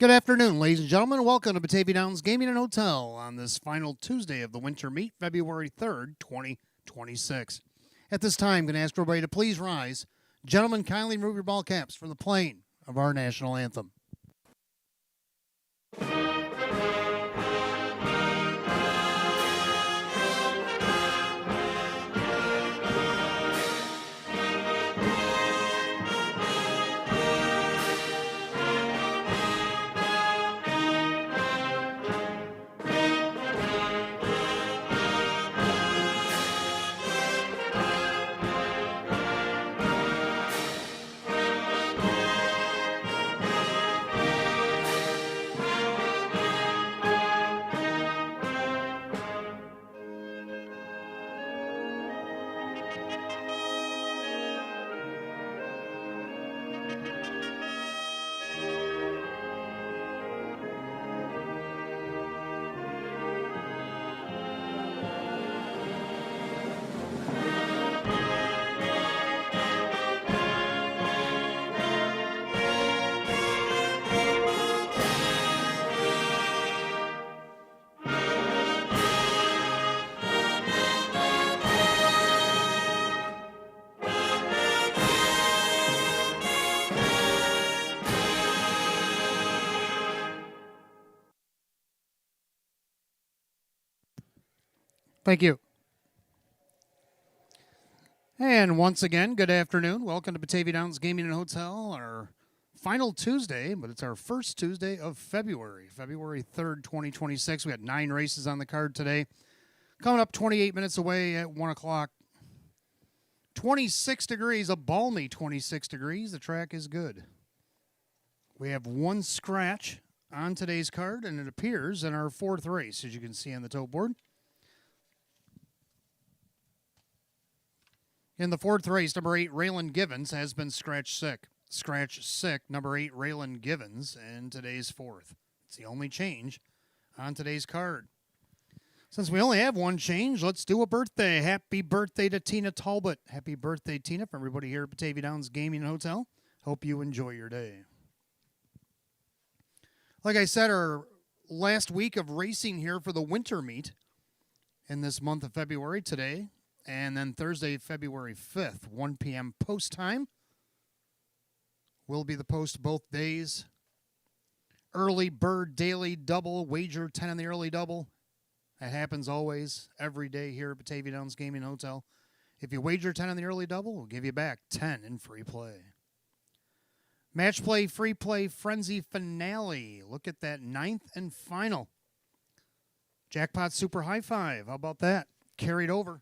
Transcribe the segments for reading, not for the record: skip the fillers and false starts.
Good afternoon, ladies and gentlemen. Welcome to Batavia Downs Gaming and Hotel on this final Tuesday of the winter meet, February 3rd, 2026. At this time, I'm going to ask everybody to please rise. Gentlemen, kindly remove your ball caps for the playing of our national anthem. Thank you. And once again, good afternoon. Welcome to Batavia Downs Gaming and Hotel, our final Tuesday, but it's our first Tuesday of February 3rd, 2026. We had 9 races on the card today. Coming up 28 minutes away at 1 o'clock. 26 degrees, a balmy 26 degrees. The track is good. We have 1 scratch on today's card, and it appears in our 4th race, as you can see on the tote board. In the 4th race, number 8, Raylan Givens, has been scratch sick. Scratch sick, number 8, Raylan Givens, in today's 4th. It's the only change on today's card. Since we only have 1 change, let's do a birthday. Happy birthday to Tina Talbot. Happy birthday, Tina, from everybody here at Batavia Downs Gaming and Hotel. Hope you enjoy your day. Like I said, our last week of racing here for the winter meet in this month of February today. And then Thursday, February 5th, 1 p.m. post time. Will be the post both days. Early bird daily double, wager 10 on the early double. That happens always, every day here at Batavia Downs Gaming Hotel. If you wager 10 on the early double, we'll give you back 10 in free play. Match play, free play, frenzy finale. Look at that 9th and final. Jackpot Super High Five. How about that? Carried over.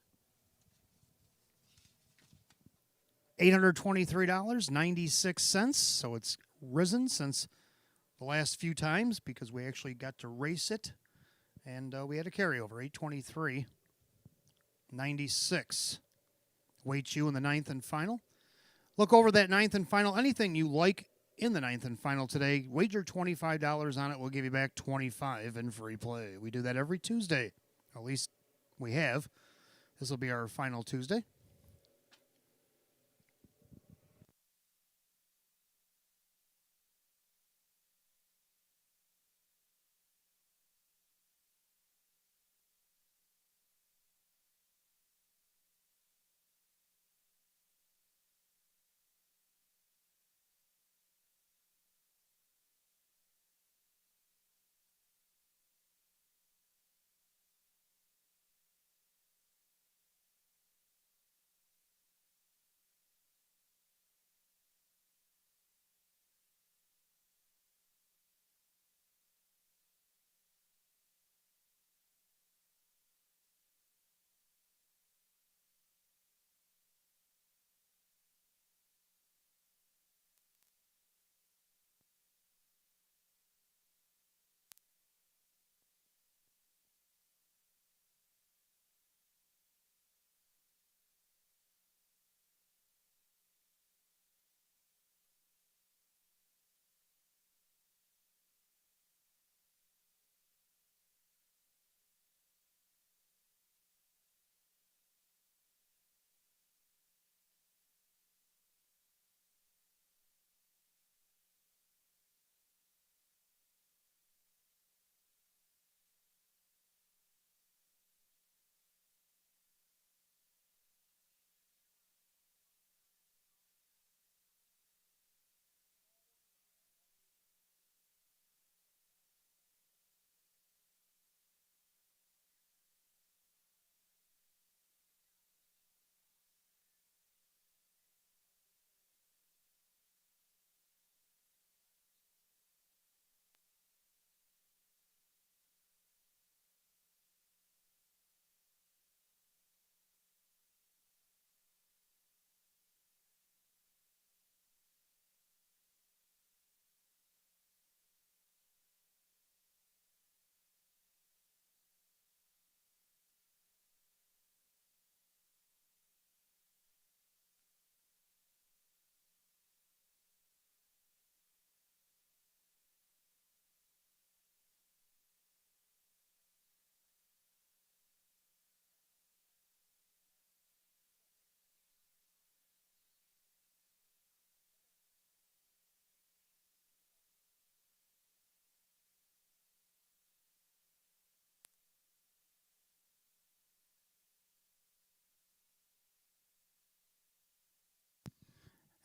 $823.96, so it's risen since the last few times because we actually got to race it, and we had a carryover, $823.96. Wait you in the 9th and final. Look over that 9th and final. Anything you like in the 9th and final today, wager $25 on it. We'll give you back $25 in free play. We do that every Tuesday. At least we have. This will be our final Tuesday.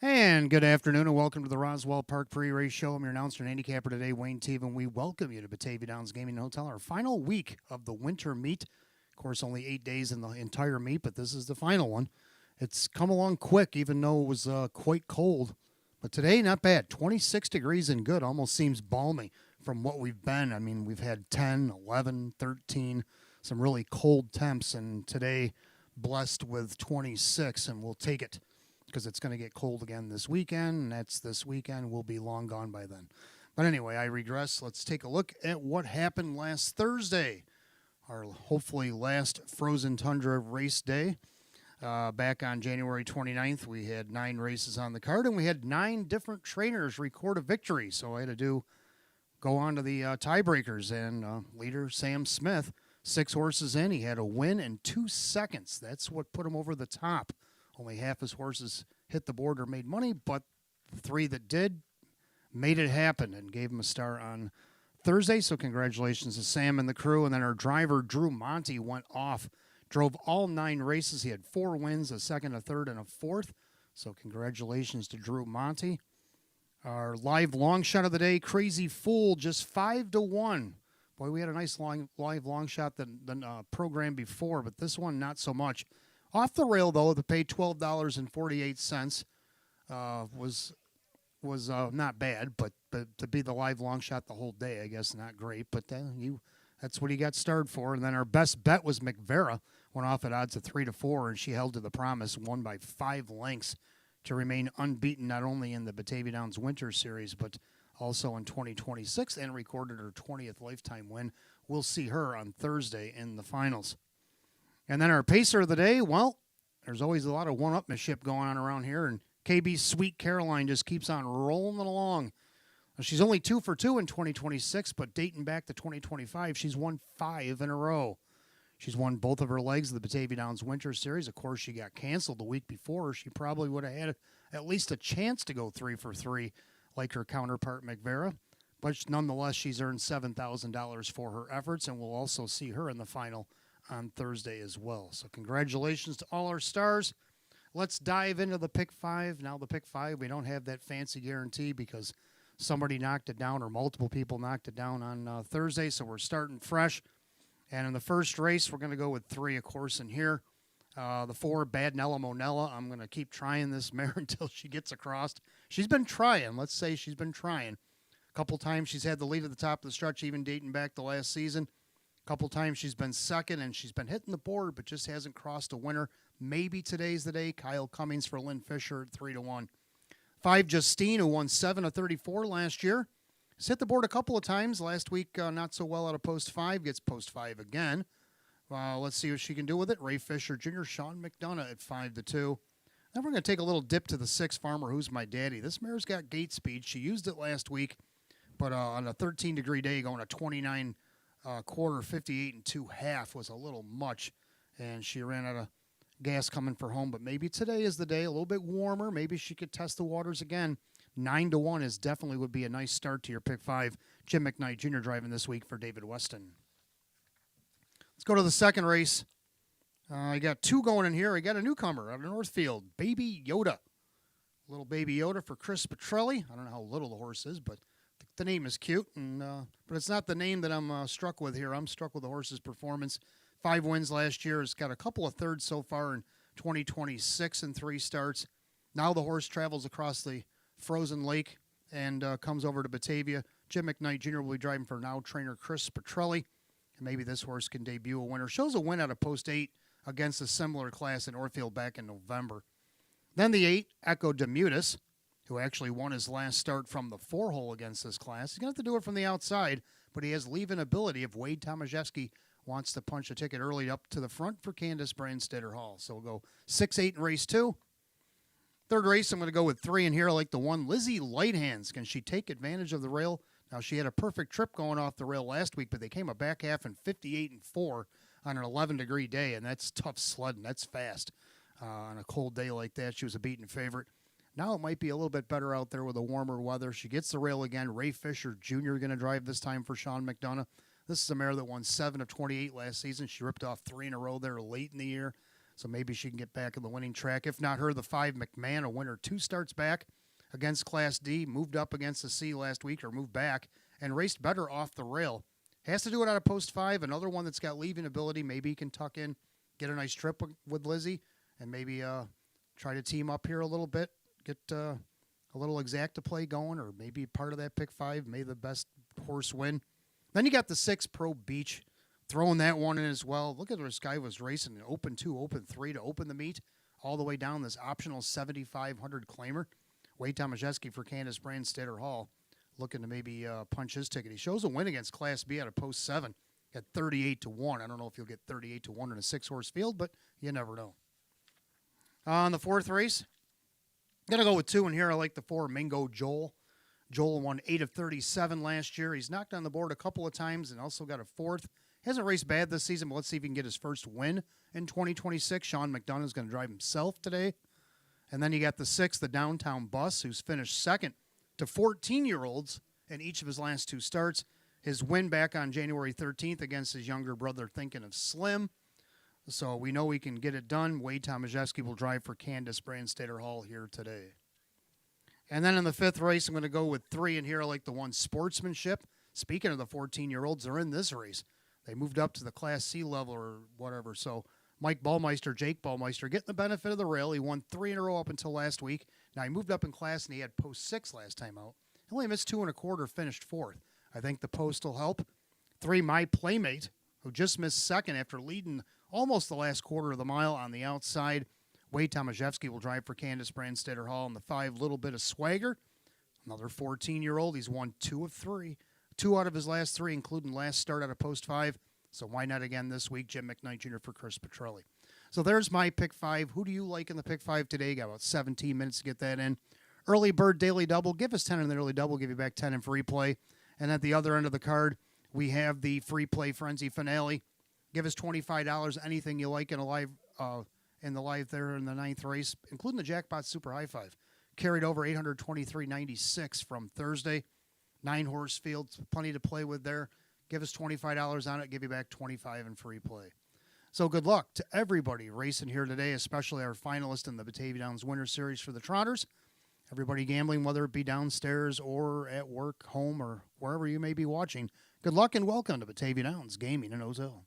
And good afternoon, and welcome to the Roswell Park Pre-Race Show. I'm your announcer and handicapper today, Wayne Teeve, and we welcome you to Batavia Downs Gaming Hotel, our final week of the winter meet. Of course, only 8 days in the entire meet, but this is the final one. It's come along quick, even though it was quite cold. But today, not bad. 26 degrees and good. Almost seems balmy from what we've been. I mean, we've had 10, 11, 13, some really cold temps, and today blessed with 26, and we'll take it, because it's going to get cold again this weekend, and that's this weekend. We'll be long gone by then. But anyway, I regress. Let's take a look at what happened last Thursday, our hopefully last frozen tundra race day. Back on January 29th, we had 9 races on the card, and we had 9 different trainers record a victory. So I had to go on to the tiebreakers, and leader Sam Smith, 6 horses in, he had a win in 2 seconds. That's what put him over the top. Only half his horses hit the board or made money, but the 3 that did made it happen and gave him a star on Thursday. So congratulations to Sam and the crew. And then our driver, Drew Monty, went off, drove all 9 races. He had 4 wins, a second, a third, and a fourth. So congratulations to Drew Monty. Our live long shot of the day, Crazy Fool, just 5-1. Boy, we had a nice live long shot than program before, but this one not so much. Off the rail, though, to pay $12.48 was not bad, but to be the live long shot the whole day, I guess not great. But that's what he got starred for. And then our best bet was McVera, went off at odds of 3-4, and she held to the promise, won by 5 lengths to remain unbeaten not only in the Batavia Downs Winter Series, but also in 2026, and recorded her 20th lifetime win. We'll see her on Thursday in the finals. And then our pacer of the day, well, there's always a lot of one-upmanship going on around here, and KB's Sweet Caroline just keeps on rolling along. She's only 2 for 2 in 2026, but dating back to 2025, she's won 5 in a row. She's won both of her legs of the Batavia Downs Winter Series. Of course, she got canceled the week before. She probably would have had at least a chance to go 3 for 3 like her counterpart, McVera. But nonetheless, she's earned $7,000 for her efforts, and we'll also see her in the final on Thursday as well. So congratulations to all our stars. Let's dive into the pick 5. Now the pick 5, we don't have that fancy guarantee because somebody knocked it down or multiple people knocked it down on Thursday, so we're starting fresh. And in the first race, we're going to go with 3, of course, in here. The 4, Bad Nella Monella. I'm going to keep trying this mare until she gets across. She's been trying. Let's say she's been trying. A couple times she's had the lead at the top of the stretch, even dating back to last season. Couple times she's been second, and she's been hitting the board, but just hasn't crossed a winner. Maybe today's the day. Kyle Cummings for Lynn Fisher at 3-1. 5, Justine, who won 7 of 34 last year. Has hit the board a couple of times. Last week, not so well out of post 5. Gets post 5 again. Let's see what she can do with it. Ray Fisher Jr., Sean McDonough at 5-2. Then we're going to take a little dip to the 6, Farmer Who's My Daddy. This mare's got gate speed. She used it last week, but on a 13-degree day, going a 29 quarter, 58 and 2/2 was a little much, and she ran out of gas coming for home. But maybe today is the day, a little bit warmer. Maybe she could test the waters again. 9-1 is definitely would be a nice start to your pick 5. Jim McKnight Jr. driving this week for David Weston. Let's go to the second race. I got 2 going in here. I got a newcomer out of Northfield, Baby Yoda. Little Baby Yoda for Chris Petrelli. I don't know how little the horse is, but the name is cute, and but it's not the name that I'm struck with here. I'm struck with the horse's performance. 5 wins last year. It's got a couple of thirds so far in 2026 and 3 starts. Now the horse travels across the frozen lake and comes over to Batavia. Jim McKnight Jr. will be driving for now trainer Chris Petrelli. And maybe this horse can debut a winner. Shows a win out of post 8 against a similar class in Northfield back in November. Then the 8, Echo Demutus, who actually won his last start from the 4-hole against this class. He's going to have to do it from the outside, but he has leave-in ability if Wade Tomaszewski wants to punch a ticket early up to the front for Candace Brandstetter Hall. So we'll go 6, 8 in race 2. Third race, I'm going to go with 3 in here. I like the 1, Lizzie Lighthands. Can she take advantage of the rail? Now, she had a perfect trip going off the rail last week, but they came a back half in 58 and 4 on an 11-degree day, and that's tough sledding. That's fast. On a cold day like that, she was a beaten favorite. Now it might be a little bit better out there with the warmer weather. She gets the rail again. Ray Fisher Jr. going to drive this time for Sean McDonough. This is a mare that won 7 of 28 last season. She ripped off 3 in a row there late in the year. So maybe she can get back in the winning track. If not her, the 5 McMahon, a winner 2 starts back against Class D, moved up against the C last week, or moved back, and raced better off the rail. Has to do it out of post 5. Another one that's got leaving ability. Maybe he can tuck in, get a nice trip with Lizzie, and maybe try to team up here a little bit, get a little exacta play going, or maybe part of that pick 5, may the best horse win. Then you got the 6 Pro Beach, throwing that one in as well. Look at this guy was racing an open 2, open 3 to open the meet, all the way down this optional 7,500 claimer. Wade Tomaszewski for Candace Brandstatter Hall, looking to maybe punch his ticket. He shows a win against Class B out of post 7 at 38-1. I don't know if you'll get 38-1 in a 6-horse field, but you never know. On the 4th race, going to go with 2 in here. I like the 4, Mingo Joel. Joel won 8 of 37 last year. He's knocked on the board a couple of times and also got a 4th. Hasn't raced bad this season, but let's see if he can get his first win in 2026. Sean McDonough is going to drive himself today. And then you got the 6, the Downtown Bus, who's finished second to 14-year-olds in each of his last 2 starts. His win back on January 13th against his younger brother, Thinking of Slim. So we know he can get it done. Wade Tomaszewski will drive for Candace Brandstatter Hall here today. And then in the 5th race, I'm going to go with 3 in here. I like the 1, Sportsmanship. Speaking of the 14-year-olds, they're in this race. They moved up to the Class C level or whatever. So Jake Ballmeister, getting the benefit of the rail. He won 3 in a row up until last week. Now, he moved up in class, and he had post 6 last time out. He only missed 2 1/4, finished 4th. I think the post will help. 3, My Playmate, who just missed 2nd after leading almost the last quarter of the mile on the outside. Wade Tomaszewski will drive for Candace Brandstatter Hall. And the 5, Little Bit of Swagger, another 14-year-old. He's won 2 of 3. 2 out of his last 3, including last start out of post 5. So why not again this week? Jim McKnight Jr. for Chris Petrelli. So there's my pick 5. Who do you like in the pick 5 today? Got about 17 minutes to get that in. Early Bird Daily Double. Give us 10 in the early double. Give you back 10 in free play. And at the other end of the card, we have the free play frenzy finale. Give us $25. Anything you like in the live there in the 9th race, including the Jackpot Super High Five. Carried over 823.96 from Thursday. 9-horse fields, plenty to play with there. Give us $25 on it, give you back $25 in free play. So good luck to everybody racing here today, especially our finalists in the Batavia Downs Winter Series for the Trotters. Everybody gambling, whether it be downstairs or at work, home, or wherever you may be watching. Good luck and welcome to Batavia Downs Gaming in Ozell.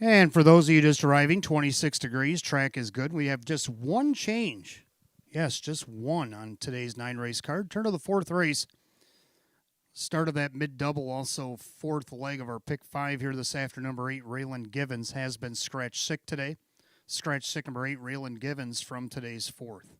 And for those of you just arriving, 26 degrees, track is good. We have just one change. Yes, just one on today's 9-race card. Turn to the fourth race. Start of that mid-double, also fourth leg of our pick 5 here this afternoon. Number 8, Raylan Givens, has been scratch sick today. Scratch sick number 8, Raylan Givens from today's fourth.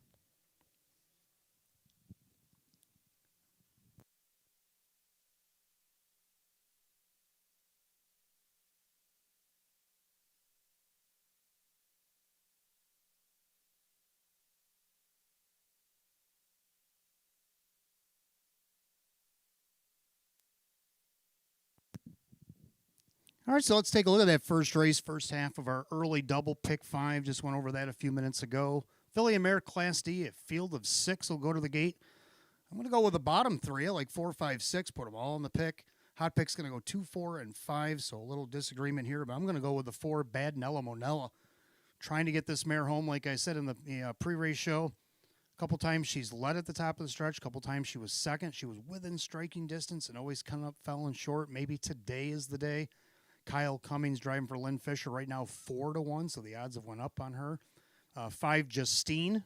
All right, so let's take a look at that first race, first half of our early double pick 5. Just went over that a few minutes ago. Filly and Mare Class D, a field of 6 will go to the gate. I'm going to go with the bottom 3. I like 4, 5, 6. Put them all in the pick. Hot pick's going to go 2, 4, and 5. So a little disagreement here, but I'm going to go with the 4, Bad Nella Monella. Trying to get this mare home, like I said in the pre-race show. A couple times she's led at the top of the stretch. A couple times she was second. She was within striking distance and always coming up, falling short. Maybe today is the day. Kyle Cummings driving for Lynn Fisher right now 4-1, so the odds have went up on her. 5, Justine.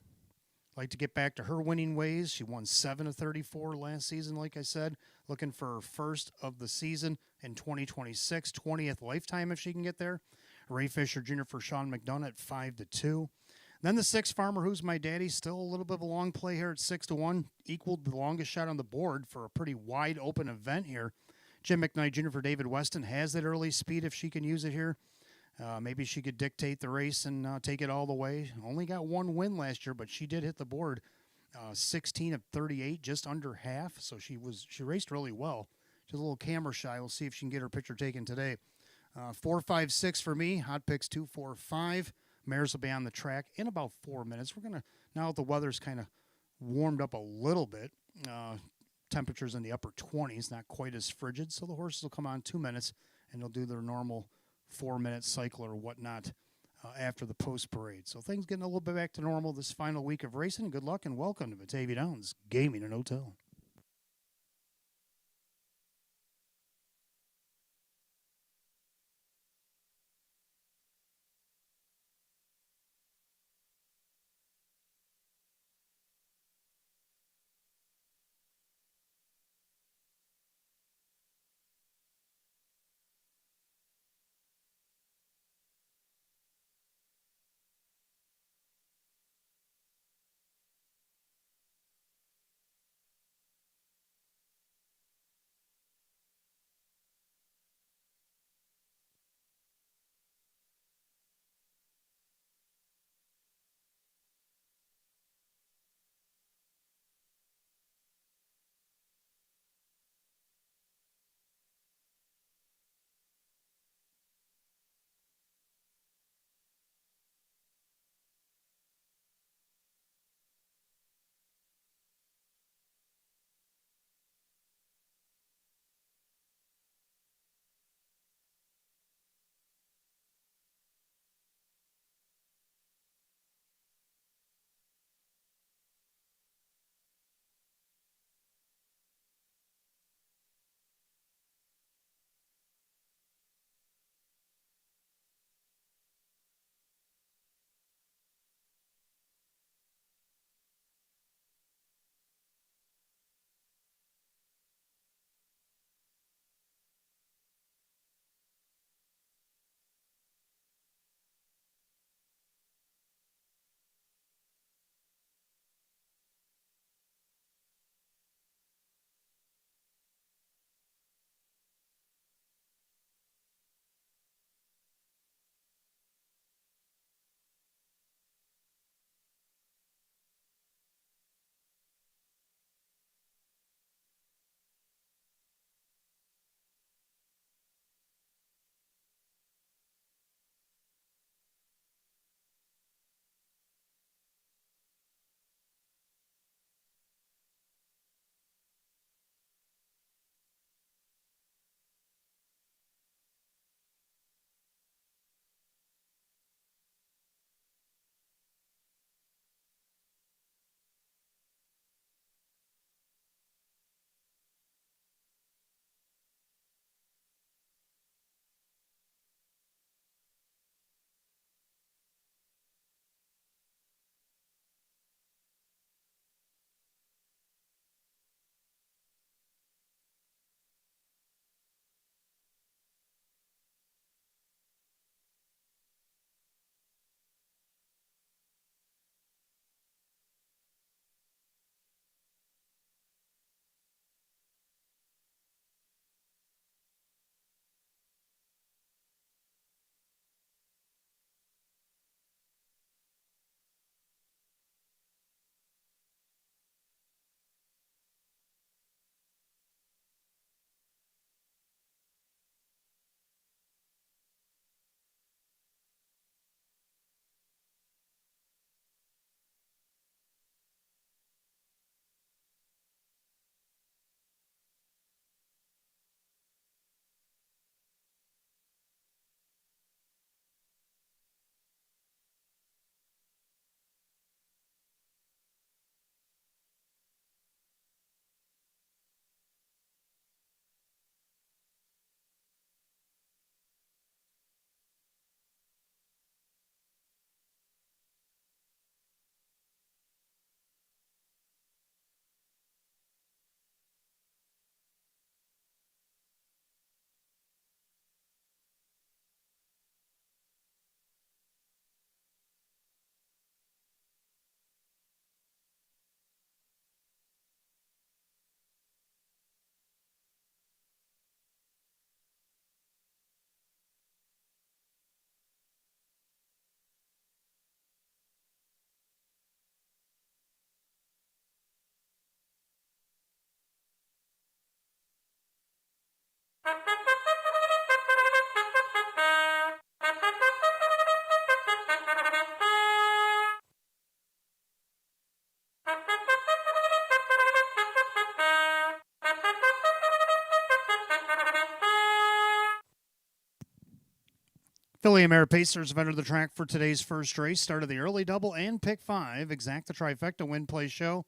Like to get back to her winning ways. She won 7 of 34 last season, like I said. Looking for her first of the season in 2026, 20th lifetime if she can get there. Ray Fisher Jr. for Sean McDonough at 5-2. Then the 6, Farmer Who's My Daddy, still a little bit of a long play here at 6-1. Equaled the longest shot on the board for a pretty wide open event here. Jim McKnight Jr. for David Weston has that early speed if she can use it here. Maybe she could dictate the race and take it all the way. Only got one win last year, but she did hit the board 16 of 38, just under half. So she raced really well. She's a little camera shy. We'll see if she can get her picture taken today. 4, 5, 6 for me. Hot picks 2, 4, 5. Mares will be on the track in about 4 minutes. We're gonna, now that the weather's kind of warmed up a little bit. Temperatures in the upper 20s, not quite as frigid. So the horses will come on 2 minutes and they'll do their normal 4-minute cycle or whatnot after the post parade. So things getting a little bit back to normal this final week of racing. Good luck and welcome to Batavia Downs Gaming and Hotel. Philly and Mare Pacers have entered the track for today's first race. Started the early double and pick 5. Exact the trifecta win play show.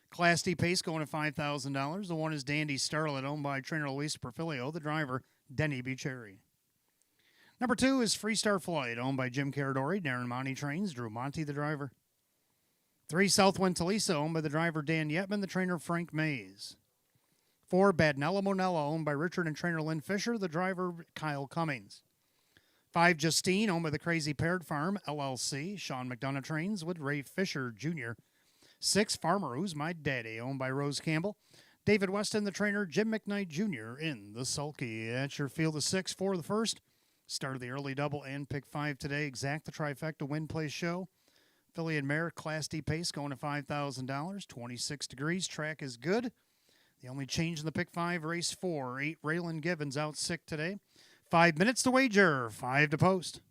Class D pace going at $5,000. The one is Dandy Starlet, owned by trainer Luis Perfilio. The driver, Denny Bucherri. Number 2 is Freestar Flight, owned by Jim Caradori. Darren Monty trains. Drew Monty, the driver. 3, Southwind Talisa, owned by the driver Dan Yetman. The trainer, Frank Mays. 4, Badnella Monella, owned by Richard and trainer Lynn Fisher. The driver, Kyle Cummings. 5, Justine, owned by the Crazy Paired Farm, LLC. Sean McDonough trains with Ray Fisher, Jr. 6, Farmer, Who's My Daddy, owned by Rose Campbell. David Weston, the trainer, Jim McKnight, Jr. in the Sulky. That's your field of 6 for the first. Started the early double and pick 5 today. Exact the trifecta win play show. Philly and Mare, Class D pace going to $5,000. 26 degrees. Track is good. The only change in the pick 5, race 4. 8, Raylan Givens out sick today. 5 minutes to wager, 5 to post.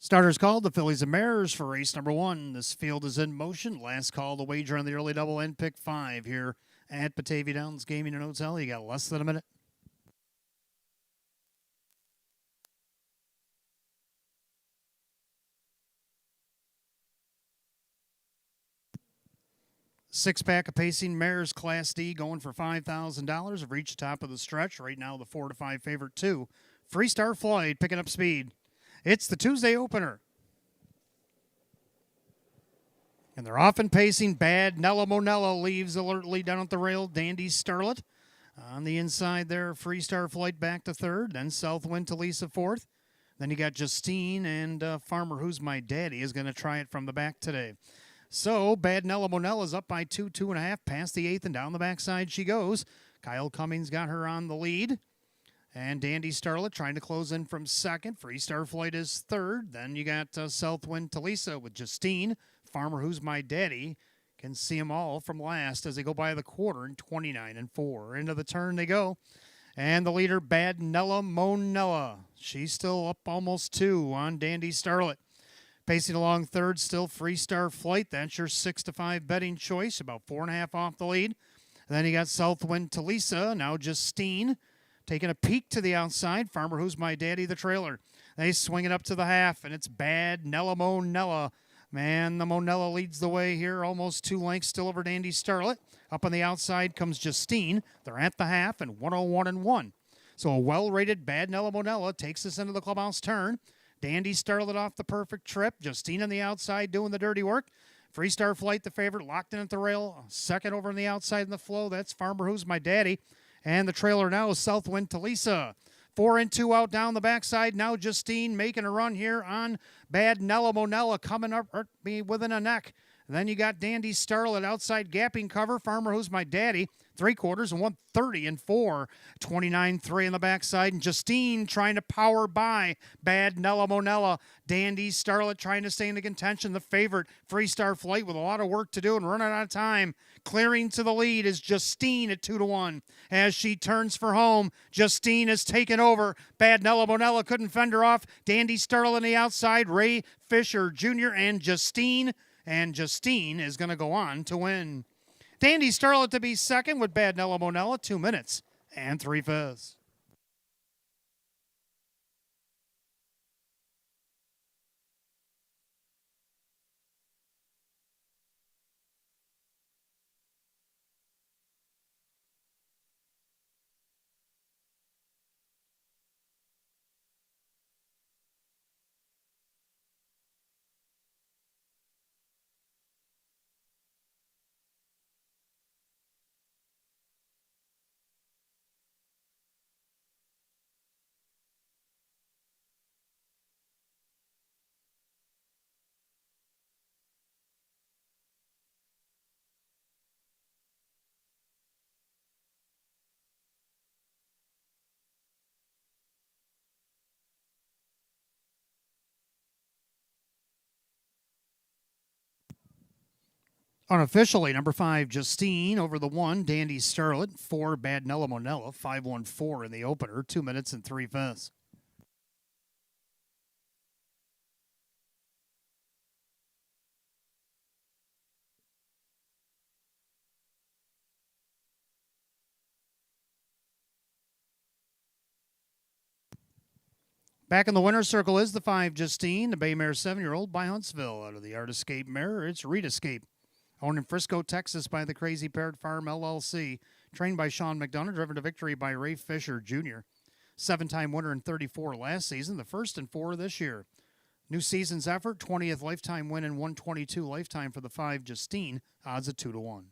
Starters called, the Phillies and Mares for race number 1. This field is in motion. Last call to wager on the early double and pick 5 here at Batavia Downs Gaming and Hotel. You got less than a minute. 6-pack of pacing mares, Class D, going for $5,000. Have reached the top of the stretch. Right now, the 4 to 5 favorite, 2. Freestar Floyd picking up speed. It's the Tuesday opener. And they're often pacing. Bad Nella Monella leaves alertly down at the rail. Dandy Starlet on the inside there. Freestar Flight back to third. Then Southwind to Lisa fourth. Then you got Justine and Farmer Who's My Daddy is going to try it from the back today. So Bad Nella Monella is up by 2.5, past the eighth, and down the backside she goes. Kyle Cummings got her on the lead. And Dandy Starlet trying to close in from second. Freestar Flight is third. Then you got Southwind to Lisa with Justine. Farmer Who's My Daddy. Can see them all from last as they go by the quarter in 29-4. Into the turn they go. And the leader, Bad Nella Monella. She's still up almost 2 on Dandy Starlet. Pacing along third, still Freestar Flight. That's your 6 to 5 betting choice, about 4.5 off the lead. And then you got Southwind to Lisa. Now Justine taking a peek to the outside. Farmer Who's My Daddy, the trailer. They swing it up to the half, and it's Bad Nella Monella. Man, the Monella leads the way here, almost 2 lengths still over Dandy Starlet. Up on the outside comes Justine. They're at the half and 101-1. So a well-rated Bad Nella Monella takes us into the clubhouse turn. Dandy Starlet off the perfect trip. Justine on the outside doing the dirty work. Freestar Flight, the favorite, locked in at the rail. Second over on the outside in the flow. That's Farmer Who's My Daddy. And the trailer now is Southwind to Lisa. 4 and 2 out down the backside. Now Justine making a run here on Bad Nella Monella coming up within a neck. And then you got Dandy Starlet outside gapping cover. Farmer Who's My Daddy. 3/4 and 130-4. 29-3 on the backside. And Justine trying to power by Bad Nella Monella. Dandy Starlet trying to stay in the contention. The favorite, Freestar Flight, with a lot of work to do and running out of time. Clearing to the lead is Justine at 2-1. As she turns for home, Justine has taken over. Bad Nella Monella couldn't fend her off. Dandy Starlet on the outside. Ray Fisher Jr. and Justine. And Justine is going to go on to win. Dandy Starlet to be second with Bad Nella Monella, 2 minutes and 3/5. Unofficially, number 5, Justine over the 1, Dandy Starlet. 4, Bad Nella Monella. 5-1-4 in the opener, 2 minutes and 3/5. Back in the winner's circle is the 5, Justine, the Bay Mare 7-year-old by Huntsville. Out of the Art Escape mare, it's Reed Escape. Owned in Frisco, Texas by the Crazy Parrot Farm LLC. Trained by Sean McDonough, driven to victory by Ray Fisher Jr. 7-time winner in 34 last season, the first in 4 this year. New season's effort, 20th lifetime win in 122 lifetime for the 5, Justine. Odds at 2-1.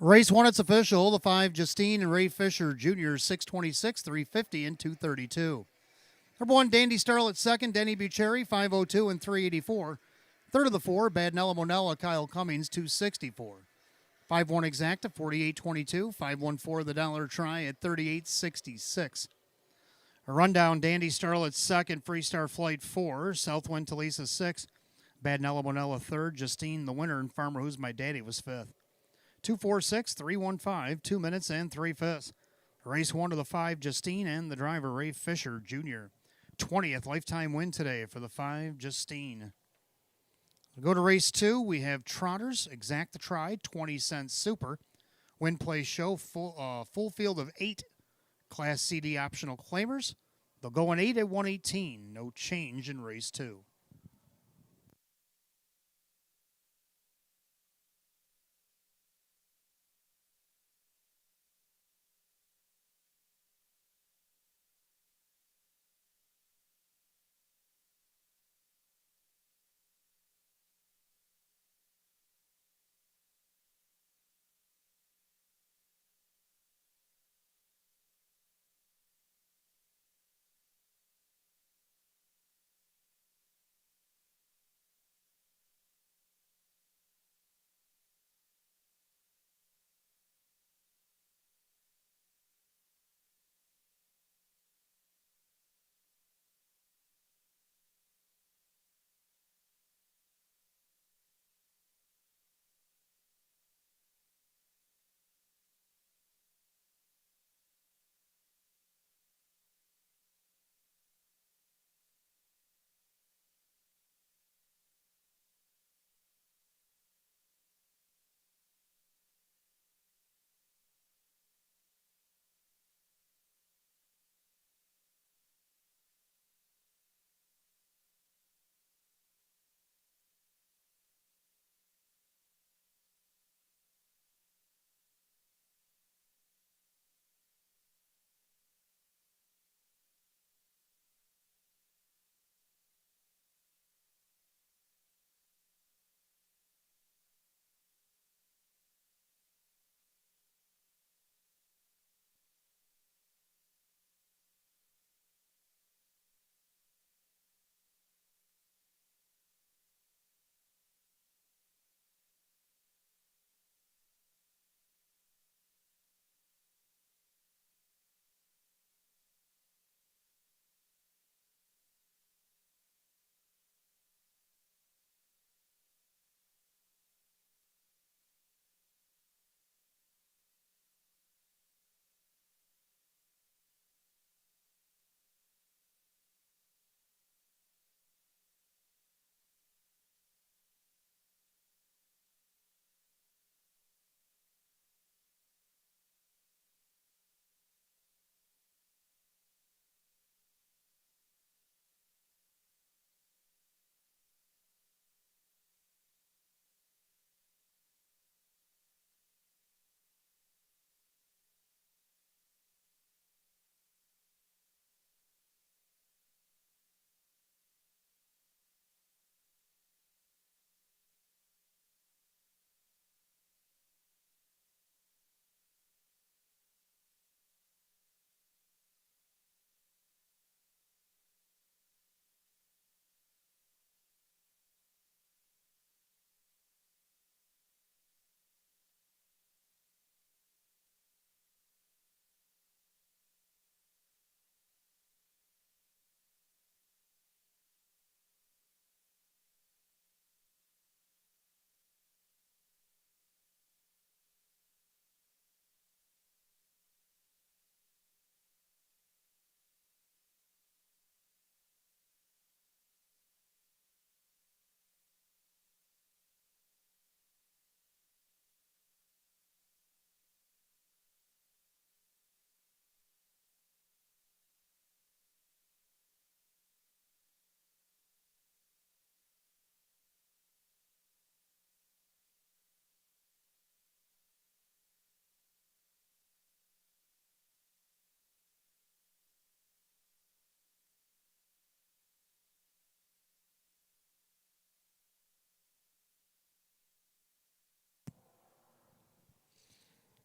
Race 1, it's official. The 5, Justine and Ray Fisher Jr., 626, 350, and 232. Number 1, Dandy Starlet. Second, Denny Bucheri, 502 and 384. Third of the 4, Bad Nella Monella, Kyle Cummings, 264. 5-1 Exacta, 48.22. 5-1-4 the dollar try at 38.66. A rundown, Dandy Starlet second, Freestar Flight 4, Southwind Talisa 6, Bad Nella Monella third, Justine the winner, and Farmer Who's My Daddy was fifth. 246, 315, 2 minutes and 3/5. Race 1 to the 5, Justine, and the driver, Ray Fisher Jr. 20th lifetime win today for the 5, Justine. We'll go to race 2. We have Trotters, Exacta Try, 20 cents super. Win play show, full field of 8 Class CD optional claimers. They'll go in 8 at 118. No change in race 2.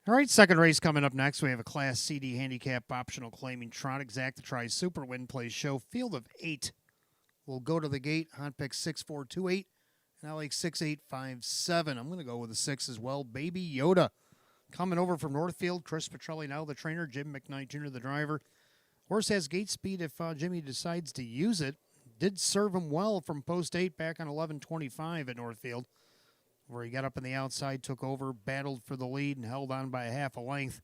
All right, second race coming up next. We have a Class CD handicap optional claiming trot exact to try super win play show. Field of 8 will go to the gate. Hot pick 6428. And I like 6857. I'm going to go with the 6 as well. Baby Yoda. Coming over from Northfield, Chris Petrelli now the trainer, Jim McKnight Jr. the driver. Horse has gate speed if Jimmy decides to use it. Did serve him well from post 8 back on 11:25 at Northfield, where he got up on the outside, took over, battled for the lead, and held on by a half a length.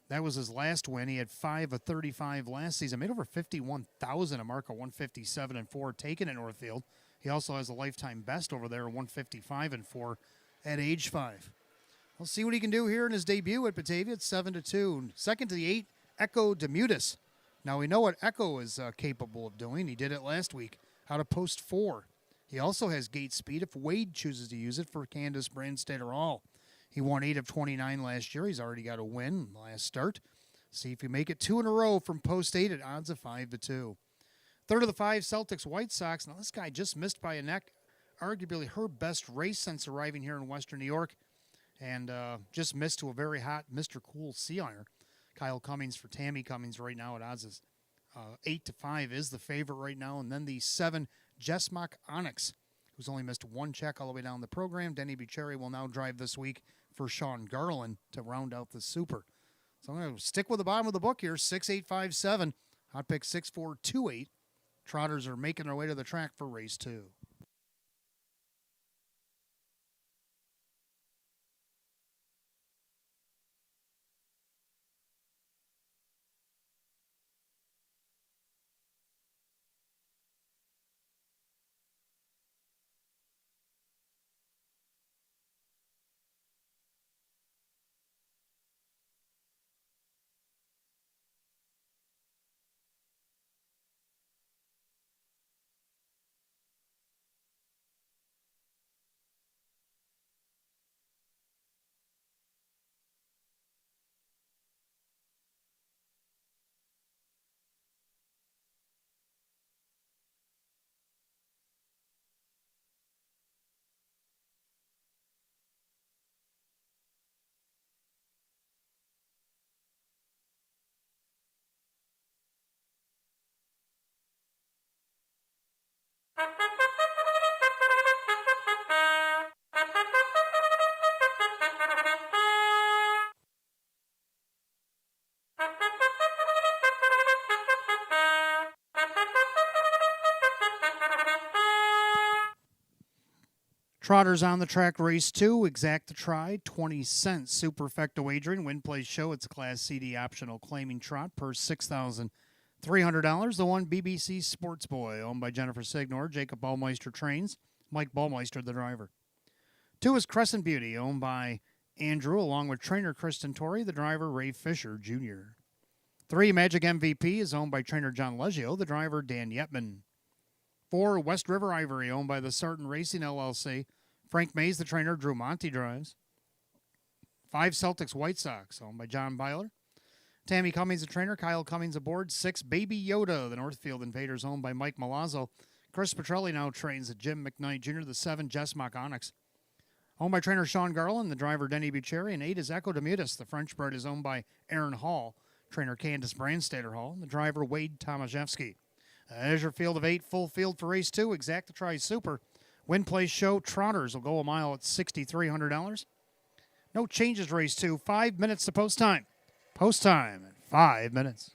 That was his last win. He had 5 of 35 last season. Made over 51,000, a mark of 157 and 4 taken at Northfield. He also has a lifetime best over there, 155 and 4 at age 5. We'll see what he can do here in his debut at Batavia. It's 7-2. Second to the 8, Echo Demutis. Now we know what Echo is capable of doing. He did it last week out of post 4. He also has gate speed if Wade chooses to use it for Candace Brandstater Hall. He won 8 of 29 last year. He's already got a win last start. See if you make it 2 in a row from post 8 at odds of 5-2. Third of the 5, Celtics White Sox. Now this guy just missed by a neck. Arguably her best race since arriving here in Western New York. And just missed to a very hot Mr. Cool Sea Iron. Kyle Cummings for Tammy Cummings right now at odds is 8-5 is the favorite right now. And then the 7, Jessmock Onyx, who's only missed 1 check all the way down the program. Denny Bucherri will now drive this week for Sean Garland to round out the super. So I'm going to stick with the bottom of the book here, 6-8-5-7. Hot pick 6-4-2-8. Trotters are making their way to the track for race 2. Trotters on the track, race 2, exact to try, 20 cents. Superfecta wagering, win, play, show. It's a Class CD optional claiming trot per $6,300. The 1, BBC Sports Boy, owned by Jennifer Signor. Jacob Ballmeister trains. Mike Ballmeister, the driver. 2 is Crescent Beauty, owned by Andrew, along with trainer Kristen Torrey, the driver Ray Fisher Jr. 3, Magic MVP, is owned by trainer John Leggio, the driver Dan Yetman. 4, West River Ivory, owned by the Sarton Racing LLC. Frank Mays, the trainer, Drew Monty drives. 5, Celtics White Sox, owned by John Byler. Tammy Cummings, the trainer, Kyle Cummings aboard. 6, Baby Yoda, the Northfield Invaders, owned by Mike Malazzo. Chris Petrelli now trains at Jim McKnight Jr. The 7, Jessmock Onyx, owned by trainer Sean Garland, the driver Denny Bucherri. And 8 is Echo Demutis. The French bred is owned by Aaron Hall, trainer Candace Brandstater Hall, and the driver Wade Tomaszewski. There's your field of 8, full field for race 2, exact to try super. Win, play, show. Trotters will go a mile at $6,300. No changes, race 2. 5 minutes to post time. Post time in 5 minutes.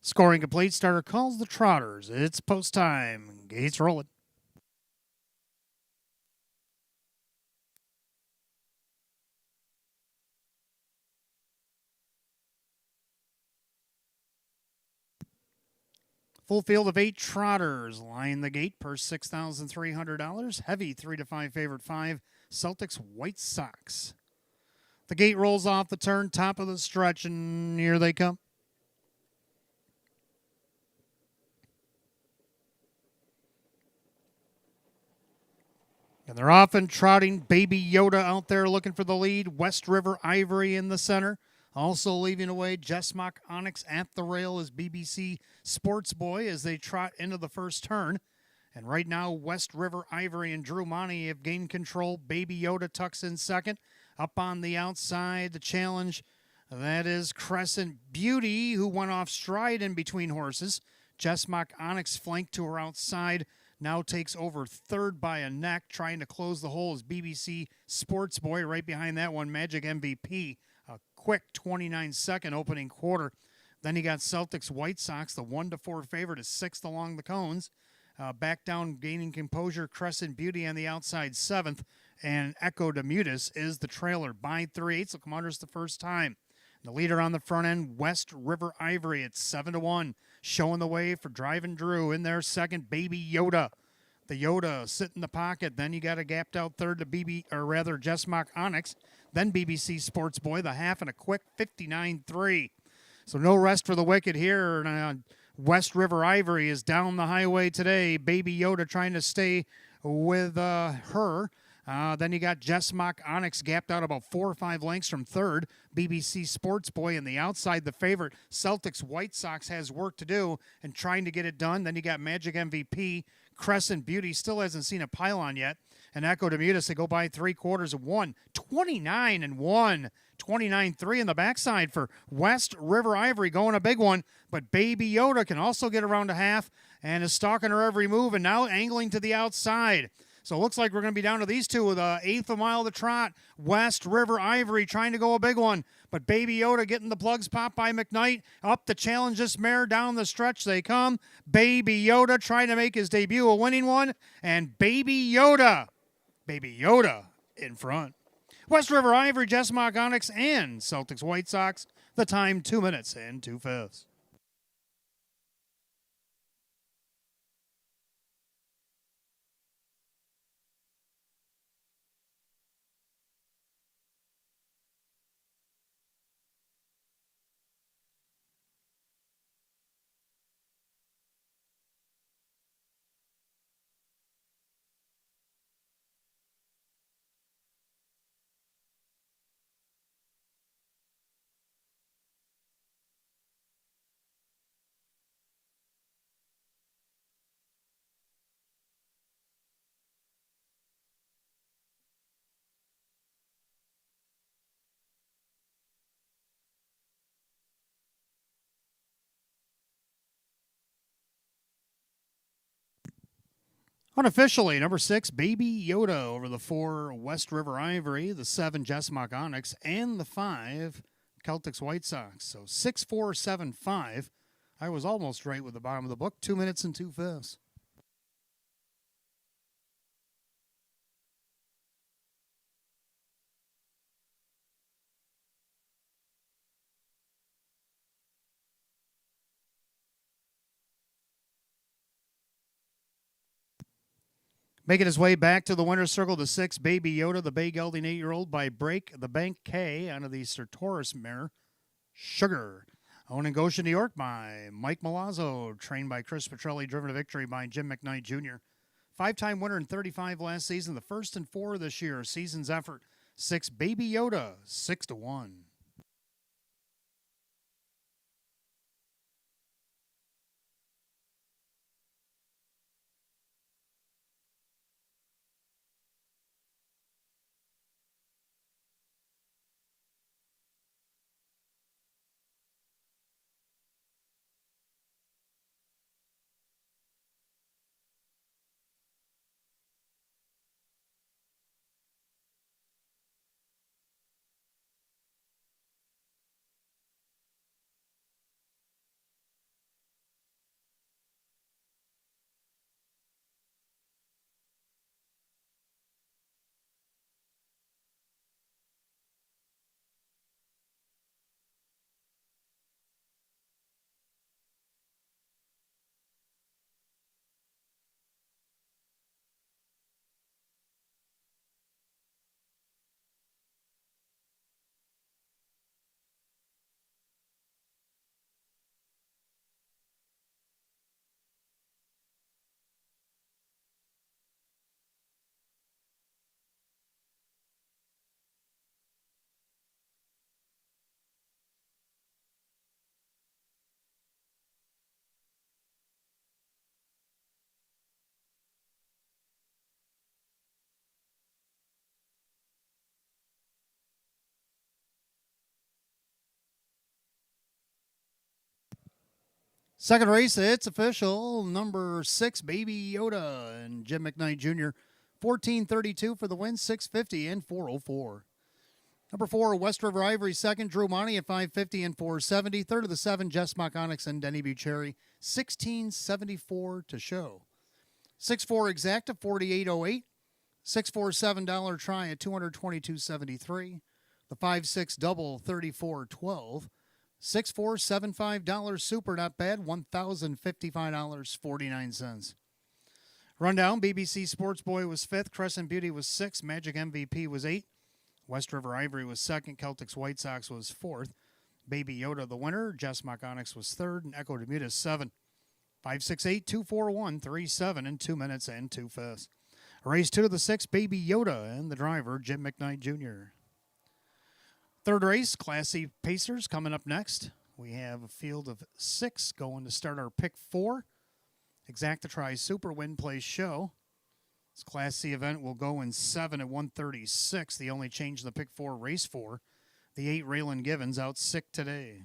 Scoring complete. Starter calls the Trotters. It's post time. Gates rolling. Full field of 8 Trotters line the gate per $6,300. Heavy 3 to 5 favorite 5 Celtics White Sox. The gate rolls off the turn, top of the stretch, and here they come. And they're often trotting Baby Yoda out there looking for the lead. West River Ivory in the center. Also leaving away Jessmock Onyx at the rail is BBC Sports Boy as they trot into the first turn. And right now, West River Ivory and Drew Monty have gained control. Baby Yoda tucks in second. Up on the outside, the challenge, that is Crescent Beauty, who went off stride in between horses. Jessmock Onyx flanked to her outside. Now takes over third by a neck. Trying to close the hole is BBC Sports Boy. Right behind that one, Magic MVP. A quick 29-second opening quarter. Then you got Celtics White Sox. The 1-4 favorite is sixth along the cones. Back down, gaining composure, Crescent Beauty on the outside, seventh. And Echo de Mutis is the trailer by 3/8. Locomotives the first time. The leader on the front end, West River Ivory at 7-1. Showing the way for Driving Drew. In there, second, Baby Yoda. The Yoda sit in the pocket. Then you got a gapped out third to Jessmock Onyx. Then BBC Sports Boy, the half and a quick 59-3. So no rest for the wicked here. West River Ivory is down the highway today. Baby Yoda trying to stay with her. Then you got Jessmock Onyx gapped out about 4 or 5 lengths from third. BBC Sports Boy on the outside. The favorite, Celtics White Sox, has work to do and trying to get it done. Then you got Magic MVP. Crescent Beauty still hasn't seen a pylon yet. And Echo de Mutis, they go by 3/4 of 1. 29-1. 29-3 in the backside for West River Ivory, going a big one. But Baby Yoda can also get around a half and is stalking her every move and now angling to the outside. So it looks like we're going to be down to these two with an eighth of a mile to trot. West River Ivory trying to go a big one. But Baby Yoda getting the plugs popped by McKnight. Up to challenge this mare down the stretch they come. Baby Yoda trying to make his debut a winning one. And Baby Yoda in front. West River Ivory, Jessmock Onyx, and Celtics White Sox. The time 2 minutes and 2/5. Unofficially, number 6, Baby Yoda over the 4, West River Ivory, the 7, Jessmock Onyx, and the 5, Celtics White Sox. So 6-4-7-5. I was almost right with the bottom of the book. 2 minutes and 2/5. Making his way back to the winner's circle, the 6, Baby Yoda, the bay gelding 8-year-old by Break the Bank K out of the Sertoris mare, Sugar. Owned in Goshen, New York by Mike Milazzo, trained by Chris Petrelli, driven to victory by Jim McKnight Jr. 5-time winner in 35 last season, the first and 4 this year. Season's effort, 6, Baby Yoda, 6-1. Second race, it's official. Number 6, Baby Yoda and Jim McKnight Jr. 14:32 for the win, 6:50 and 4:04. Number 4, West River Ivory. Second, Drew Monty at 5:50 and 4:70. Third of the 7, Jess Mock-Onyx and Denny Bucherry. 16:74 to show. 6-4 Exacta, 48.08. 6-4 $7 try at 222.73. The 5-6 double, 34.12. 6-4 $75 super, not bad, $1,055.49. Rundown: BBC Sports Boy was 5th, Crescent Beauty was 6th, Magic MVP was 8th, West River Ivory was 2nd, Celtics White Sox was 4th, Baby Yoda the winner, Jess Mock-Onyx was 3rd, and Echo Demuta 7th. 5-6-8, 2-4-1, 3-7 in 2 minutes and 2 fifths. Race 2 to the 6, Baby Yoda, and the driver, Jim McKnight Jr. Third race, Class C Pacers coming up next. We have a field of 6 going to start our pick 4. Exacta Tri Super Win Play Show. This Class C event will go in 7 at 136. The only change in the pick 4 race 4. The 8 Raylan Givens out sick today.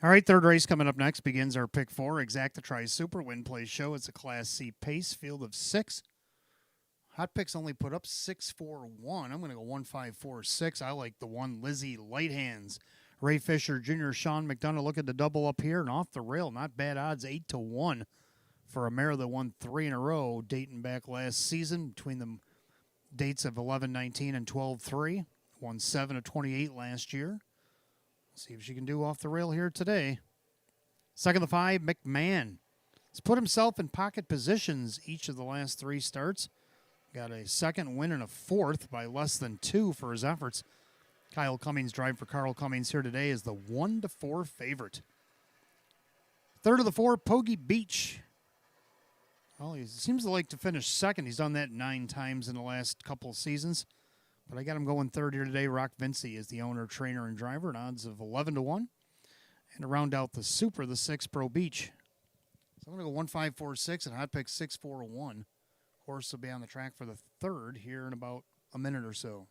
All right, third race coming up next begins our pick 4. Exacta Tri Super Win Play Show. It's a Class C pace field of 6. Hot Picks only put up 6-4-1. I'm going to go 1-5-4-6. I like the 1 Lizzie Light Hands. Ray Fisher Jr., Sean McDonough looking to double up here and off the rail. Not bad odds, 8-1. for a mare that won 3 in a row dating back last season between the dates of 11-19 and 12-3. Won 7 of 28 last year. See if she can do off the rail here today. Second of the 5, McMahon. He's put himself in pocket positions each of the last 3 starts. Got a second win and a fourth by less than 2 for his efforts. Kyle Cummings driving for Carl Cummings here today is the 1-4 favorite. Third of the 4, Pogie Beach. Well, he seems to like to finish second. He's done that 9 times in the last couple of seasons. But I got him going third here today. Rock Vinci is the owner, trainer, and driver at odds of 11-1. And to round out the Super, the 6, Pro Beach. So I'm going to go 1-5-4-6 and hot pick 6-4-1. Horse will be on the track for the third here in about a minute or so.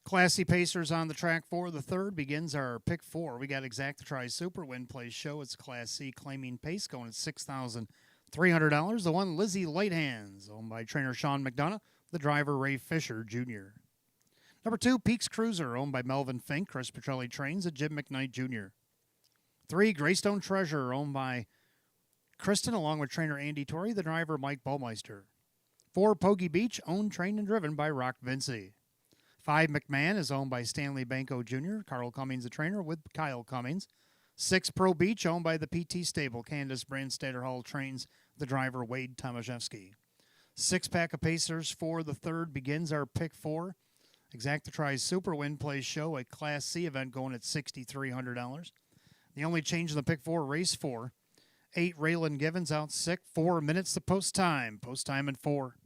Classy Pacers on the track for the third. Begins our pick 4. We got Exact Try Super Win Play Show. It's Class C claiming pace going at $6,300. The one, Lizzie Lighthands, owned by trainer Sean McDonough. The driver, Ray Fisher Jr. Number 2, Peaks Cruiser, owned by Melvin Fink. Chris Petrelli trains at Jim McKnight Jr. 3, Greystone Treasure, owned by Kristen, along with trainer Andy Torrey. The driver, Mike Baumeister. 4, Pogie Beach, owned, trained, and driven by Rock Vinci. 5, McMahon is owned by Stanley Banco Jr., Carl Cummings, the trainer, with Kyle Cummings. 6, Pro Beach, owned by the PT Stable. Candace Brandstatter Hall trains the driver, Wade Tomaszewski. 6-pack of Pacers for the third. Begins our pick 4. Exacta Tries Super Win Play Show, a Class C event going at $6,300. The only change in the pick 4, race 4. 8, Raylan Givens out sick. 4 minutes to post time. Post time in 4.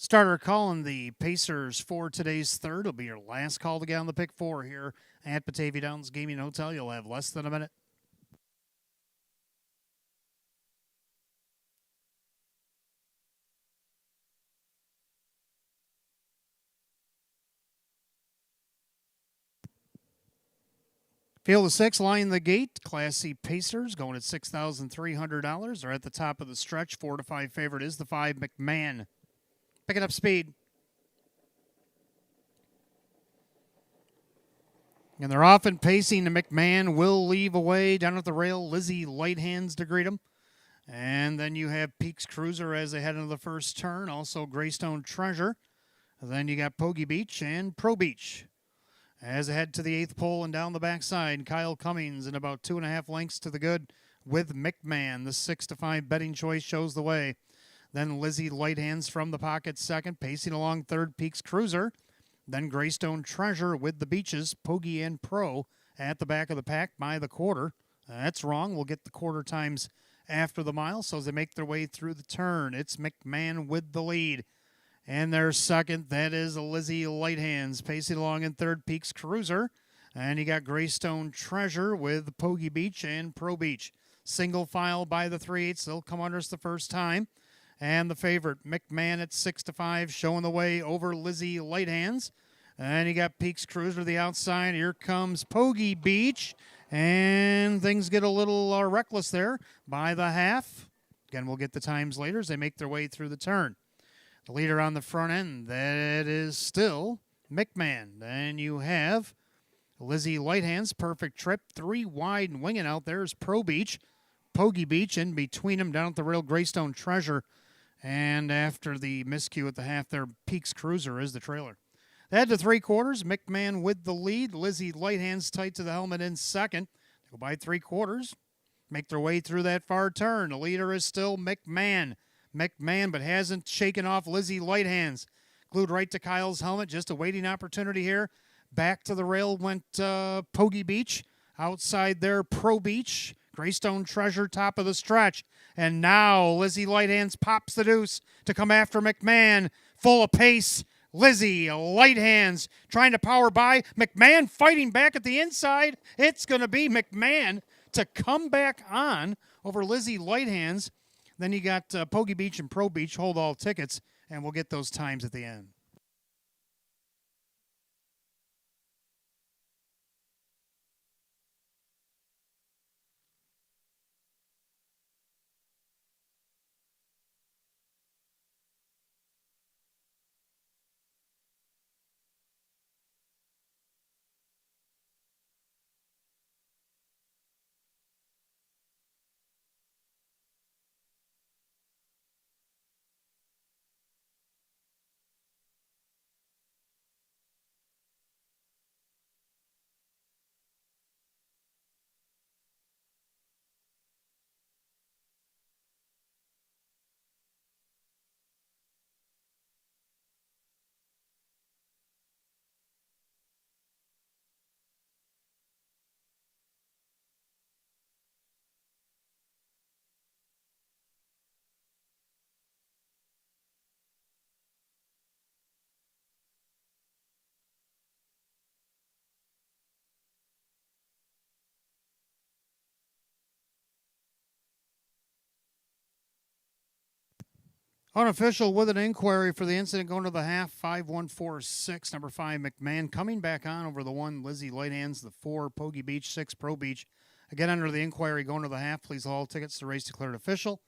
Starter calling the Pacers for today's third. It'll be your last call to get on the pick four here at Batavia Downs Gaming Hotel. You'll have less than a minute. Field of six, line the gate. Class C Pacers going at $6,300. They're at the top of the stretch. 4 to 5 favorite is the 5 McMahon. Picking up speed. And they're often pacing. The McMahon will leave away down at the rail. Lizzie light hands to greet him. And then you have Peaks Cruiser as they head into the first turn. Also Greystone Treasure. And then you got Pogie Beach and Pro Beach. As they head to the eighth pole and down the backside, Kyle Cummings in about 2.5 lengths to the good with McMahon. The 6 to 5 betting choice shows the way. Then Lizzie light hands from the pocket second, pacing along third, Peaks Cruiser. Then Greystone Treasure with the Beaches, Pogie and Pro at the back of the pack by the quarter. That's wrong. We'll get the quarter times after the mile. So as they make their way through the turn, it's McMahon with the lead. And their second, that is Lizzie light hands, pacing along in third, Peaks Cruiser. And you got Greystone Treasure with Pogie Beach and Pro Beach. Single file by the 3/8. They'll come under us the first time. And the favorite, McMahon at 6 to 5, showing the way over Lizzie light hands. And you got Peaks Cruiser to the outside. Here comes Pogie Beach. And things get a little reckless there by the half. Again, we'll get the times later as they make their way through the turn. The leader on the front end, that is still McMahon. Then you have Lizzie light hands, perfect trip. 3 wide and winging out there is Pro Beach. Pogie Beach in between them down at the rail, Greystone Treasure. And after the miscue at the half there, Peaks Cruiser is the trailer. Head to 3/4, McMahon with the lead. Lizzie light hands tight to the helmet in second. They go by 3/4, make their way through that far turn. The leader is still McMahon. McMahon, but hasn't shaken off Lizzie light hands. Glued right to Kyle's helmet, just a waiting opportunity here. Back to the rail went Pogie Beach. Outside there, Pro Beach. Greystone Treasure, top of the stretch. And now Lizzie light hands pops the deuce to come after McMahon. Full of pace. Lizzie light hands trying to power by. McMahon fighting back at the inside. It's going to be McMahon to come back on over Lizzie light hands. Then you got Pogie Beach and Pro Beach, hold all tickets, and we'll get those times at the end. Unofficial with an inquiry for the incident going to the half, 5146, number 5 McMahon coming back on over the 1 Lizzie light hands, the 4 Pogie Beach, 6 Pro Beach. Again, under the inquiry going to the half, please all tickets to race declared official.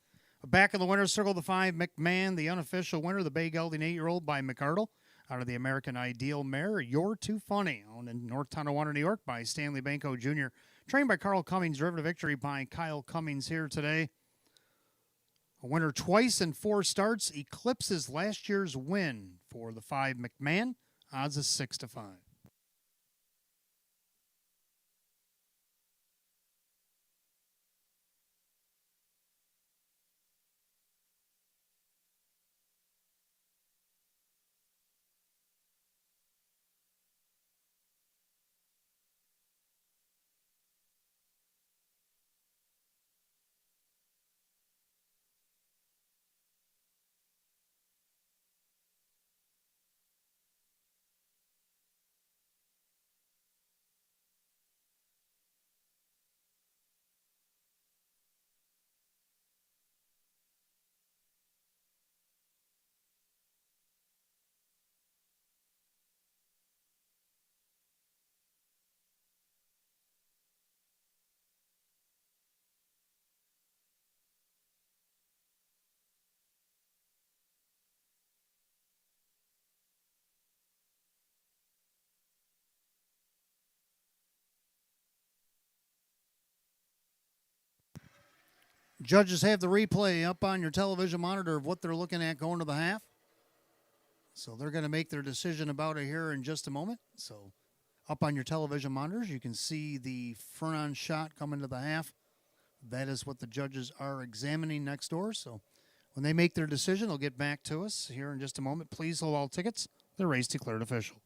Back in the winner's circle, the 5 McMahon, the unofficial winner, the bay gelding 8-year-old by McArdle. Out of the American Ideal mare, You're Too Funny, owned in North Tonawanda, New York by Stanley Banco Jr. Trained by Carl Cummings, driven to victory by Kyle Cummings here today. A winner twice in 4 starts, eclipses last year's win for the 5 McMahon. Odds is 6 to 5. Judges have the replay up on your television monitor of what they're looking at going to the half. So they're going to make their decision about it here in just a moment. So up on your television monitors, you can see the front-on shot coming to the half. That is what the judges are examining next door. So when they make their decision, they'll get back to us here in just a moment. Please hold all tickets. The race declared official.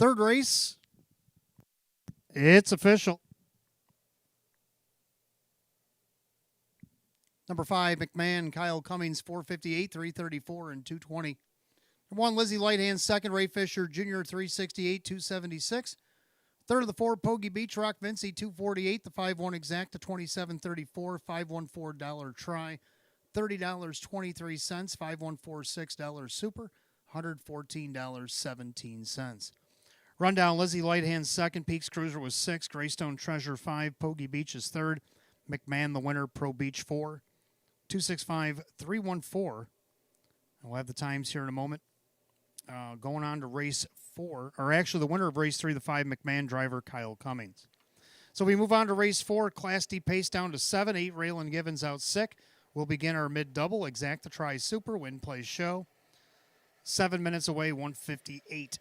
Third race, it's official. Number 5, McMahon, Kyle Cummings, 458, 334, and 220. Number 1, Lizzie Lighthand, second, Ray Fisher Jr., 368, 276. Third of the 4, Pogie Beach Rock, Vincey, 248, the 5-1 exact to 2734, $514 try. $30.23. 5146 Super, $114.17. Rundown: Lizzie Lighthand second, Peaks Cruiser was 6, Greystone Treasure 5, Pogie Beach is third, McMahon the winner, Pro Beach 4, 265-314. We'll have the times here in a moment. Going on to race 4, or actually the winner of race 3, the 5 McMahon driver, Kyle Cummings. So we move on to race 4, Class D pace down to 7, 8 Raylan Givens out sick. We'll begin our mid-double, Exacta Tri Super, Win Play Show. 7 minutes away, 158.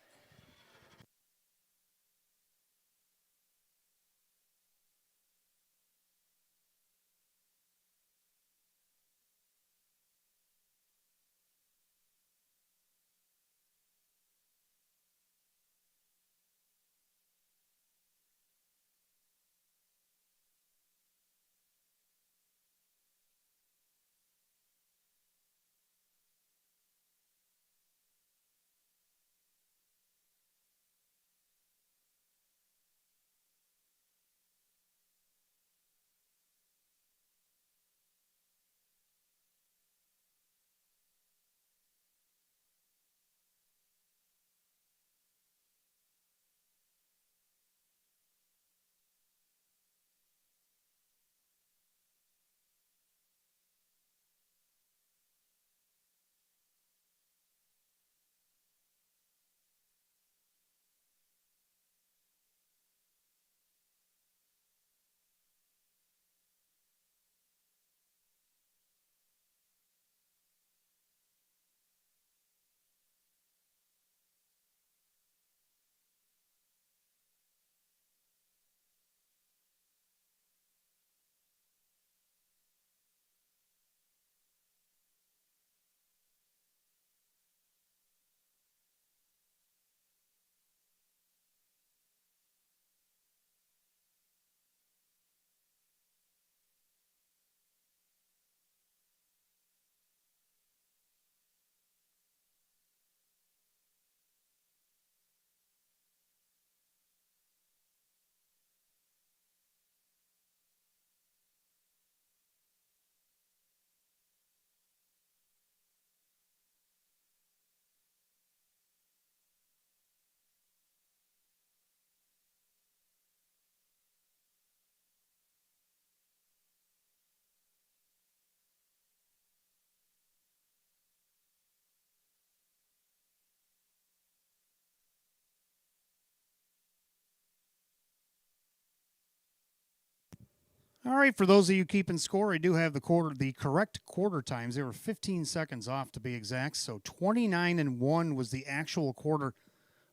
All right, for those of you keeping score, I do have the correct quarter times. They were 15 seconds off to be exact. So 29-1 was the actual quarter.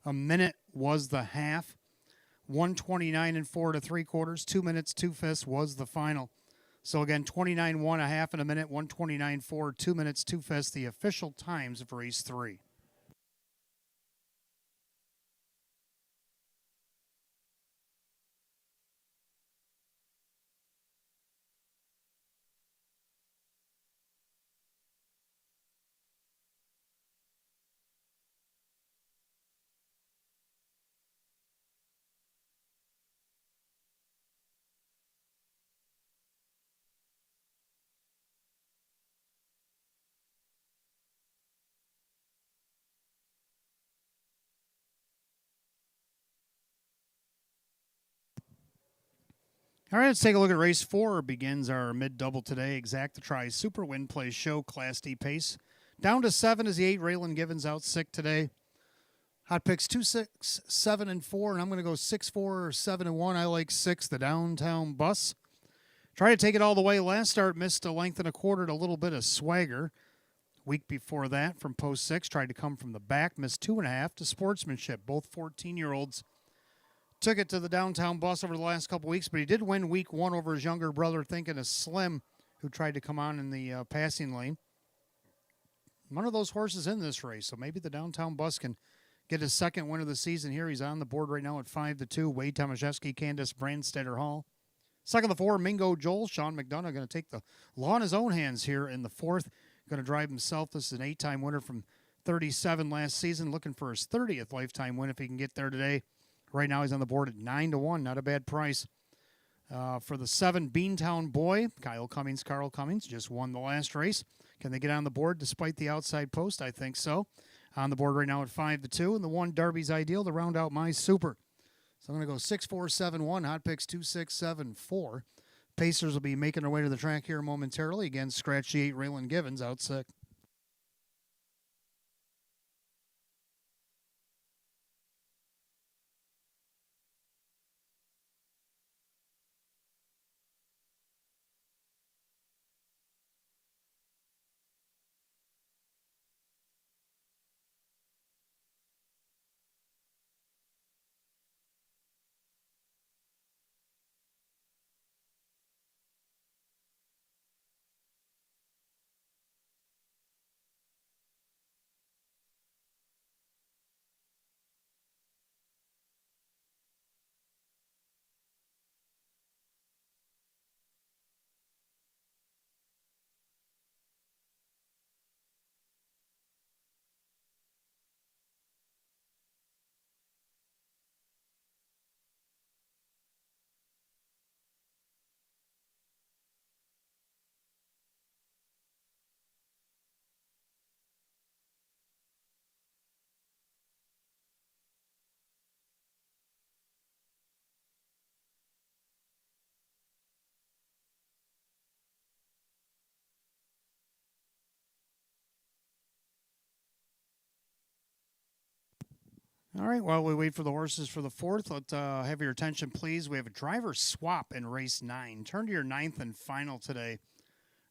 A minute was the half. 129-4 to 3/4. 2 minutes, 2/5 was the final. So again, 29-1, a half and a minute. 129-4, 2 minutes, 2/5. The official times of race 3. All right, let's take a look at race 4. Begins our mid-double today. Exacta Tri Super, Win Play Show, Class D pace. Down to 7 is the 8 Raylan Givens out sick today. Hot picks 2, 6, 7, and 4, and I'm going to go 6, 4, 7, and 1. I like 6, the Downtown Bus. Try to take it all the way. Last start missed a length and a quarter and a little bit of swagger. Week before that, from post 6, tried to come from the back, missed 2.5 to Sportsmanship. Both 14-year-olds took it to the Downtown Bus over the last couple weeks, but he did win week 1 over his younger brother, thinking of Slim, who tried to come on in the passing lane. One of those horses in this race, so maybe the Downtown Bus can get his second win of the season here. He's on the board right now at 5-2. Wade Tomaszewski, Candace Brandstetter Hall. Second of the 4, Mingo Joel. Sean McDonough going to take the law in his own hands here in the 4th. Going to drive himself. This is an 8-time winner from 37 last season. Looking for his 30th lifetime win if he can get there today. Right now he's on the board at 9-1. Not a bad price. For the 7 Beantown Boy, Carl Cummings just won the last race. Can they get on the board despite the outside post? I think so. On the board right now at 5-2. And the 1 Darby's Ideal to round out my super. So I'm going to go 6-4-7-1, hot picks 2-6-7-4. Pacers will be making their way to the track here momentarily. Again, scratch the 8 Raylan Givens out 6. All right, while we wait for the horses for the 4th, let have your attention, please. We have a driver swap in race 9. Turn to your 9th and final today.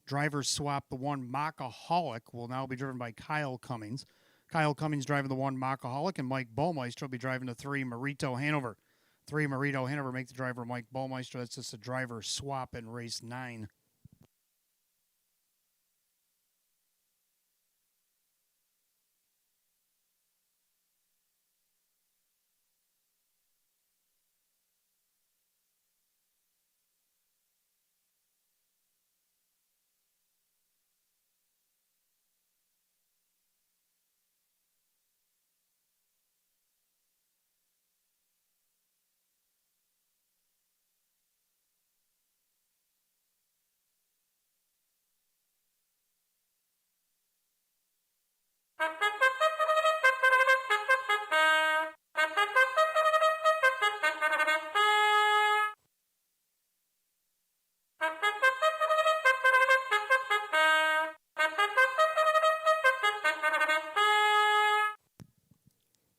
Driver swap, the 1 Mockaholic will now be driven by Kyle Cummings. Kyle Cummings driving the 1 Mockaholic, and Mike Baumeister will be driving the 3 Marito Hanover. 3 Marito Hanover make the driver Mike Baumeister. That's just a driver swap in race 9.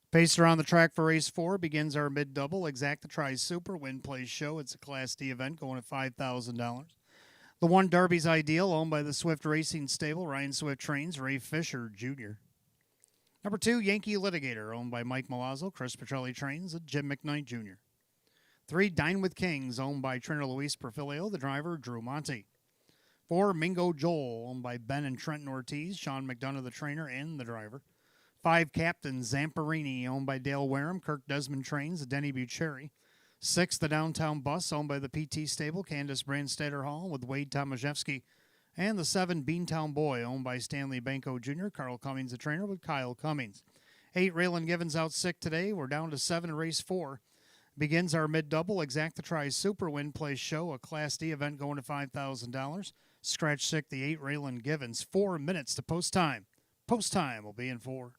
Pacer on the track for race 4 begins our mid double. Exacta Tri Super Win Plays Show. It's a Class D event going at $5,000. The 1 Darby's Ideal, owned by the Swift Racing Stable. Ryan Swift trains Ray Fisher Jr. Number 2, Yankee Litigator, owned by Mike Milazzo. Chris Petrelli trains Jim McKnight Jr. 3, Dine with Kings, owned by trainer Luis Perfilio. The driver, Drew Monte. 4, Mingo Joel, owned by Ben and Trenton Ortiz. Sean McDonough, the trainer and the driver. 5, Captain Zamparini, owned by Dale Wareham. Kirk Desmond trains Denny Bucherri. 6, the Downtown Bus, owned by the PT Stable. Candace Brandstatter Hall with Wade Tomaszewski. And the 7, Beantown Boy, owned by Stanley Banco Jr. Carl Cummings, the trainer, with Kyle Cummings. 8, Raylan Givens out sick today. We're down to 7 in race 4. Begins our mid-double. Exacta Tri Super Win Plays Show, a Class D event going to $5,000. Scratch sick, the 8, Raylan Givens. 4 minutes to post time. Post time will be in 4.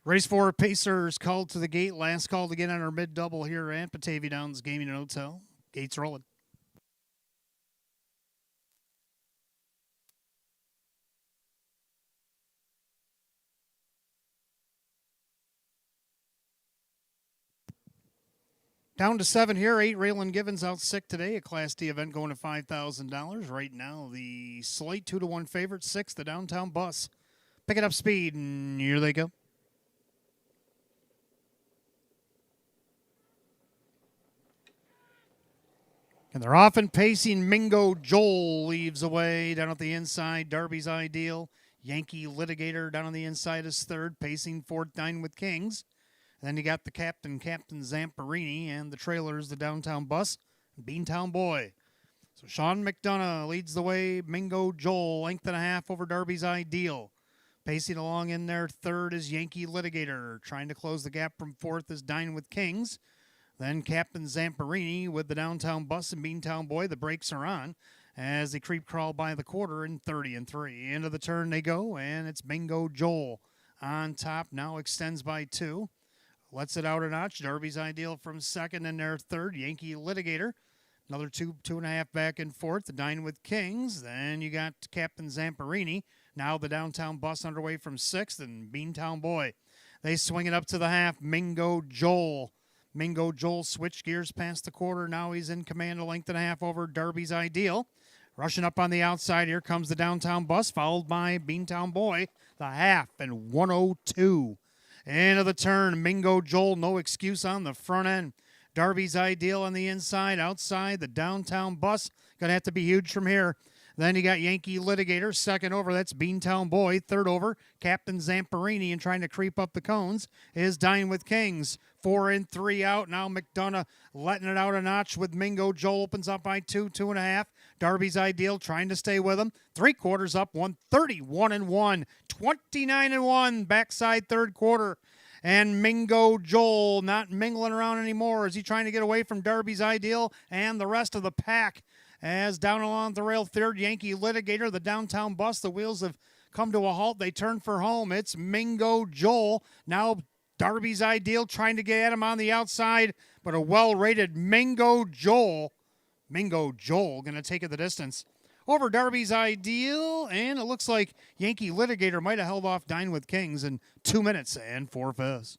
Race 4, Pacers called to the gate. Last call to get on our mid-double here at Batavia Downs Gaming and Hotel. Gates rolling. Down to 7 here. 8, Raylan Givens out sick today. A Class D event going to $5,000. Right now, the slate 2-1 favorite. 6, the downtown bus. Picking up speed, and here they go. And they're off and pacing. Mingo Joel leaves away down at the inside. Darby's Ideal. Yankee Litigator down on the inside is third. Pacing fourth, Dine with Kings. And then you got the Captain Zamperini, and the trailers, the downtown bus, Beantown Boy. So Sean McDonough leads the way. Mingo Joel, length and a half over Darby's Ideal. Pacing along in there, third is Yankee Litigator. Trying to close the gap from fourth is Dine with Kings. Then Captain Zamperini with the downtown bus and Beantown Boy. The brakes are on as they creep crawl by the quarter in 30-3. Into the turn they go, and it's Mingo Joel on top. Now extends by 2. Lets it out a notch. Darby's Ideal from second and their third. Yankee Litigator. Another 2.5 back and forth. The Dine with Kings. Then you got Captain Zamperini. Now the downtown bus underway from sixth, and Beantown Boy. They swing it up to the half. Mingo Joel switched gears past the quarter. Now he's in command, a length and a half over Darby's Ideal. Rushing up on the outside, here comes the downtown bus, followed by Beantown Boy. The half and 102. Into the turn, Mingo Joel, no excuse on the front end. Darby's Ideal on the inside, outside, the downtown bus. Going to have to be huge from here. Then you got Yankee Litigator, second over. That's Beantown Boy. Third over, Captain Zamperini, and trying to creep up the cones is Dine with Kings. 4 in, 3 out. Now McDonough letting it out a notch with Mingo Joel. Opens up by 2, 2.5. Darby's Ideal trying to stay with him. 3/4 up, 131-1. 29-1, backside third quarter. And Mingo Joel not mingling around anymore. Is he trying to get away from Darby's Ideal and the rest of the pack? As down along the rail, third, Yankee Litigator, the downtown bus. The wheels have come to a halt. They turn for home. It's Mingo Joel. Now Darby's Ideal trying to get at him on the outside, but a well-rated Mingo Joel. Mingo Joel going to take it the distance over Darby's Ideal, and it looks like Yankee Litigator might have held off Dine with Kings in 2 minutes and 4/5.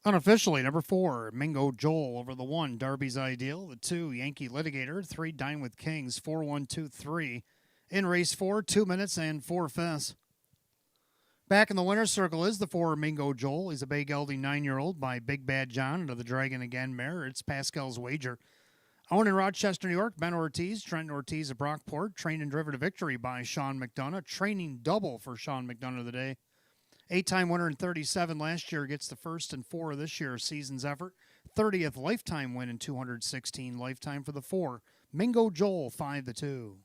Unofficially, number 4, Mingo Joel over the 1, Darby's Ideal. The 2, Yankee Litigator. 3, Dine with Kings. 4, 1, 2, 3. In race 4, 2 minutes and 4/5. Back in the winner's circle is the 4, Mingo Joel. He's a Bay Gelding 9-year-old by Big Bad John into the Dragon Again mare. It's Pascal's Wager. Owned in Rochester, New York, Ben Ortiz, Trent Ortiz of Brockport. Trained and driven to victory by Sean McDonough. Training double for Sean McDonough today. 8-time winner in 37 last year, gets the first and 4 of this year's season's effort. 30th lifetime win in 216 lifetime for the 4. Mingo Joel, 5-2.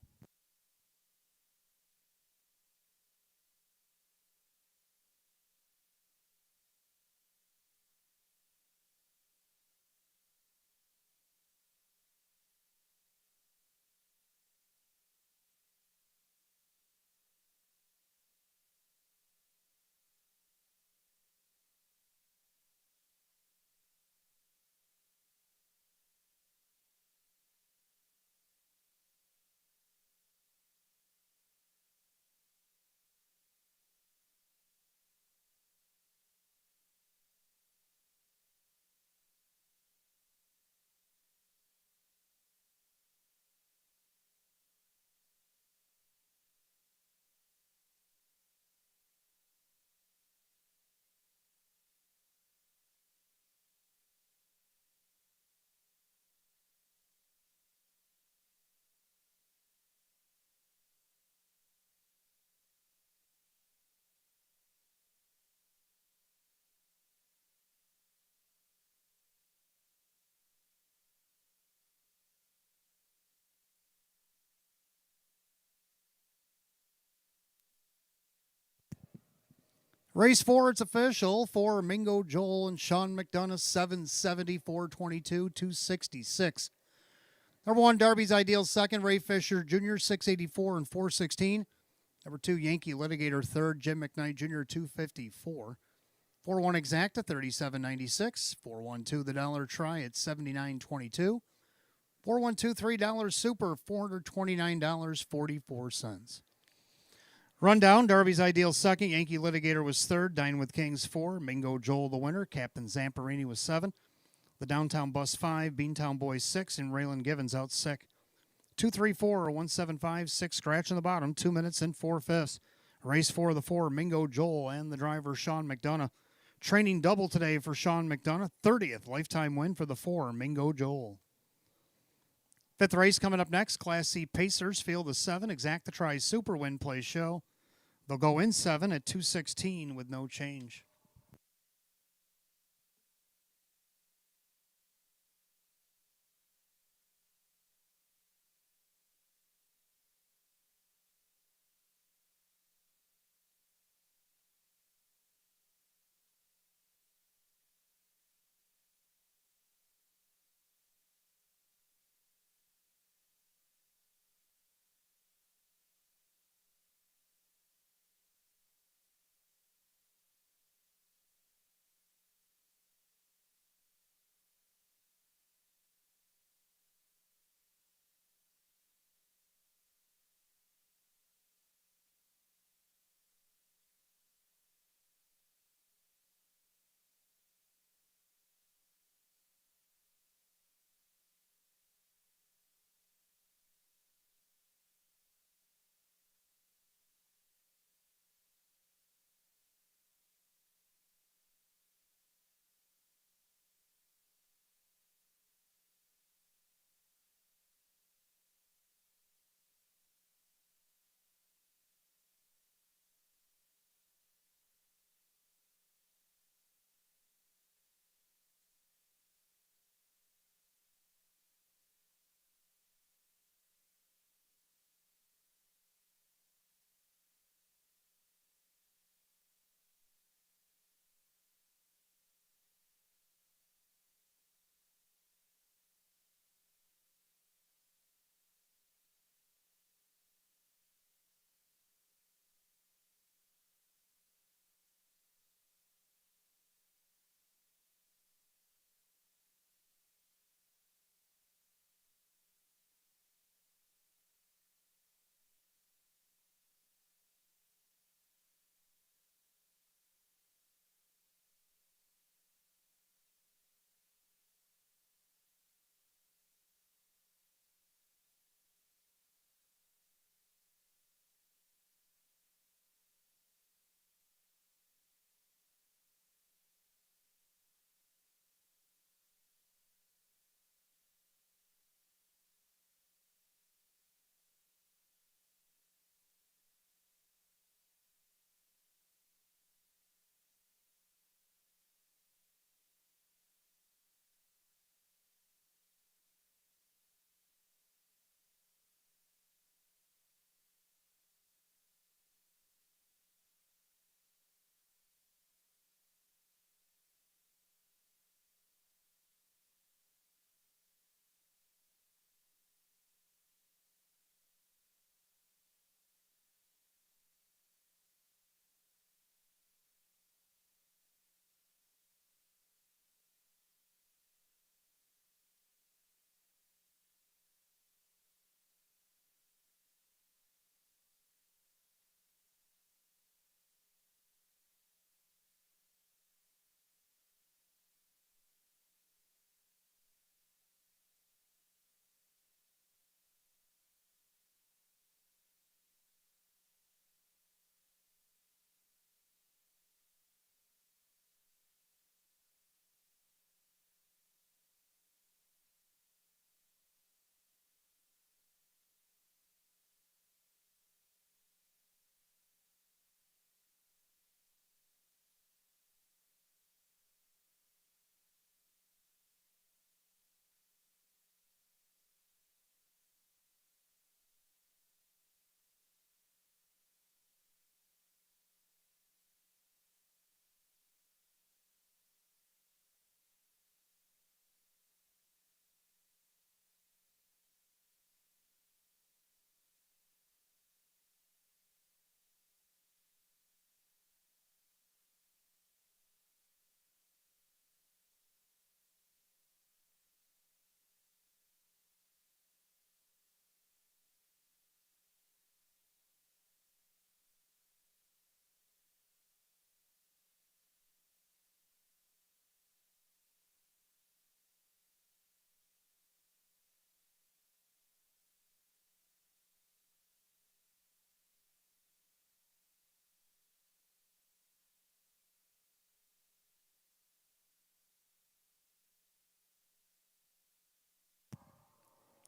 Race 4, it's official for Mingo Joel and Sean McDonough, 770, 422, 266. Number 1, Darby's Ideal second, Ray Fisher Jr., 684 and 416. Number 2, Yankee Litigator third, Jim McKnight Jr., 254. 4-1 Exacta, 37.96. 4-1-2 the dollar try at 79.22. 4-1-2 $3 Super, $429.44. Rundown, Darby's Ideal second, Yankee Litigator was third, Dine with Kings 4, Mingo Joel the winner, Captain Zamperini was 7, the Downtown Bus 5, Beantown Boys 6, and Raylan Givens out sick. 234 or 175, 6 scratch in the bottom, 2 minutes and 4/5. Race 4 of the 4, Mingo Joel and the driver Sean McDonough. Training double today for Sean McDonough, 30th lifetime win for the 4, Mingo Joel. 5th race coming up next, Class C Pacers field of 7, Exacta Tri Super Win Play Show. They'll go in 7 at 216 with no change.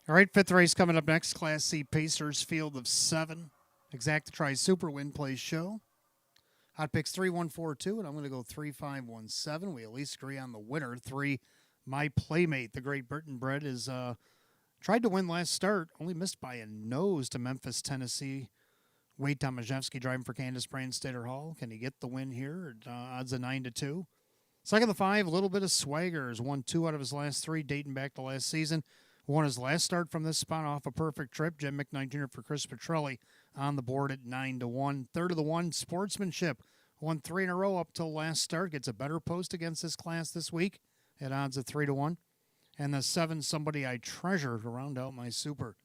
All right, fifth race coming up next. Class C Pacers field of 7. Exact try super win plays show. Hot picks 3142, and I'm going to go 3517. We at least agree on the winner. 3, My Playmate, the Great Britain bred, is tried to win last start, only missed by a nose to Memphis, Tennessee. Wade Tomaszewski driving for Candace Brandstater Hall. Can he get the win here? Odds of 9-2. Second of 5, a little bit of swagger. Has won 2 out of his last 3, dating back to last season. Won his last start from this spot off a perfect trip. Jim McKnight Jr. for Chris Petrelli on the board at 9-1. Third of the 1, Sportsmanship. Won 3 in a row up till last start. Gets a better post against this class this week at odds of 3-1. And the 7, Somebody I Treasure, to round out my super.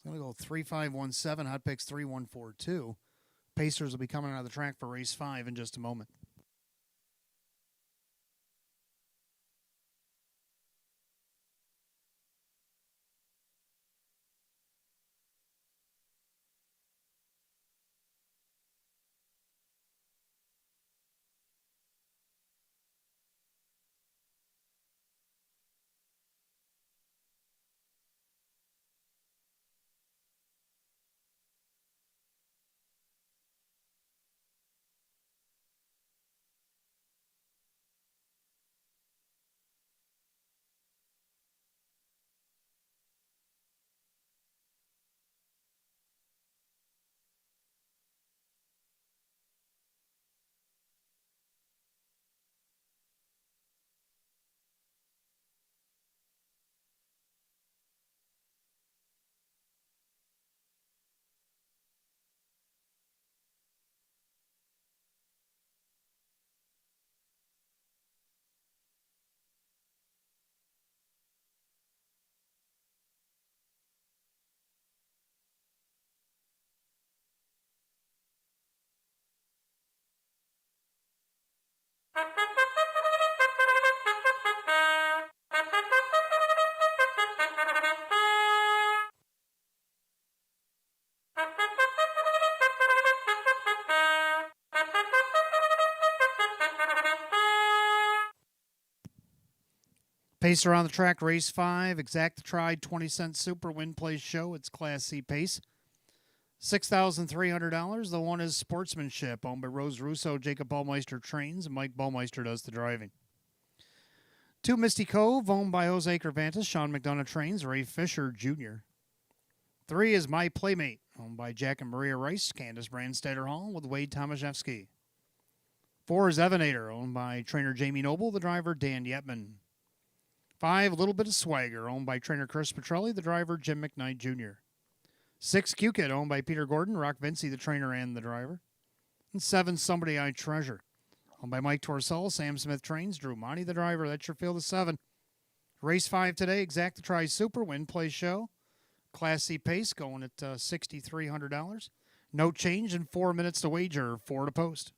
I'm going to go 3517. Hot picks 3142. Pacers will be coming out of the track for race 5 in just a moment. Pacer on the track, race 5. Exact tried 20-cent super win plays show. It's Class C pace. $6,300. The 1 is Sportsmanship, owned by Rose Russo. Jacob Ballmeister trains, and Mike Ballmeister does the driving. 2, Misty Cove, owned by Jose Cervantes. Sean McDonough trains, Ray Fisher Jr. 3 is My Playmate, owned by Jack and Maria Rice. Candace Brandstater Hall with Wade Tomaszewski. 4 is Evanator, owned by trainer Jamie Noble. The driver Dan Yetman. 5, a little bit of swagger, owned by trainer Chris Petrelli, the driver Jim McKnight Jr. 6, Q-Kid, owned by Peter Gordon, Rock Vinci, the trainer and the driver. And 7, Somebody I Treasure, owned by Mike Torcell, Sam Smith trains, Drew Monty, the driver. That's your field of 7. Race 5 today, Exact Try Super Win Play Show. Class C pace going at $6,300. No change in 4 minutes to wager, 4 to post.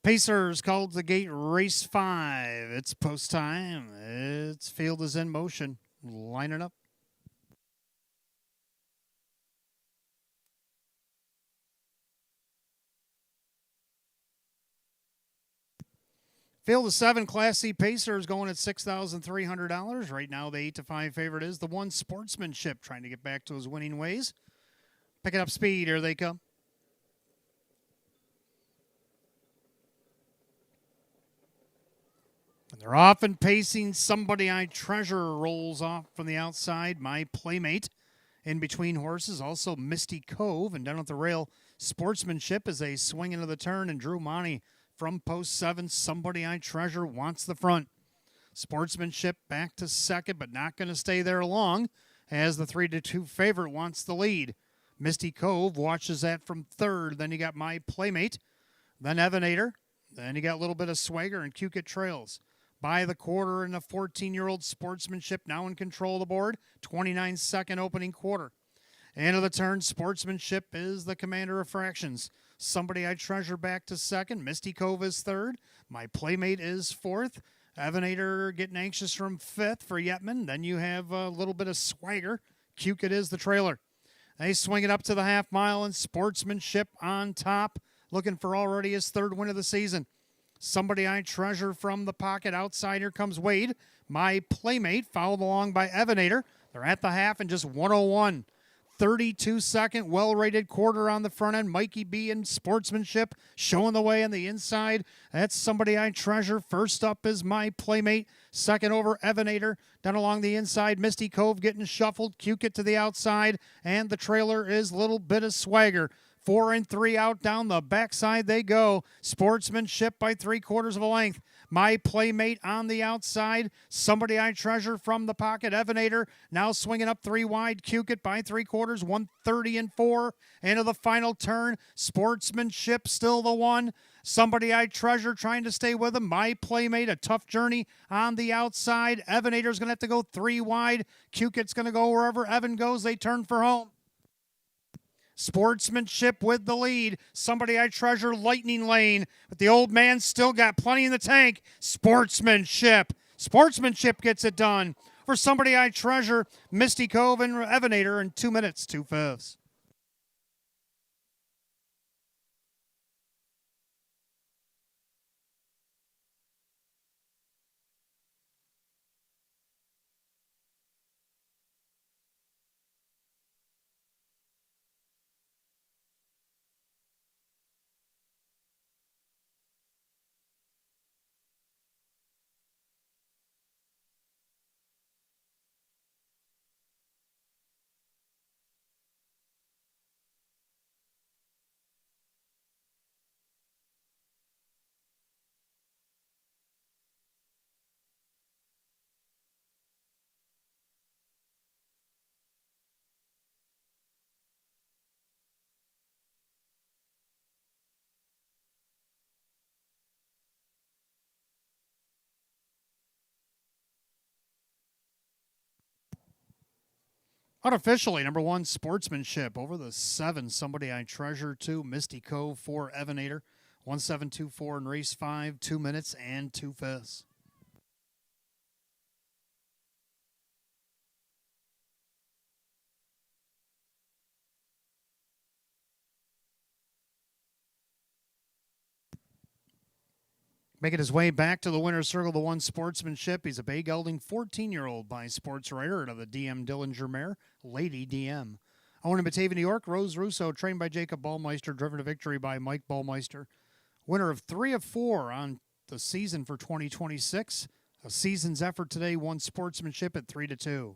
Pacers called the gate race 5. It's post time. Its field is in motion. Lining up. Field of 7 Class C Pacers going at $6,300. Right now, the 8-5 favorite is the one Sportsmanship, trying to get back to his winning ways. Picking up speed. Here they come. They're off and pacing. Somebody I Treasure rolls off from the outside. My Playmate in between horses. Also Misty Cove. And down at the rail, Sportsmanship as they swing into the turn. And Drew Monty from post 7. Somebody I Treasure wants the front. Sportsmanship back to second, but not going to stay there long as the 3-2 favorite wants the lead. Misty Cove watches that from third. Then you got My Playmate. Then Evenator. Then you got a little bit of Swagger and Cukit Trails. By the quarter, and the 14-year-old Sportsmanship now in control of the board. 29-second opening quarter. End of the turn, Sportsmanship is the commander of fractions. Somebody I Treasure back to second. Misty Cove is third. My Playmate is fourth. Evenator getting anxious from fifth for Yetman. Then you have a little bit of Swagger. Cukit is the trailer. They swing it up to the half mile, and Sportsmanship on top, looking for already his third win of the season. Somebody I Treasure from the pocket outside. Here comes Wade. My Playmate followed along by Evenator. They're at the half and just 101. 32-second well-rated quarter on the front end. Mikey B and Sportsmanship showing the way on the inside. That's Somebody I Treasure. First up is My Playmate. Second over Evenator. Down along the inside, Misty Cove getting shuffled. Cukit to the outside. And the trailer is Little Bit of Swagger. 4 and 3 out down the backside they go. Sportsmanship by 3/4 of a length. My Playmate on the outside. Somebody I Treasure from the pocket. Evenator now swinging up 3 wide. Cukit by 3/4, 130 and 4. Into the final turn. Sportsmanship still the one. Somebody I Treasure trying to stay with him. My Playmate, a tough journey on the outside. Evenator's going to have to go 3 wide. Cukit's going to go wherever Evan goes. They turn for home. Sportsmanship with the lead. Somebody I Treasure, Lightning Lane. But the old man still got plenty in the tank. Sportsmanship. Sportsmanship gets it done. For Somebody I Treasure, Misty Cove and Evenator in 2 minutes, 2/5. Unofficially, number 1, Sportsmanship. Over the 7, Somebody I Treasure. 2, Misty Cove. 4, Evenator. 1-7-2-4 in race 5, 2 minutes and 2/5. Making his way back to the winner's circle, the 1 Sportsmanship. He's a bay gelding 14-year-old by Sports Writer of the DM Dillinger mare, Lady DM. Owned in Batavia, New York, Rose Russo, trained by Jacob Ballmeister, driven to victory by Mike Ballmeister. Winner of 3 of 4 on the season for 2026. A season's effort today, 1 Sportsmanship at 3-2.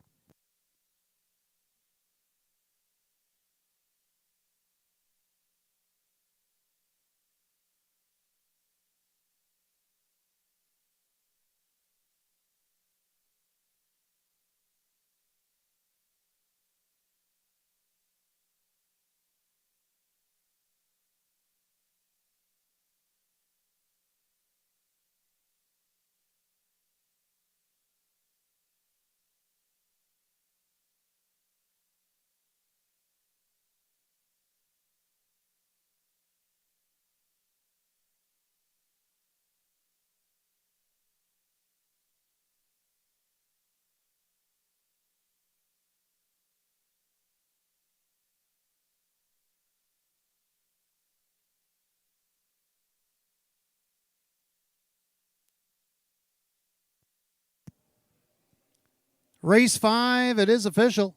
Race 5, it is official.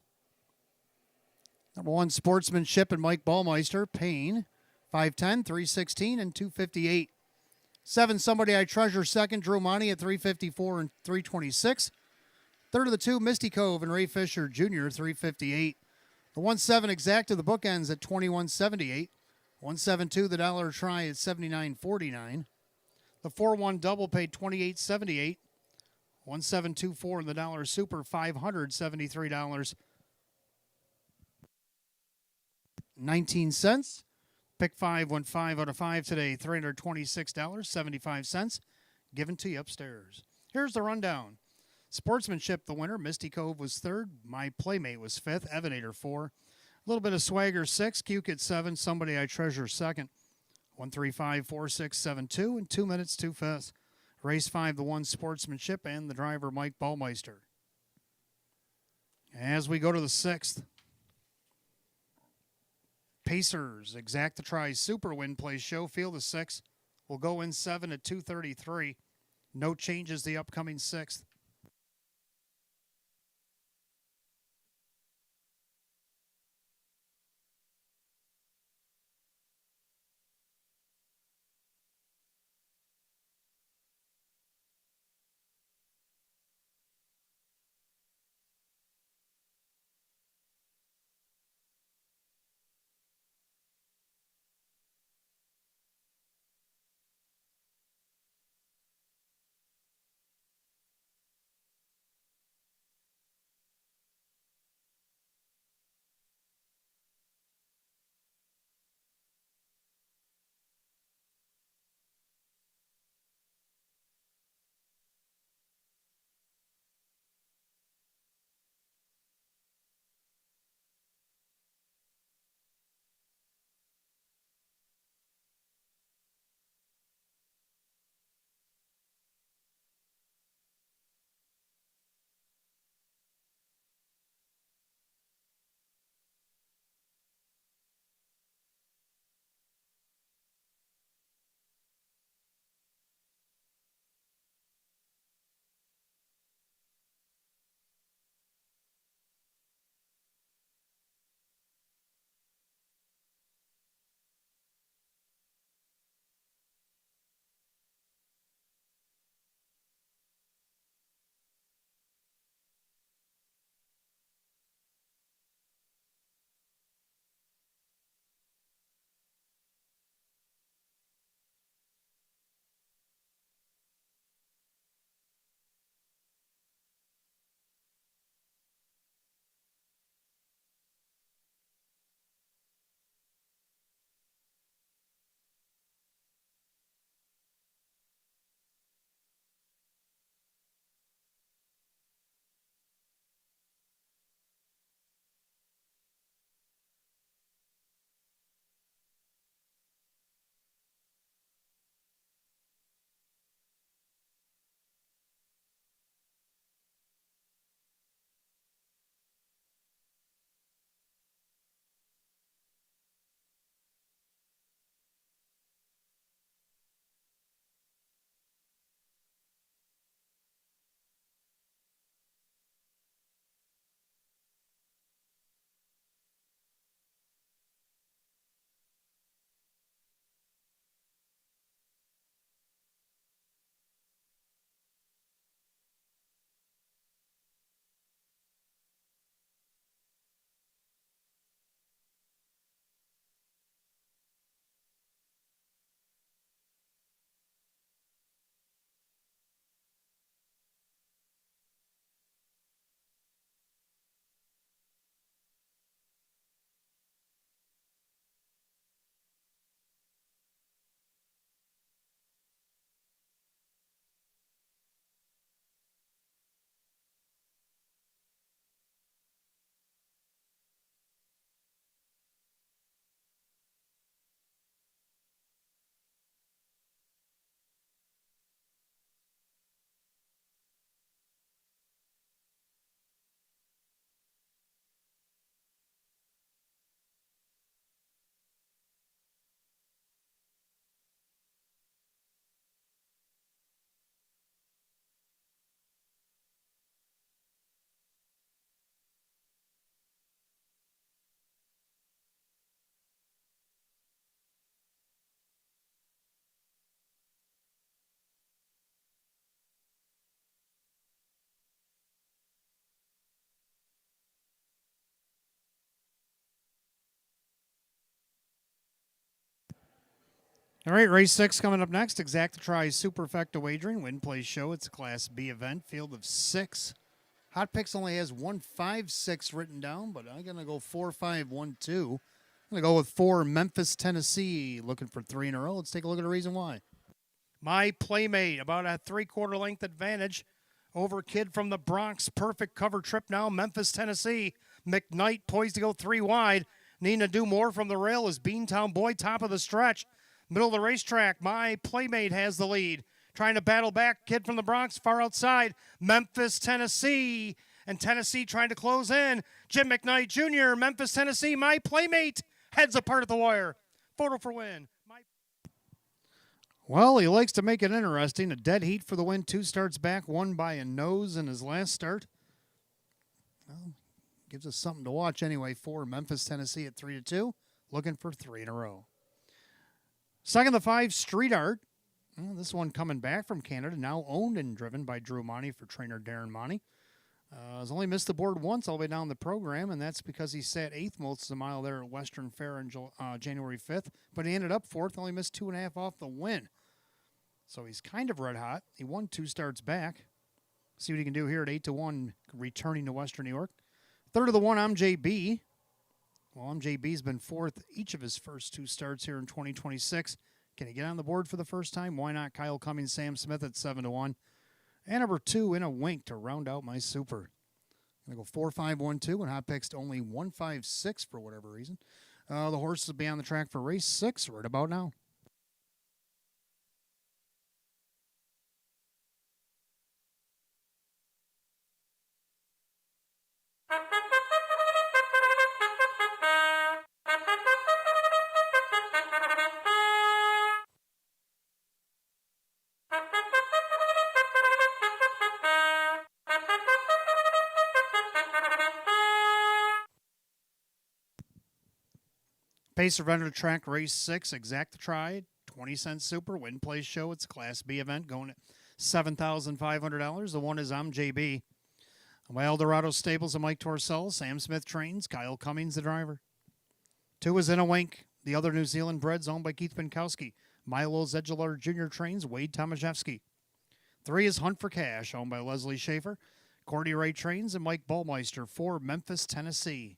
Number 1, Sportsmanship and Mike Ballmeister, Payne, 510, 316, and 258. 7, Somebody I Treasure, second, Drew Monty at 354 and 326. Third of the 2, Misty Cove and Ray Fisher Jr., 358. The 1-7 Exacta, the bookends at 2178. 172, the dollar try at 79.49. The 4-1 double paid 28.78. 1724 in the dollar super, $573.19. Pick 5 went 5 out of 5 today, $326.75. Given to you upstairs. Here's the rundown. Sportsmanship, the winner. Misty Cove was third. My Playmate was fifth. Evanator 4. A little bit of Swagger 6. Cukit 7. Somebody I Treasure second. 1354672 and 2 minutes 2 fifths. Race 5, the 1, Sportsmanship, and the driver Mike Ballmeister. As we go to the 6th, Pacers, Exacta Tries, Super Win plays show. Field of 6 will go in 7 at 233. No changes the upcoming 6th. All right, race 6 coming up next. Exacta Try Superfecta Wagering. Win, play, show. It's a Class B event. Field of 6. Hot Picks only has 156 written down, but I'm going to go 4-5-1-2. I'm going to go with 4 Memphis, Tennessee. Looking for 3 in a row. Let's take a look at the reason why. My Playmate, about a 3/4 length advantage over Kid from the Bronx. Perfect cover trip now. Memphis, Tennessee. McKnight poised to go 3 wide. Needing to do more from the rail is Beantown Boy, top of the stretch. Middle of the racetrack, My Playmate has the lead. Trying to battle back, Kid from the Bronx, far outside. Memphis, Tennessee. And Tennessee trying to close in. Jim McKnight Jr., Memphis, Tennessee. My Playmate heads apart at the wire. Photo for win. Well, he likes to make it interesting. A dead heat for the win. 2 starts back, 1 by a nose in his last start. Well, gives us something to watch anyway. 4 Memphis, Tennessee at 3-2. Looking for 3 in a row. Second, the 5 Street Art. Well, this one coming back from Canada, now owned and driven by Drew Monty for trainer Darren Monty. Has only missed the board once all the way down the program, and that's because he sat 8th most of the mile there at Western Fair on January 5th. But he ended up 4th, only missed 2.5 off the win. So he's kind of red hot. He won 2 starts back. See what he can do here at 8-1, returning to Western New York. Third of the 1, MJB. Well, MJB's been 4th each of his first 2 starts here in 2026. Can he get on the board for the first time? Why not? Kyle Cummings, Sam Smith at 7-1. And number 2, In a Wink, to round out my super. I'm going to go 4-5-1-2, and Hot Picks to only 156 for whatever reason. The horses will be on the track for race 6 right about now. Pacer Vendor Track Race 6, Exacta Try, 20-cent super, win, play, show. It's a Class B event going at $7,500. The 1 is MJB. Eldorado Stables of Mike Torcell, Sam Smith trains, Kyle Cummings the driver. 2 is In a Wink. The other New Zealand breds owned by Keith Pinkowski. Milo Zedular Jr. trains, Wade Tomaszewski. 3 is Hunt for Cash, owned by Leslie Schaefer. Cordy Ray trains, and Mike Ballmeister. 4, Memphis, Tennessee.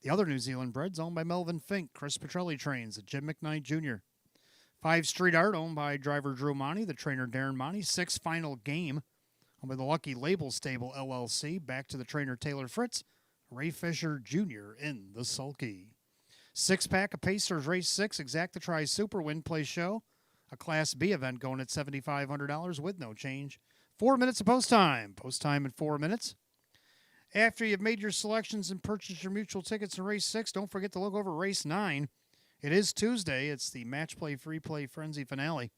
The other New Zealand breds owned by Melvin Fink. Chris Petrelli trains at Jim McKnight Jr. 5 Street Art owned by driver Drew Monty, the trainer Darren Monty. 6 Final Game owned by the Lucky Label Stable LLC. Back to the trainer Taylor Fritz. Ray Fisher Jr. in the sulky. 6-pack of Pacers Race 6 Exacta Try Super Win Play Show. A Class B event going at $7,500 with no change. 4 minutes of post time. Post time in 4 minutes. After you've made your selections and purchased your mutual tickets in Race 6, don't forget to look over Race 9. It is Tuesday. It's the Match Play Free Play Frenzy finale.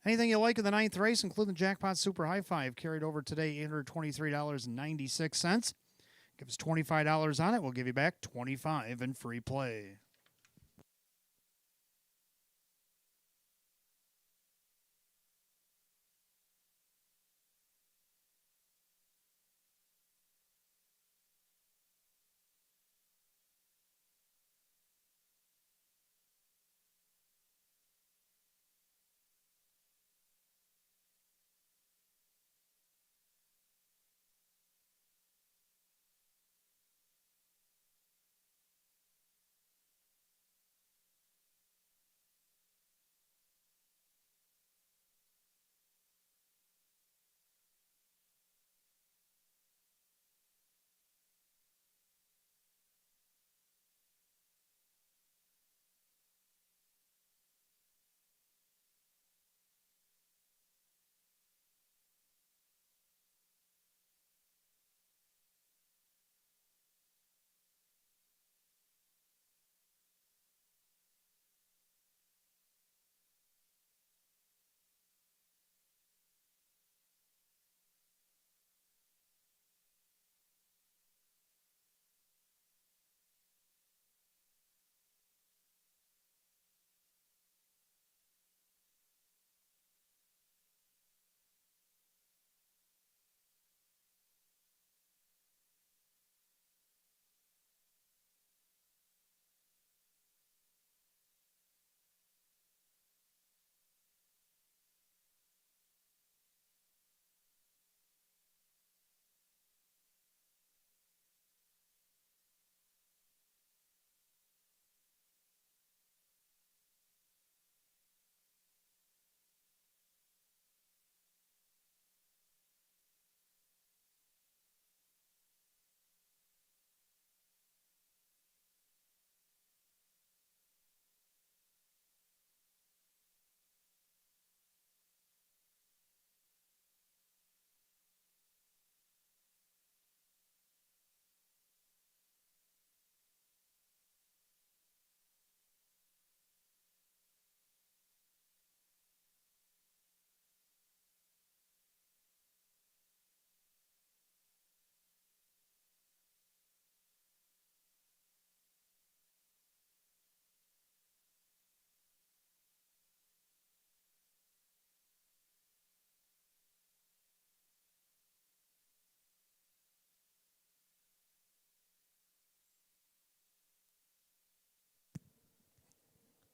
Anything you like in the 9th race, including the Jackpot Super High Five, carried over today, $823.96. Give us $25 on it. We'll give you back $25 in free play.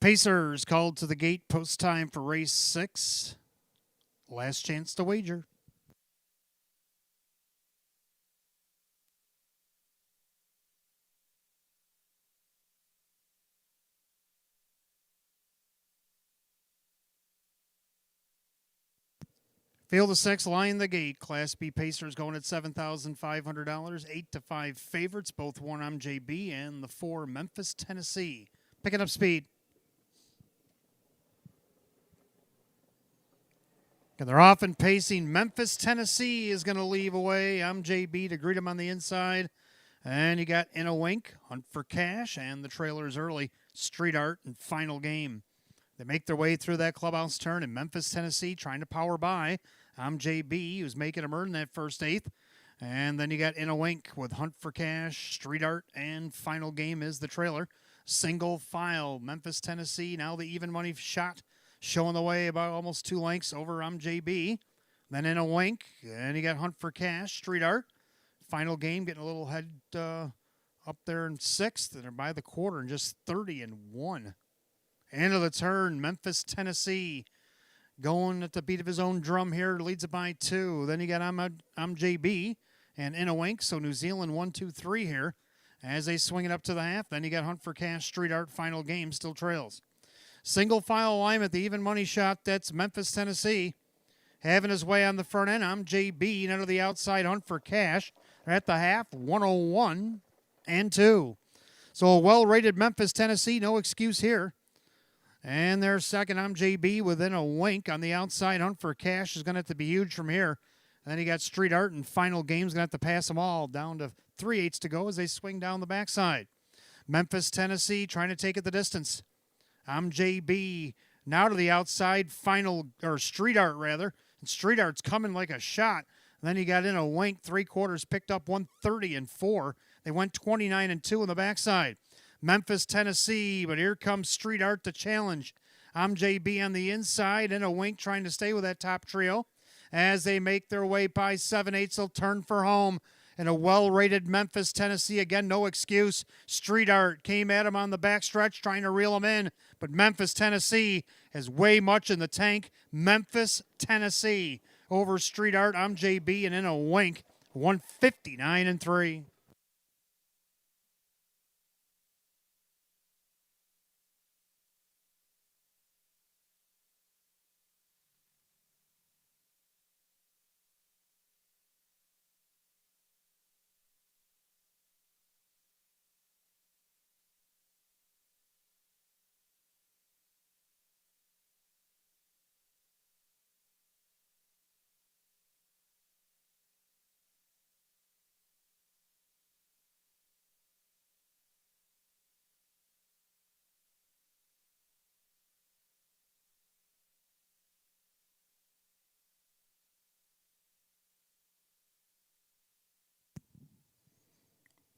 Pacers called to the gate post time for race 6. Last chance to wager. Field of 6, line the gate. Class B Pacers going at $7,500. 8-5 favorites, both 1 MJB and the 4 Memphis, Tennessee. Picking up speed. And they're off and pacing. Memphis, Tennessee is going to leave away. MJB to greet him on the inside. And you got In a Wink, Hunt for Cash, and the trailers early. Street Art and Final Game. They make their way through that clubhouse turn in Memphis, Tennessee, trying to power by. MJB, who's making them earn that first eighth. And then you got In a Wink with Hunt for Cash, Street Art, and Final Game is the trailer. Single file, Memphis, Tennessee, now the even money shot, showing the way about almost 2 lengths over MJB. Then In a Wink, and you got Hunt for Cash, Street Art. Final Game getting a little head up there in 6th, and they're by the quarter and just 30-1. End of the turn, Memphis, Tennessee, going at the beat of his own drum here, leads it by 2. Then you got MJB and In a Wink, so New Zealand 1, 2, 3 here as they swing it up to the half. Then you got Hunt for Cash, Street Art, Final Game, still trails. Single file alignment, the even money shot, that's Memphis, Tennessee. Having his way on the front end, MJB, and under the outside, Hunt for Cash. They're at the half, 101-2. So a well-rated Memphis, Tennessee, no excuse here. And their second, MJB, within a wink on the outside. Hunt for Cash is going to have to be huge from here. And then you got Street Art and Final Game's going to have to pass them all down to 3/8 to go as they swing down the backside. Memphis, Tennessee, trying to take it the distance. MJB now to the outside. Street Art, rather. And Street Art's coming like a shot. And then you got In a Wink, 3/4, picked up 130-4. They went 29-2 on the backside. Memphis, Tennessee, but here comes Street Art to challenge. MJB on the inside, In a Wink trying to stay with that top trio. As they make their way by 7/8, they'll turn for home. And a well-rated Memphis, Tennessee, again, no excuse. Street Art came at him on the backstretch, trying to reel him in. But Memphis, Tennessee has way much in the tank. Memphis, Tennessee over Street Art, MJB, and In a Wink, 159-3.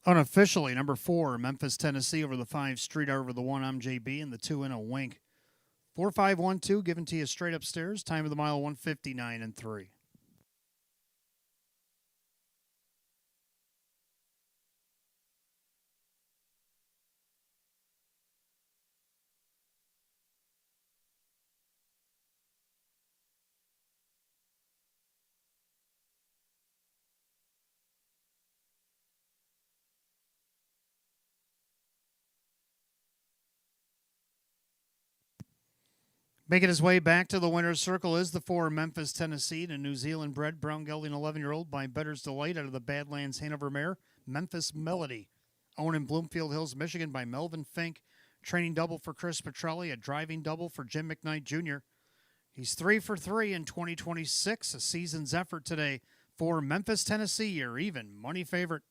Unofficially, number 4, Memphis, Tennessee over the 5, Street Art over the 1, MJB, and the 2, In a Wink. 4-5-1-2, given to you straight upstairs. Time of the mile, 159-3. Making his way back to the winner's circle is the 4, Memphis, Tennessee, and a New Zealand bred brown gelding 11-year-old by Better's Delight out of the Badlands Hanover mare, Memphis Melody. Owned in Bloomfield Hills, Michigan by Melvin Fink. Training double for Chris Petrelli, a driving double for Jim McKnight Jr. He's 3 for 3 in 2026, a season's effort today for Memphis, Tennessee, your even money favorite.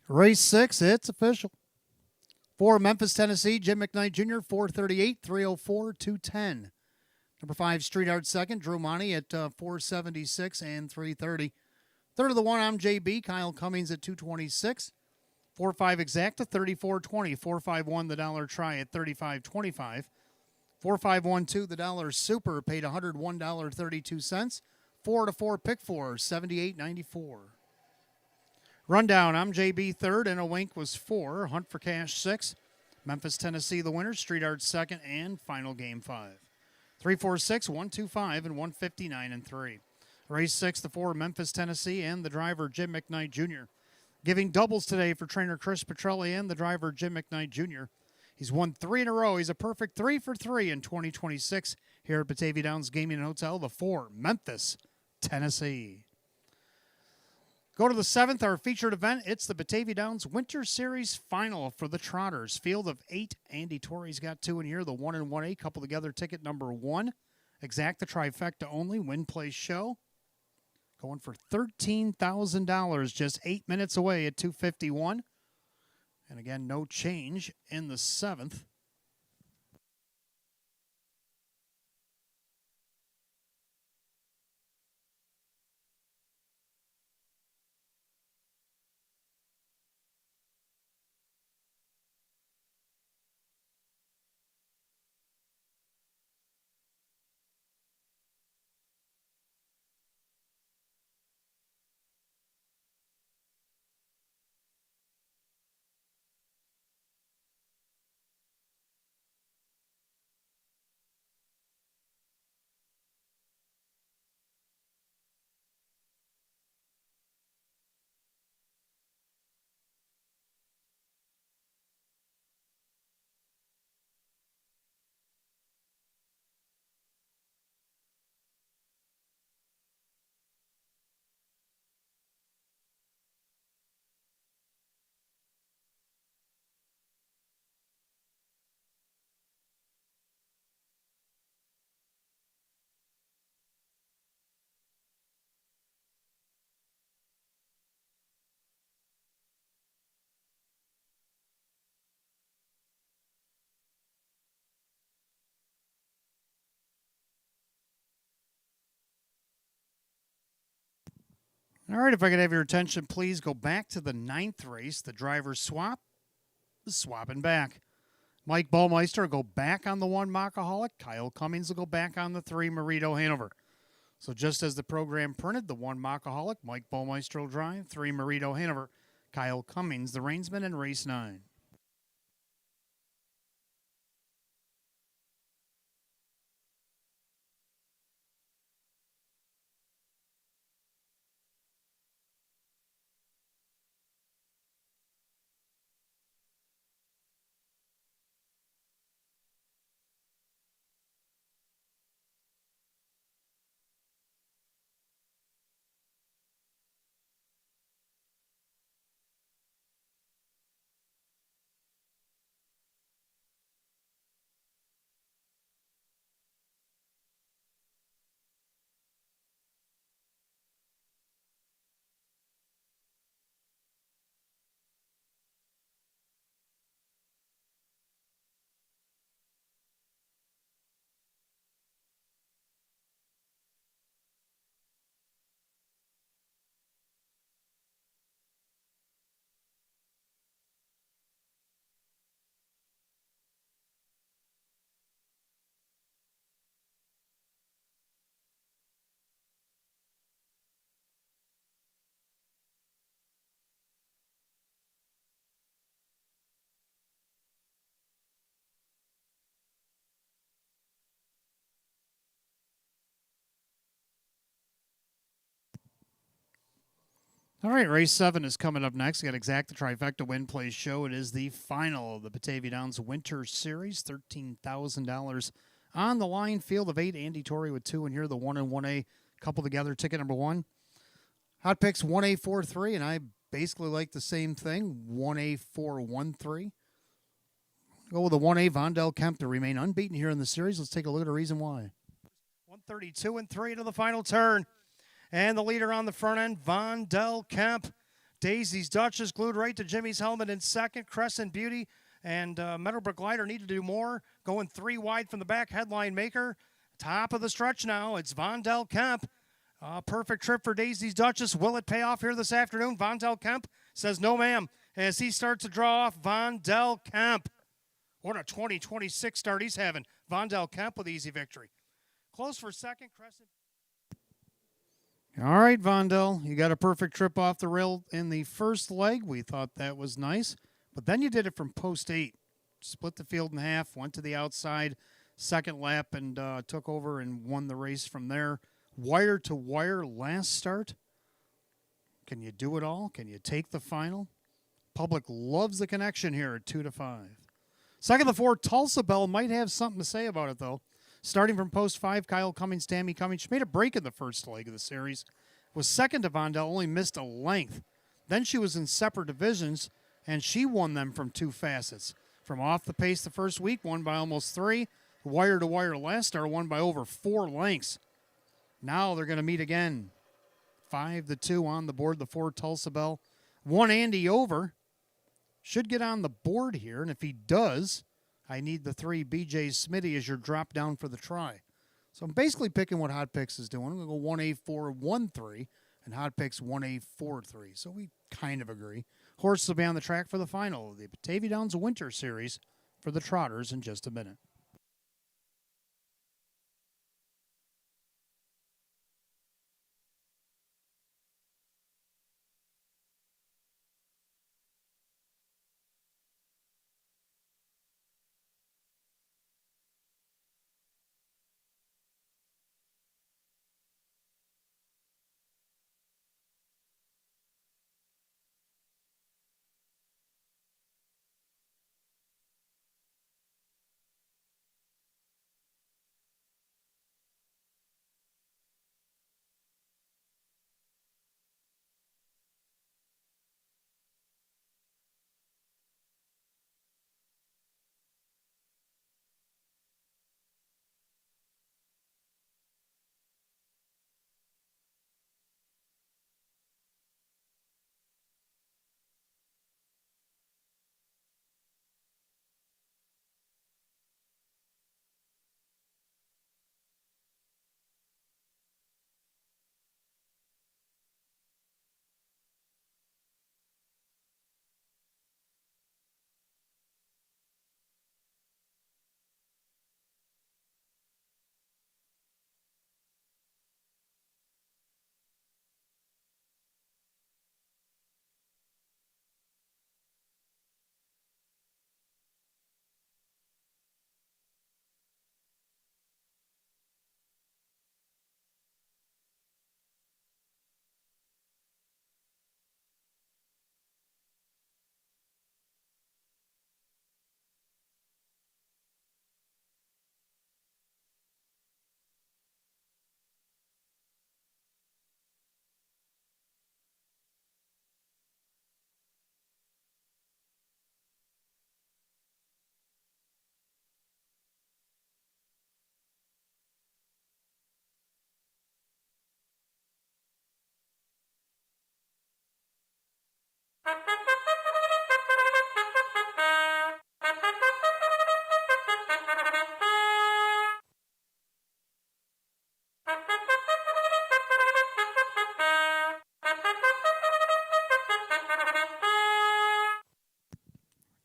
Race 6, it's official. For Memphis, Tennessee, Jim McKnight Jr., 438, 304, 210. Number 5, Street Art second, Drew Monty at 476 and 330. Third of the one, I'm JB, Kyle Cummings at 226. 4-5 Exacta, 34.20. 4-5-1 the dollar try at 35.25. 4-5-1-2 the dollar super paid $101.32. 4-4 pick 4, 78.94. Rundown, I'm JB third, and a wink was 4. Hunt for Cash 6. Memphis, Tennessee the winner. Street Art second, and final game 5. 3-4-6, 1-2-5, and 159 and 3. Race 6, the 4, Memphis, Tennessee, and the driver Jim McKnight Jr. Giving doubles today for trainer Chris Petrelli and the driver Jim McKnight Jr. He's won 3 in a row. He's a perfect 3 for 3 in 2026 here at Batavia Downs Gaming and Hotel, the 4, Memphis, Tennessee. Go to the 7th, our featured event. It's the Batavia Downs Winter Series Final for the Trotters. Field of 8. Andy Torrey's got 2 in here. The 1 and 1A couple together ticket number 1. Exacta trifecta only. Win, play, show. Going for $13,000. Just 8 minutes away at 251. And again, no change in the 7th. All right, if I could have your attention, please go back to the 9th race. The driver swap is swapping back. Mike Ballmeister will go back on the 1, Mockaholic. Kyle Cummings will go back on the 3, Marito Hanover. So just as the program printed, the 1, Mockaholic, Mike Ballmeister will drive. 3, Marito Hanover. Kyle Cummings, the reinsman in race 9. All right, race 7 is coming up next. We got Exacta Trifecta Win, Play, Show. It is the final of the Batavia Downs Winter Series. $13,000 on the line. Field of 8. Andy Torrey with 2 in here. The 1 and 1A couple together. Ticket number 1. Hot picks 1A 4-3, and I basically like the same thing. 1A 4-1-3. Go with the 1A Vondell Kemp to remain unbeaten here in the series. Let's take a look at the reason why. 132 and 3 to the final turn. And the leader on the front end, Vondell Kemp, Daisy's Duchess glued right to Jimmy's helmet in second. Crescent Beauty and Meadowbrook Glider need to do more. Going 3 wide from the back. Headline Maker. Top of the stretch now. It's Vondel Kemp. Perfect trip for Daisy's Duchess. Will it pay off here this afternoon? Vondel Kemp says no, ma'am, as he starts to draw off Vondel Kemp. What a 2026 start he's having. Vondel Kemp with easy victory. Close for second. Crescent. All right, Vondel, you got a perfect trip off the rail in the first leg. We thought that was nice. But then you did it from post 8. Split the field in half, went to the outside, second lap, and took over and won the race from there. Wire to wire last start. Can you do it all? Can you take the final? Public loves the connection here at 2-5. Second of the 4, Tulsa Bell might have something to say about it, though. Starting from post 5, Kyle Cummings, Tammy Cummings. She made a break in the first leg of the series. Was second to Vondel, only missed a length. Then she was in separate divisions, and she won them from 2 facets. From off the pace the first week, won by almost 3. Wire to wire last start, won by over 4 lengths. Now they're going to meet again. 5-2 on the board, the 4 Tulsa Bell. 1 Andy over. Should get on the board here, and if he does, I need the 3 BJ Smitty as your drop down for the try. So I'm basically picking what Hot Picks is doing. I'm going to go 1A4-1-3, and Hot Picks 1A4-3. So we kind of agree. Horses will be on the track for the final of the Batavia Downs Winter Series for the Trotters in just a minute.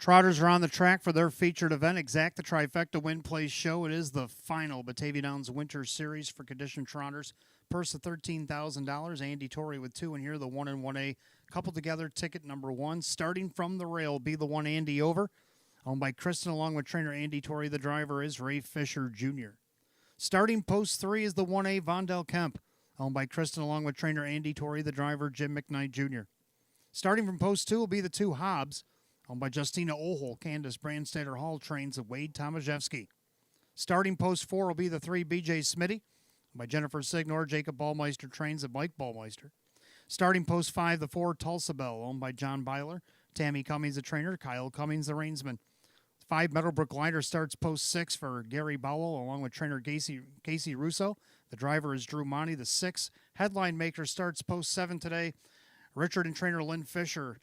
Trotters are on the track for their featured event, Exact the Trifecta Win Place Show. It is the final Batavia Downs Winter Series for conditioned Trotters. Purse of $13,000. Andy Torrey with 2 in here, the 1 and 1A. Coupled together, ticket number 1. Starting from the rail will be the 1 Andy over. Owned by Kristen along with trainer Andy Torrey. The driver is Ray Fisher Jr. Starting post 3 is the 1A Vondel Kemp. Owned by Kristen along with trainer Andy Torrey. The driver Jim McKnight Jr. Starting from post 2 will be the 2 Hobbs. Owned by Justina Ohol, Candace Brandstatter Hall trains of Wade Tomaszewski. Starting post 4 will be the 3 BJ Smitty. By Jennifer Signor, Jacob Ballmeister trains of Mike Ballmeister. Starting post 5, the 4 Tulsa Bell, owned by John Byler. Tammy Cummings, the trainer. Kyle Cummings, the reinsman. 5 Meadowbrook Glider starts post 6 for Gary Bowell, along with trainer Casey Russo. The driver is Drew Monty, the 6. Headline Maker starts post 7 today. Richard and trainer Lynn Fisher.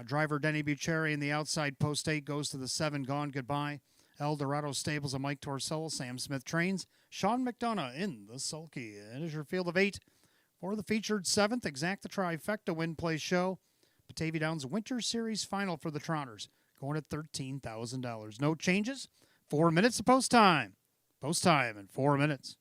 Driver Denny Bucheri in the outside. Post 8 goes to the 7. Gone Goodbye. El Dorado Stables and Mike Torsello. Sam Smith trains. Sean McDonough in the sulky. It is your field of 8 for the featured 7th. Exacta Trifecta Win Play Show. Batavia Downs Winter Series Final for the Trotters. Going at $13,000. No changes. 4 minutes of post time. Post time in 4 minutes.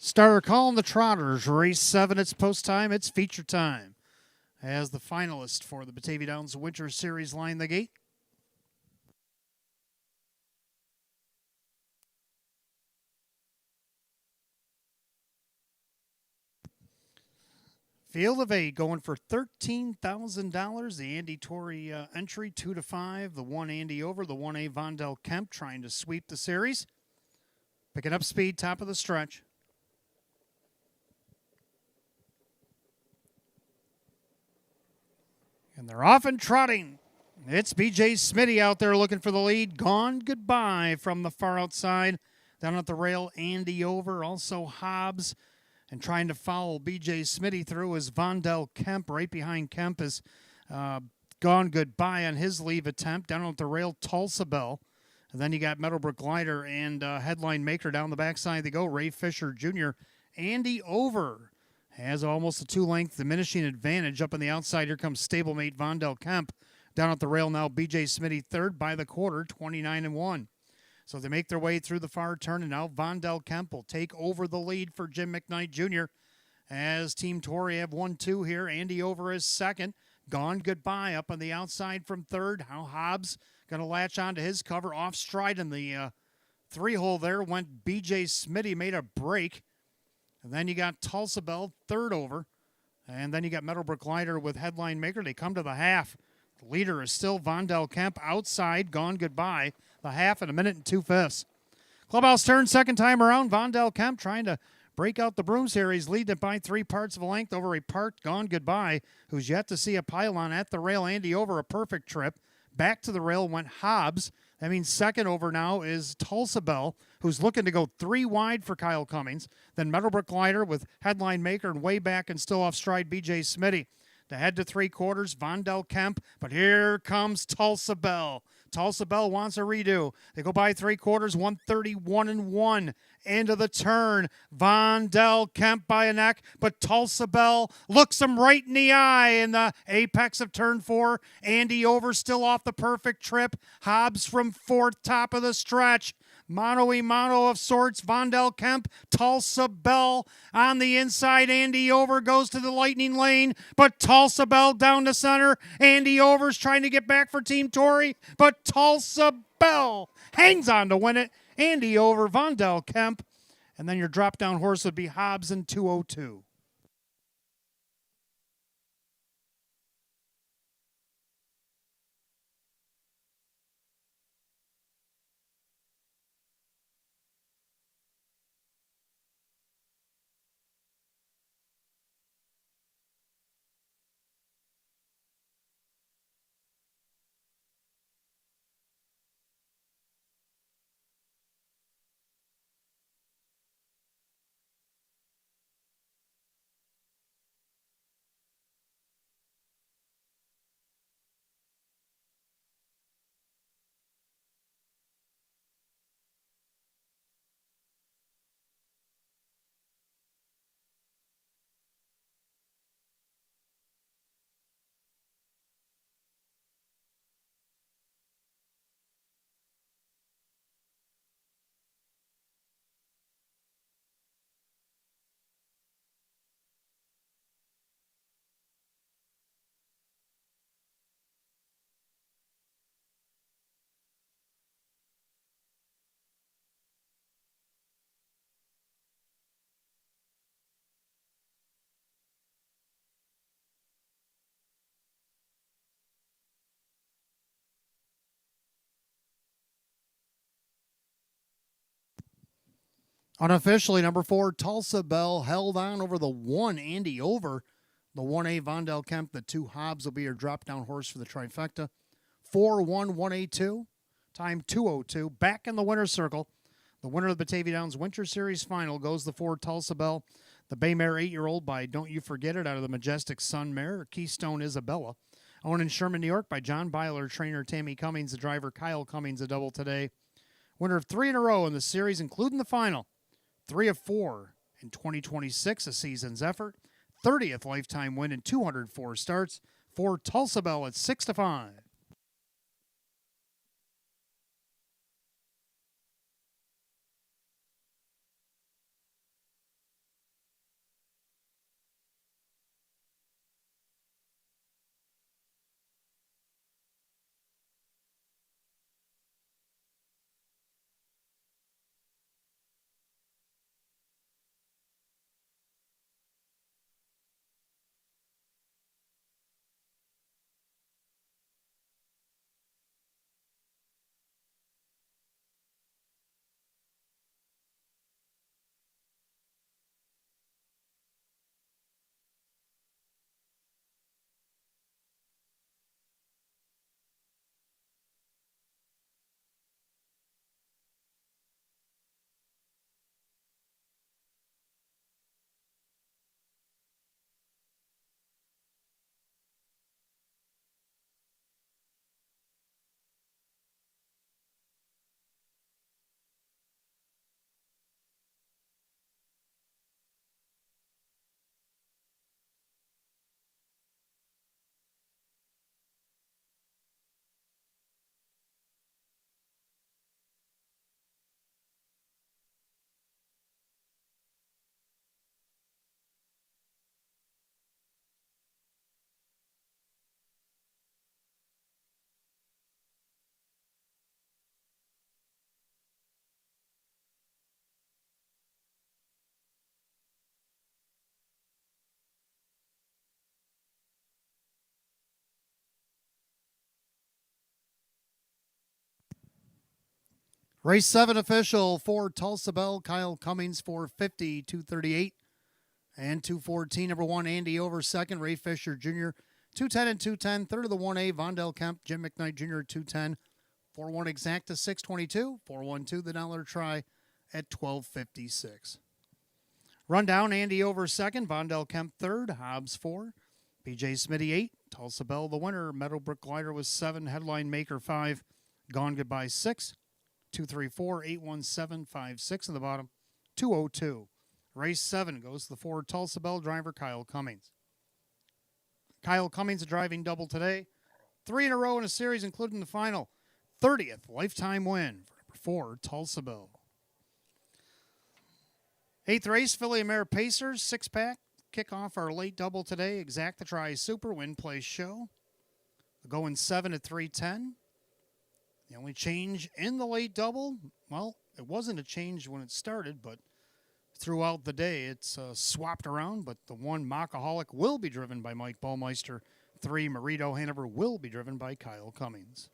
Starter calling the Trotters. Race 7, it's post time, it's feature time. As the finalist for the Batavia Downs Winter Series line the gate. Field of 8 going for $13,000. The Andy Torrey entry, 2 to 5. The 1 Andy over. The 1A Vondell Kemp trying to sweep the series. Picking up speed, top of the stretch. And they're off and trotting. It's BJ Smitty out there looking for the lead. Gone Goodbye from the far outside. Down at the rail, Andy over. Also Hobbs. And trying to foul BJ Smitty through is Vondell Kemp. Right behind Kemp is Gone Goodbye on his leave attempt. Down at the rail, Tulsa Bell. And then you got Meadowbrook Glider and Headline Maker down the backside. They go. Ray Fisher Jr. Andy over has almost a 2-length diminishing advantage. Up on the outside, here comes stablemate Vondell Kemp. Down at the rail now, BJ Smitty third by the quarter, 29-1. So they make their way through the far turn, and now Vondell Kemp will take over the lead for Jim McKnight Jr. as Team Torrey have 1-2 here. Andy over is second. Gone Goodbye up on the outside from third. How Hobbs going to latch onto his cover. Off stride in the 3-hole there went BJ Smitty, made a break. And then you got Tulsa Bell, third over. And then you got Meadowbrook Glider with Headline Maker. They come to the half. The leader is still Vondell Kemp. Outside, Gone Goodbye. The half in 1 minute and 2/5. Clubhouse turn second time around. Vondell Kemp trying to break out the broom here. He's leading it by 3 parts of a length over a part. Gone Goodbye, who's yet to see a pylon at the rail. Andy over a perfect trip. Back to the rail went Hobbs. That means second over now is Tulsa Bell, who's looking to go 3 wide for Kyle Cummings. Then Meadowbrook Glider with headline maker and way back and still off stride BJ Smitty. To head to 3/4, Vondell Kemp, but here comes Tulsa Bell. Tulsa Bell wants a redo. They go by 3/4, 131-1 into the turn. Vondell Kemp by a neck, but Tulsa Bell looks him right in the eye in the apex of turn 4. Andy Over still off the perfect trip. Hobbs from 4th, top of the stretch. Mano-a-mano of sorts, Vondell Kemp, Tulsa Bell on the inside. Andy Over goes to the lightning lane, but Tulsa Bell down to center. Andy Over's trying to get back for Team Torrey, but Tulsa Bell hangs on to win it. Andy Over, Vondell Kemp, and then your drop-down horse would be Hobbs in 202. Unofficially, number 4, Tulsa Bell held on over the 1, Andy Over. The 1A, Vondell Kemp. The 2, Hobbs will be your drop-down horse for the trifecta. 4-1-1A2. Time 2:02. Back in the winner's circle. The winner of the Batavia Downs Winter Series Final goes the 4, Tulsa Bell. The Bay Mare 8-year-old by Don't You Forget It out of the Majestic Sun Mare, Keystone Isabella. Owned in Sherman, New York by John Byler, trainer Tammy Cummings, the driver Kyle Cummings, a double today. Winner of 3 in a row in the series, including the final. 3 of 4 in 2026, a season's effort. 30th lifetime win in 204 starts for Tulsa Bell at 6-5. Race 7 official for Tulsa Bell, Kyle Cummings 450, 238, and 214. Number 1, Andy Over. Second, Ray Fisher Jr., 210 and 210. Third of the 1A, Vondell Kemp, Jim McKnight Jr., 210. 4-1 exacta 622. 4-1-2 the dollar try at 12.56. Rundown, Andy over second, Vondell Kemp third, Hobbs 4, BJ Smitty 8, Tulsa Bell the winner, Meadowbrook Glider was 7, Headline Maker 5, Gone Goodbye 6, 234, 817, 56 in the bottom, 202. Race 7 goes to the 4 Tulsa Bell driver, Kyle Cummings. Kyle Cummings a driving double today. 3 in a row in a series, including the final 30th lifetime win for number 4 Tulsa Bell. 8th race, Philly Mare Pacers, 6-pack. Kick off our late double today. Exacta Try Super Win Place Show. Going 7 at 310. The only change in the late double, well, it wasn't a change when it started, but throughout the day it's swapped around. But the 1 Mockaholic will be driven by Mike Baumeister. 3 Marito Hanover will be driven by Kyle Cummings.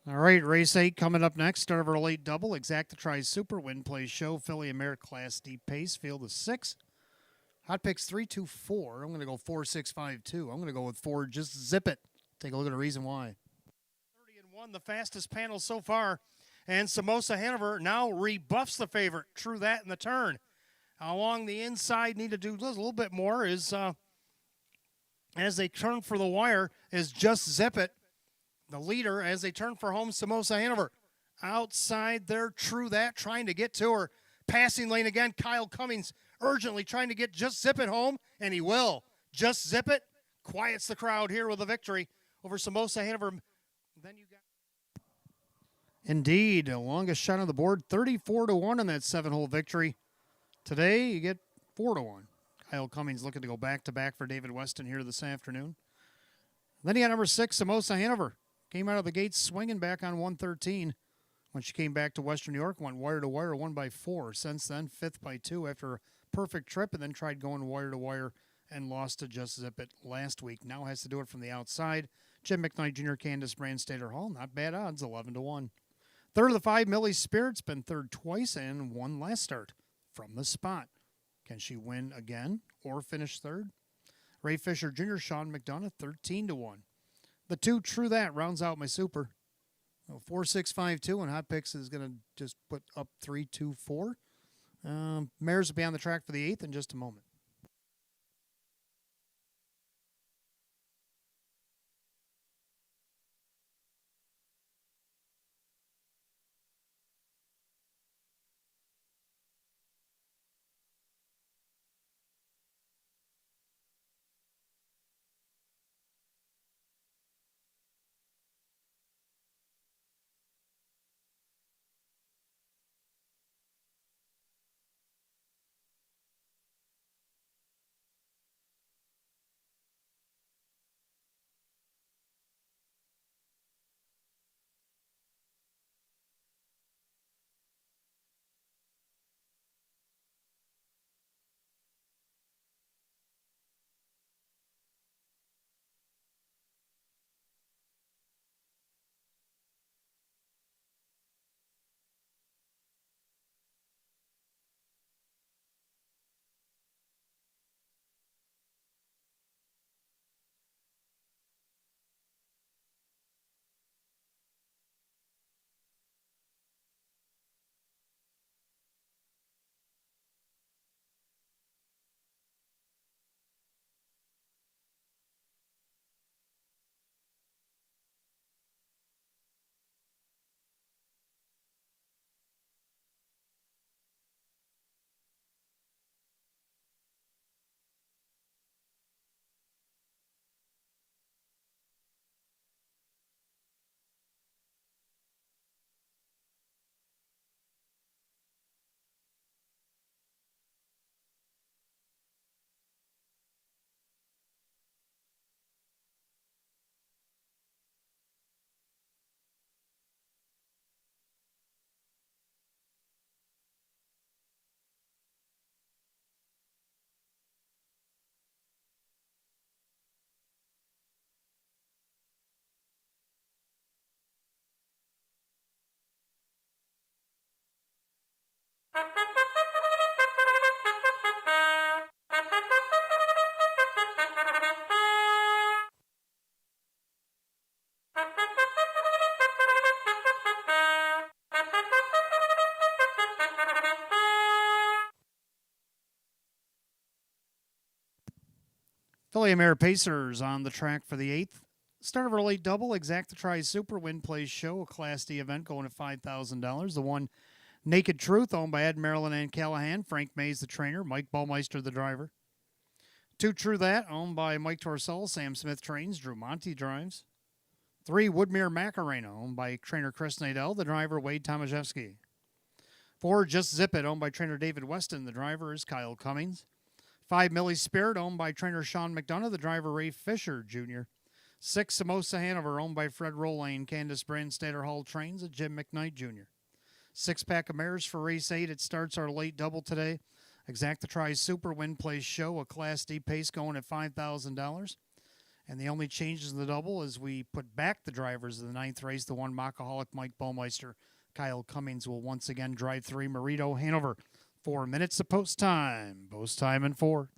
All right, race 8 coming up next. Start of our late double. Exacta Try Super Win Place Show. Philly America Class D Pace. Field of 6. Hot picks 3, 2, 4. I'm going to go 4, 6, 5, 2. I'm going to go with 4. Just zip it. Take a look at the reason why. 30-1, the fastest panel so far. And Samosa Hanover now rebuffs the favorite. True that in the turn. Along the inside, need to do a little bit more is as they turn for the wire is Just Zip It. The leader as they turn for home, Samosa Hanover. Outside there, True That, trying to get to her. Passing lane again, Kyle Cummings urgently trying to get Just Zip It home, and he will. Just Zip It quiets the crowd here with a victory over Samosa Hanover. Then you got indeed, the longest shot on the board, 34-1 on that 7-hole victory. Today, you get 4-1. Kyle Cummings looking to go back-to-back for David Weston here this afternoon. Then you got number 6, Samosa Hanover. Came out of the gates swinging back on 113. When she came back to Western New York, went wire to wire, won by 4. Since then, fifth by 2 after a perfect trip, and then tried going wire to wire and lost to Just Zip It last week. Now has to do it from the outside. Jim McKnight Jr., Candace Brand, Stater Hall. Not bad odds, 11-1. Third of the 5, Millie Spirit's been third twice and won last start from the spot. Can she win again or finish third? Ray Fisher Jr., Sean McDonough, 13-1. The 2 True That rounds out my super. 4-6-5-2, and Hot Picks is going to just put up 3-2-4. Mares will be on the track for the 8th in just a moment. Philly Mare Pacers on the track for the 8th. Start of our late double, Exacta Tries Super Win Plays Show, a Class D event going at $5,000. The 1 Naked Truth, owned by Ed Maryland and Callahan. Frank Mays, the trainer. Mike Ballmeister, the driver. 2 True That, owned by Mike Torcell. Sam Smith trains. Drew Monty drives. 3 Woodmere Macarena, owned by trainer Chris Nadell. The driver, Wade Tomaszewski. 4 Just Zip It, owned by trainer David Weston. The driver is Kyle Cummings. 5 Millie Spirit, owned by trainer Sean McDonough. The driver, Ray Fisher Jr. 6 Samosa Hanover, owned by Fred Rolane. Candace Brand, Stater Hall trains. A Jim McKnight Jr. 6-pack of mares for race 8. It starts our late double today. Exacta Tries Super Win Plays Show, a Class D pace going at $5,000. And the only changes in the double is we put back the drivers of the 9th race. The 1 Mockaholic, Mike Ballmeister. Kyle Cummings will once again drive 3 Marito Hanover. 4 minutes of post time. Post time in 4.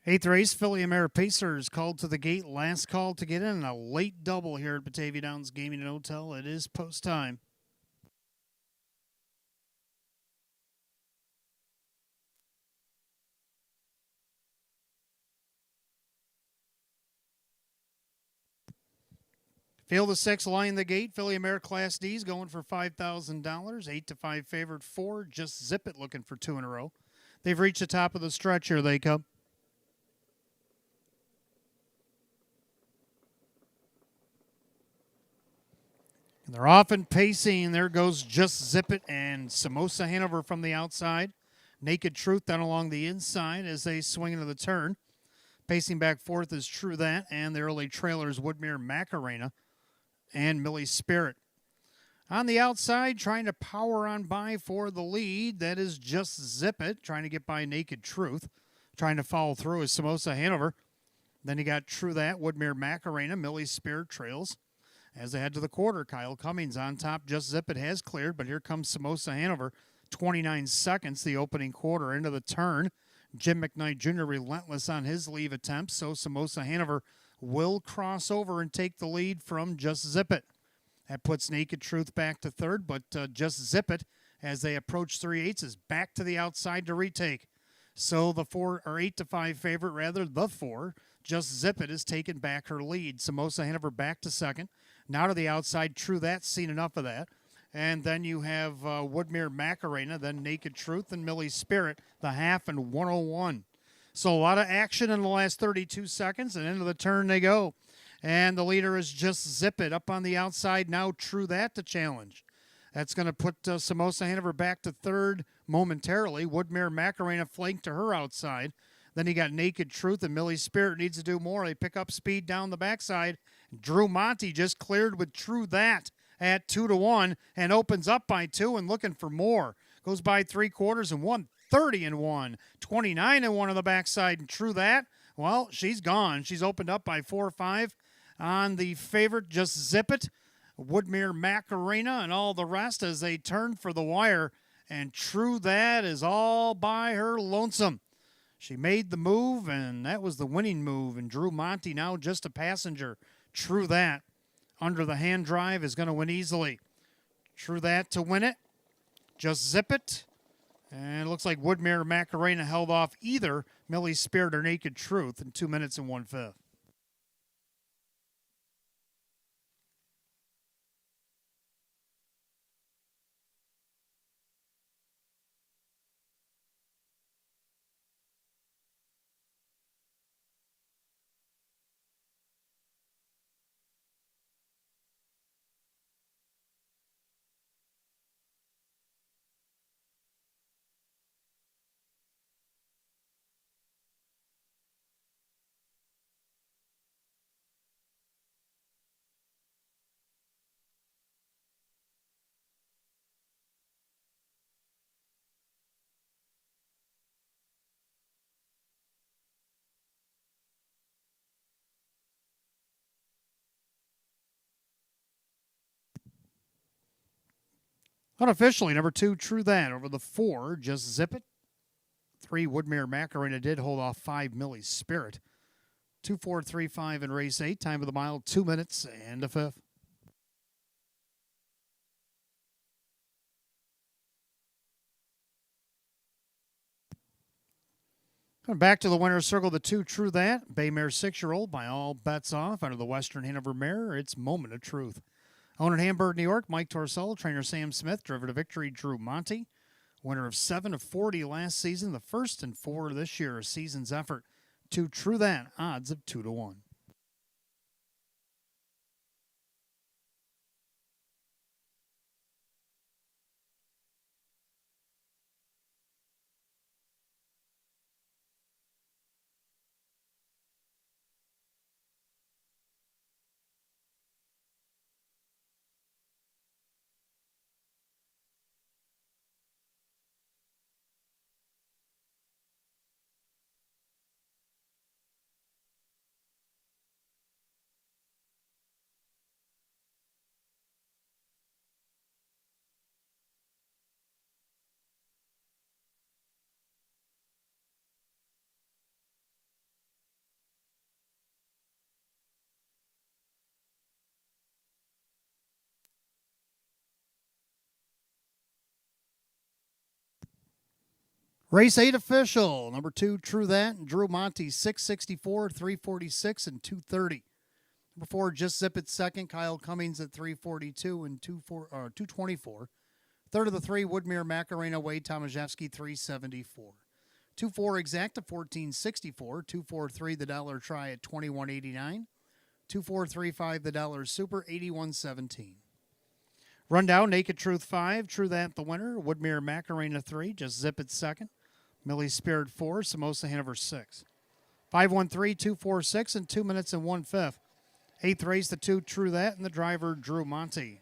Eighth race, Philly Mare Pacers called to the gate. Last call to get in. A late double here at Batavia Downs Gaming and Hotel. It is post time. Field of six, line the gate. Philly Mare Class D's going for $5,000. 8 to 5 favorite. 4, Just Zip It, looking for 2 in a row. They've reached the top of the stretch. Here they come. And they're off and pacing. There goes Just Zip It and Samosa Hanover from the outside. Naked Truth down along the inside as they swing into the turn. Pacing back fourth is True That, and the early trailers Woodmere Macarena and Millie Spirit. On the outside, trying to power on by for the lead. That is Just Zip It, trying to get by Naked Truth. Trying to follow through is Samosa Hanover. Then you got True That, Woodmere Macarena, Millie Spirit trails. As they head to the quarter, Kyle Cummings on top. Just Zip It has cleared, but here comes Samosa Hanover. 29 seconds, the opening quarter into the turn. Jim McKnight Jr. relentless on his leave attempts, so Samosa Hanover will cross over and take the lead from Just Zip It. That puts Naked Truth back to third, but Just Zip It, as they approach 3/8, is back to the outside to retake. So the 4 or 8 to 5 favorite, rather the 4, Just Zip It, has taken back her lead. Samosa Hanover back to second. Now to the outside, True That, seen enough of that. And then you have Woodmere Macarena, then Naked Truth, and Millie Spirit, the half and 101. So a lot of action in the last 32 seconds, and into the turn they go. And the leader is Just Zip It. Up on the outside now, True That to challenge. That's going to put Samosa Hanover back to third momentarily. Woodmere Macarena flanked to her outside. Then you got Naked Truth, and Millie Spirit needs to do more. They pick up speed down the backside. Drew Monty just cleared with True That at 2 to 1 and opens up by 2 and looking for more. Goes by 3/4 and 130 and 1. 29 and 1 on the backside. And True That, well, she's gone. She's opened up by 4 or 5 on the favorite, Just Zip It, Woodmere Macarena, and all the rest as they turn for the wire. And True That is all by her lonesome. She made the move, and that was the winning move. And Drew Monty now just a passenger. True That, under the hand drive, is going to win easily. True That to win it. Just Zip It. And it looks like Woodmere Macarena held off either Millie Spirit or Naked Truth in 2 minutes and 1/5. Unofficially, number 2, True That, over the 4, Just Zip It. 3, Woodmere Macarena did hold off 5, Millie Spirit. 2:4.35 in race 8. Time of the mile, 2 minutes and a 5th. Back to the winner's circle, the 2, True That. Baymare 6-year-old, by all bets off. Under the Western Hanover Mare, it's Moment of Truth. Owned in Hamburg, New York, Mike Torsello. Trainer Sam Smith. Driver to victory, Drew Monty. Winner of 7 of 40 last season. The first and 4 this year, a season's effort. 2, True That, odds of 2 to 1. Race 8 official. Number 2, True That. Drew Monty, 664, 346, and 230. Number 4, Just Zip It second. Kyle Cummings at 342 and 224. Third of the 3, Woodmere Macarena, Wade Tomaszewski, 374. 2-4 Exacta, 1464. 2-4-3 The Dollar Try at 2189. 2-4-3-5 The Dollar Super, 8117. Rundown, Naked Truth 5, True That the winner. Woodmere Macarena 3, Just Zip It second. Millie Spirit 4, Samosa Hanover 6. 5-1-3-2-4-6 and 2 minutes and 1/5. Eighth race, the 2, True That, and the driver, Drew Monty.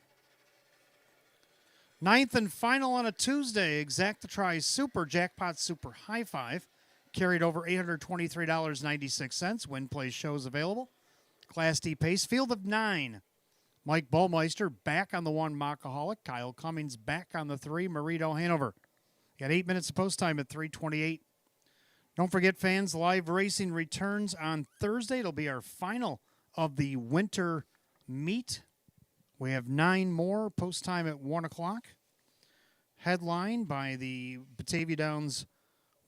Ninth and final on a Tuesday, Exacta Try Super Jackpot Super High Five. Carried over $823.96. Win play shows available. Class D pace, field of 9. Mike Ballmeister back on the 1, Mockaholic. Kyle Cummings back on the 3, Marito Hanover. Got 8 minutes of post time at 3:28. Don't forget, fans, live racing returns on Thursday. It'll be our final of the winter meet. We have 9 more, post time at 1 o'clock. Headline by the Batavia Downs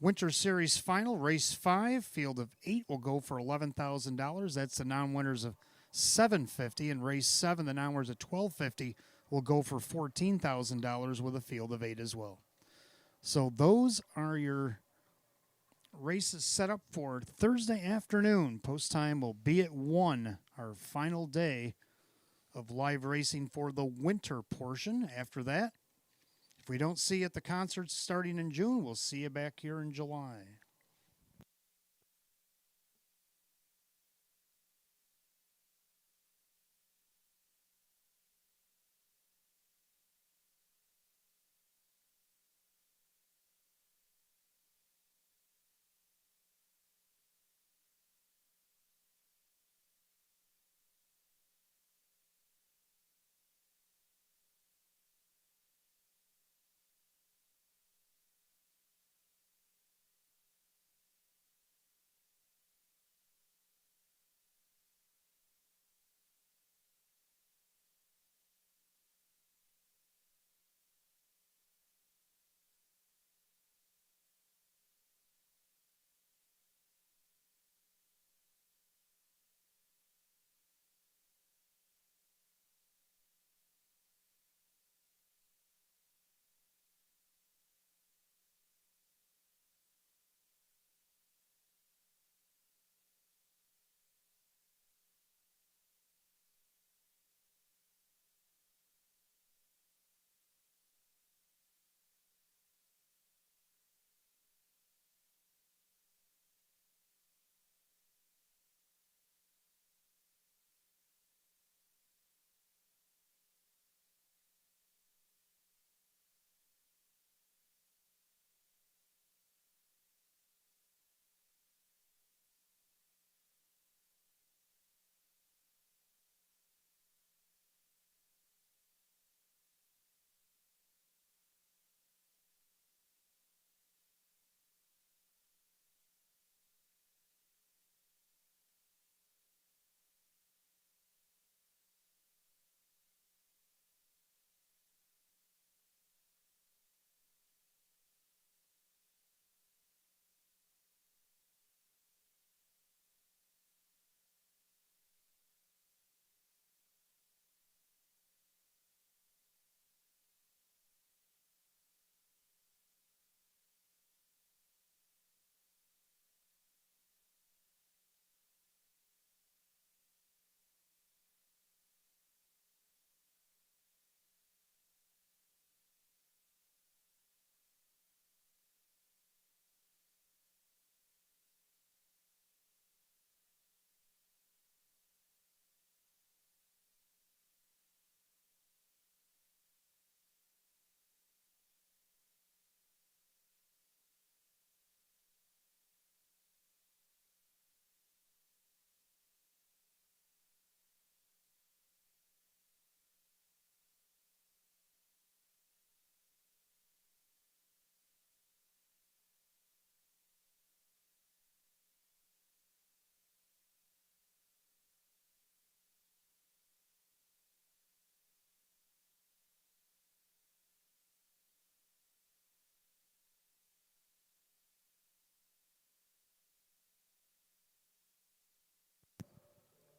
Winter Series Final, Race 5, field of 8 will go for $11,000. That's the non-winners of $750, and Race 7, the non-winners of $1,250, will go for $14,000 with a field of 8 as well. So those are your races set up for Thursday afternoon. Post time will be at 1, our final day of live racing for the winter portion. After that, if we don't see you at the concerts starting in June, we'll see you back here in July.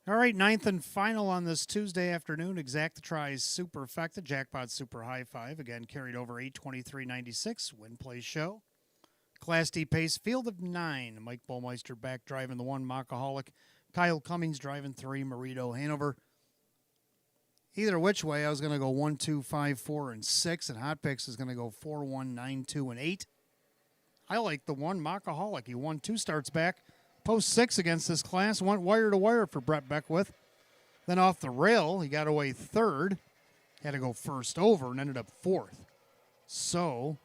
All right, ninth and final on this Tuesday afternoon. Exactatries Superfecta, Jackpot Super High Five. Again, carried over 823.96. Win, play, show. Class D pace, field of 9. Mike Bullmeister back driving the 1. Mockaholic. Kyle Cummings driving 3. Marito Hanover. Either which way, I was going to go 1, 2, 5, 4, and 6. And Hot Picks is going to go 4, 1, 9, 2, and 8. I like the 1. Mockaholic. He won 2 starts back. Post 6 against this class. Went wire to wire for Brett Beckwith. Then off the rail, he got away 3rd. Had to go first over and ended up 4th. So,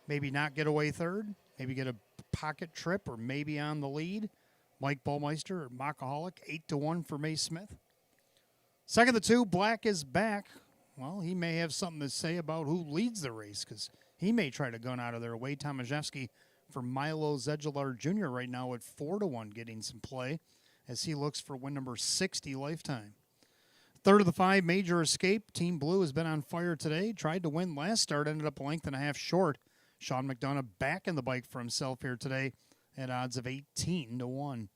maybe not get away 3rd. Maybe get a pocket trip or maybe on the lead. Mike Bullmeister or Mockaholic, 8-1 for May Smith. Second, the 2, Black is back. Well, he may have something to say about who leads the race because he may try to gun out of there. Wade Tomaszewski for Milo Zedular Jr. right now at 4-1, getting some play as he looks for win number 60 lifetime. Third of the 5, Major Escape. Team Blue has been on fire today. Tried to win last start, ended up a length and a half short. Sean McDonough back in the bike for himself here today at odds of 18-1.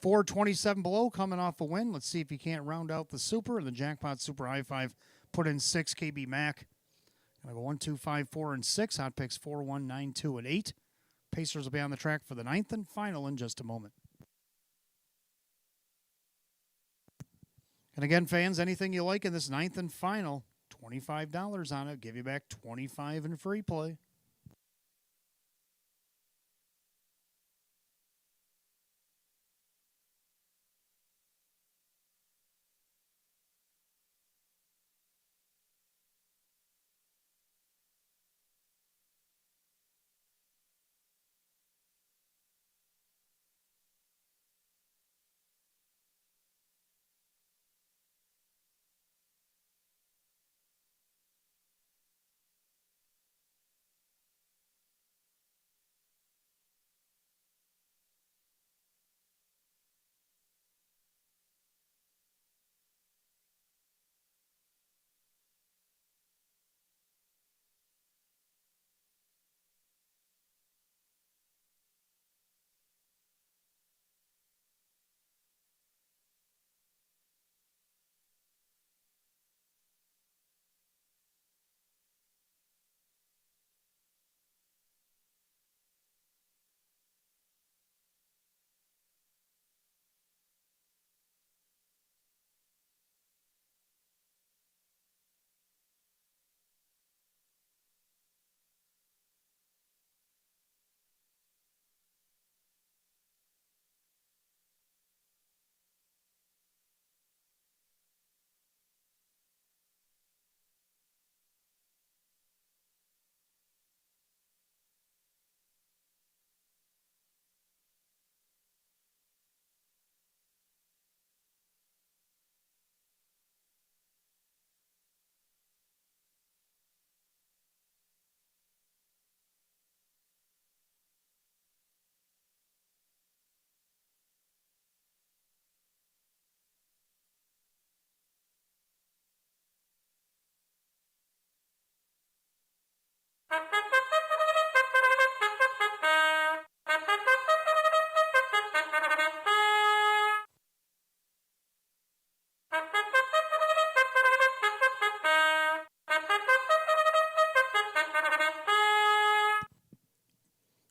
427 below coming off a win. Let's see if he can't round out the Super. And the Jackpot Super High Five put in 6. KB Mac. Gonna go 1, 2, 5, 4, and 6. Hot Picks 4, 1, 9, 2, and 8. Pacers will be on the track for the 9th and final in just a moment. And again, fans, anything you like in this 9th and final, $25 on it. Give you back $25 in free play.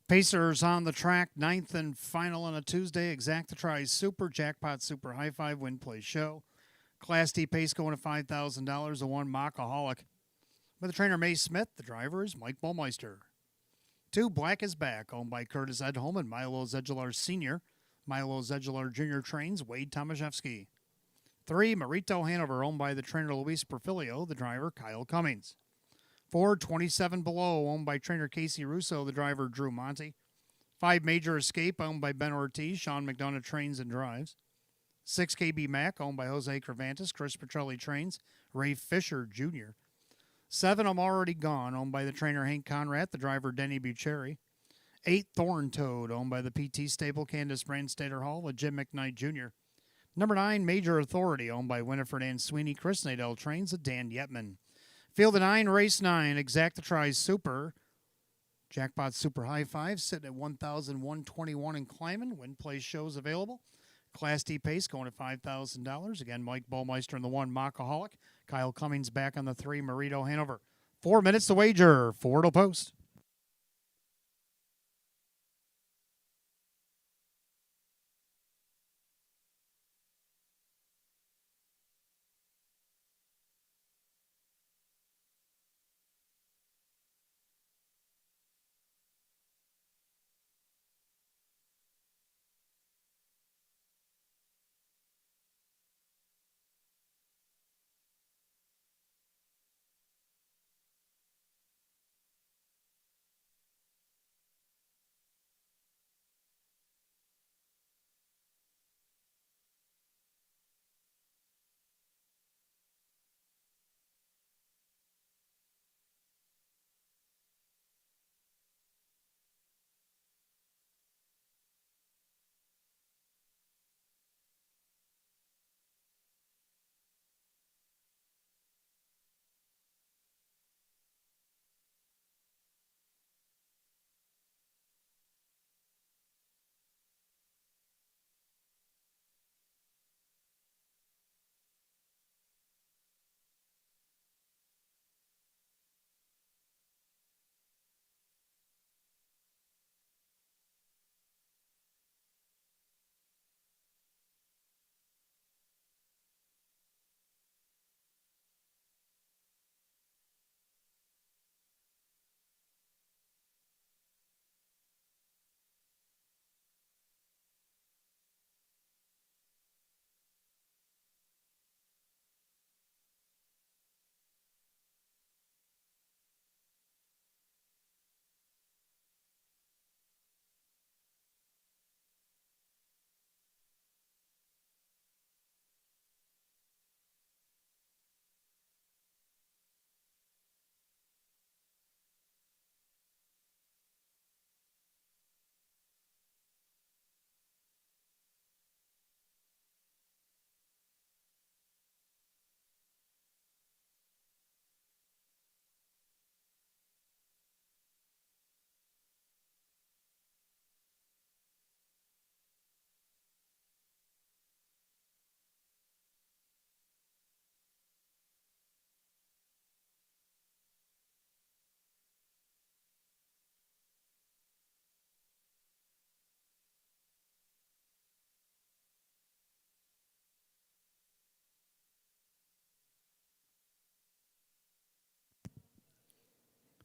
Pacers on the track, 9th and final on a Tuesday. Exactatries Super, Jackpot Super High Five, Win, Play, Show. Class D pace going to $5,000. The 1, Mockaholic. With the trainer May Smith, the driver is Mike Bullmeister. 2, Black is Back, owned by Curtis Edholm and Milo Zedular Sr. Milo Zedular Jr. trains Wade Tomaszewski. 3, Marito Hanover, owned by the trainer Luis Perfilio, the driver Kyle Cummings. 4, 27 Below, owned by trainer Casey Russo, the driver Drew Monty. 5, Major Escape, owned by Ben Ortiz, Sean McDonough trains and drives. 6, KB Mac, owned by Jose Cervantes, Chris Petrelli trains, Ray Fisher Jr. 7, I'm Already Gone, owned by the trainer Hank Conrad, the driver Denny Bucheri. 8, Thorn Toad, owned by the PT stable Candace Brandstater Hall with Jim McKnight Jr. Number 9, Major Authority, owned by Winifred Ann Sweeney, Chris Nadell trains with Dan Yetman. Field of 9, race 9, Exactatries Super. Jackpot Super High Five, sitting at 1,121 and climbing. Win, play, shows available. Class D pace going at $5,000. Again, Mike Bowmeister in the 1, Mockaholic. Kyle Cummings back on the 3, Marito Hanover. 4 minutes to wager. 4 to post.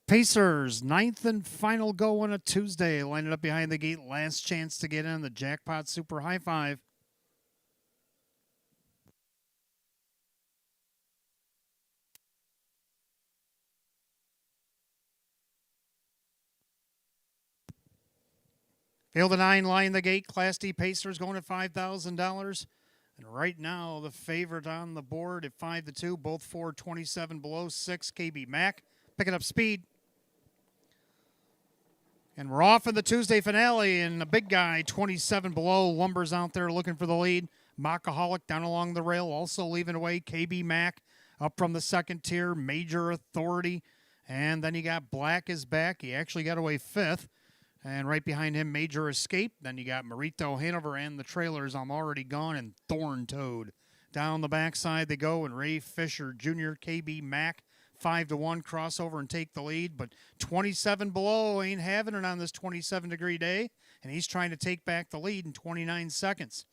Pacers, 9th and final go on a Tuesday. Lining up behind the gate. Last chance to get in the Jackpot Super High Five. Field of 9, line the gate. Class D Pacers going at $5,000. And right now, the favorite on the board at 5-2. Both 427 below 6. KB Mac picking up speed. And we're off in the Tuesday finale, and the big guy, 27 below, lumbers out there looking for the lead. Mockaholic down along the rail, also leaving away. KB Mac up from the second tier, Major Authority. And then you got Black is back. He actually got away 5th. And right behind him, Major Escape. Then you got Marito Hanover and the trailers, I'm Already Gone, and Thorn Toad. Down the backside they go, and Ray Fisher Jr., KB Mac. 5-1 crossover and take the lead, but 27 below ain't having it on this 27-degree day, and he's trying to take back the lead in 29 seconds.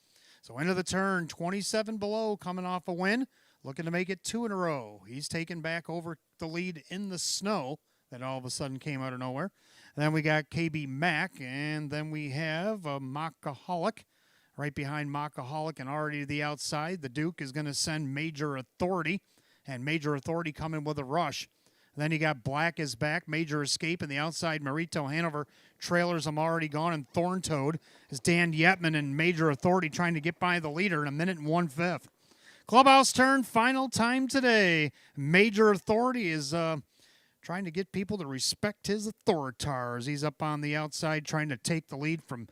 So into the turn, 27 below coming off a win, looking to make it 2 in a row. He's taken back over the lead in the snow that all of a sudden came out of nowhere. And then we got KB Mac, and then we have a Mockaholic right behind Mockaholic and already to the outside. The Duke is going to send Major Authority. And Major Authority coming with a rush. Then you got Black is back, Major Escape, and the outside Marito Hanover. Trailers, I'm Already Gone, and Thorn Toad is Dan Yetman and Major Authority trying to get by the leader in a minute and 1/5. Clubhouse turn, final time today. Major Authority is trying to get people to respect his authoritars. He's up on the outside trying to take the lead from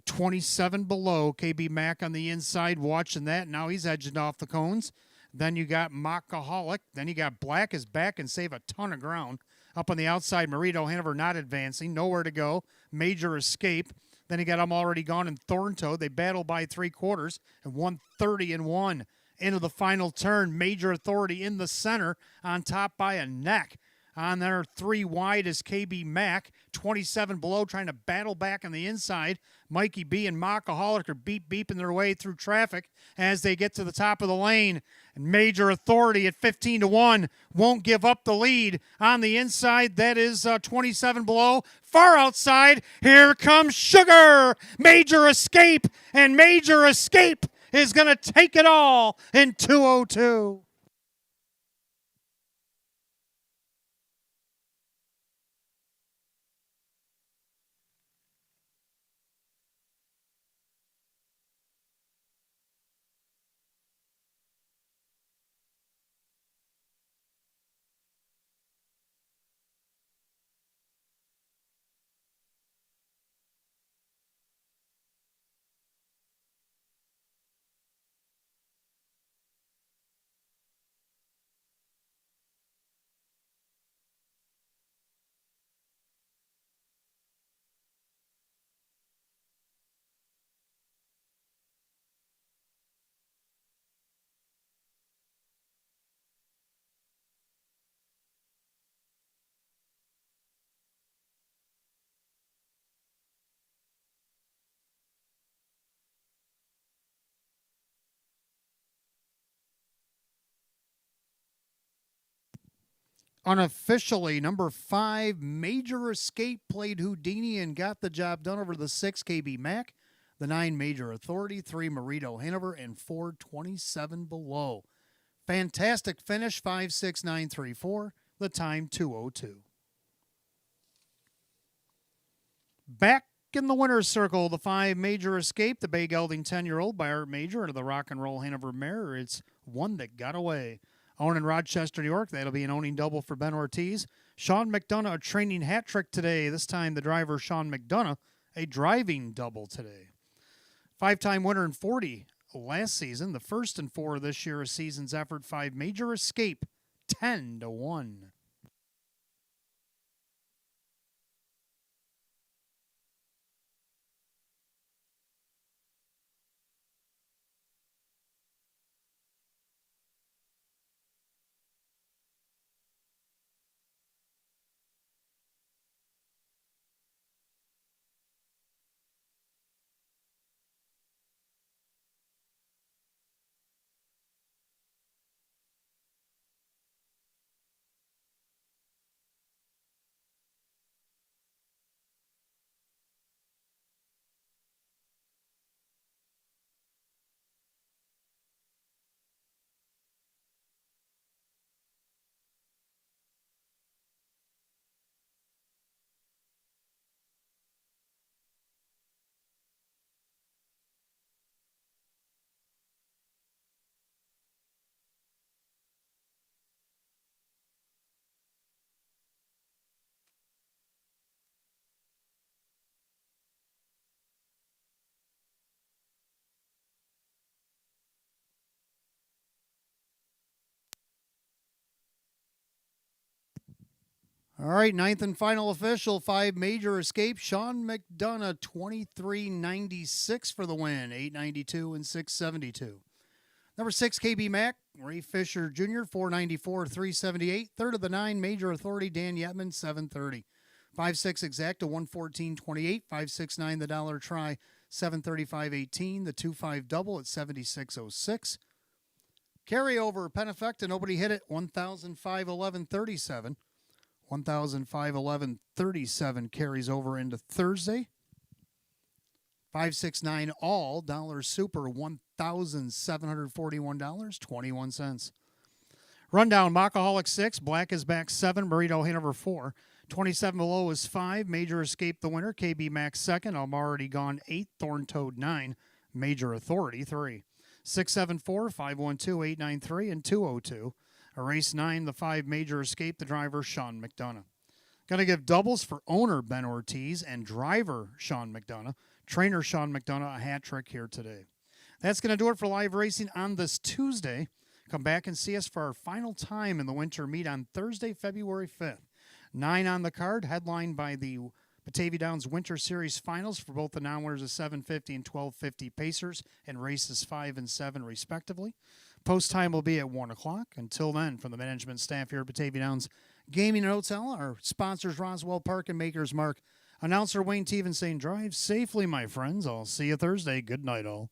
27 below. KB Mac on the inside watching that. Now he's edging off the cones. Then you got Mockaholic. Then you got Black is back and save a ton of ground. Up on the outside, Marito Hanover not advancing. Nowhere to go. Major Escape. Then he got I'm Already Gone and Thorntoed. They battled by 3/4 and 130-1 into the final turn. Major Authority in the center on top by a neck. On there, 3 wide is KB Mack. 27 below, trying to battle back on the inside. Mikey B and Mockaholic are beeping their way through traffic as they get to the top of the lane. And Major Authority at 15-1 won't give up the lead. On the inside, that is 27 below. Far outside, here comes Sugar. Major Escape, and Major Escape is going to take it all in 202. Unofficially, number 5, Major Escape, played Houdini and got the job done over the 6, KB Mack, the 9, Major Authority, 3, Marito Hanover, and 4, 27 below. Fantastic finish, 5.6934, the time 2:02. Back in the winner's circle, the 5, Major Escape, the Bay Gelding 10-year-old by Art Major, into the Rock and Roll Hanover Mare. It's One That Got Away. Owned in Rochester, New York. That'll be an owning double for Ben Ortiz. Sean McDonough, a training hat trick today. This time the driver, Sean McDonough, a driving double today. 5-time winner in 40 last season. The first in 4 this year, a season's effort. 5, Major Escape, 10-1. All right, 9th and final official, 5, Major Escape. Sean McDonough, 23.96 for the win, 8.92 and 6.72. Number 6, KB Mack, Ray Fisher Jr., 4.94, 3.78. Third of the 9, Major Authority, Dan Yetman, 7.30. 5-6 Exacta, 114.28. 5-6-9 the dollar try, 735.18. The 2-5 double at 76.06. Carryover Penefecta, nobody hit it, 1,511.37. 1,511.37 carries over into Thursday. 569 all, dollar super, $1,741.21. Rundown, Mockaholic 6, Black is Back 7, Burrito Hanover 4. 27 below is 5, Major Escape the winner, KB Max 2nd, I'm Already Gone 8, Thorntoed 9, Major Authority 3. 674, 512, 893, and 202. A race 9, the 5, Major Escape, the driver, Sean McDonough. Going to give doubles for owner Ben Ortiz and driver Sean McDonough. Trainer Sean McDonough, a hat trick here today. That's going to do it for live racing on this Tuesday. Come back and see us for our final time in the winter meet on Thursday, February 5th. 9 on the card, headlined by the Batavia Downs Winter Series Finals for both the non-winners of 750 and 1250 Pacers and races 5 and 7 respectively. Post time will be at 1 o'clock. Until then, from the management staff here at Batavia Downs Gaming and Hotel, our sponsors Roswell Park and Maker's Mark, announcer Wayne Teven saying, drive safely, my friends. I'll see you Thursday. Good night, all.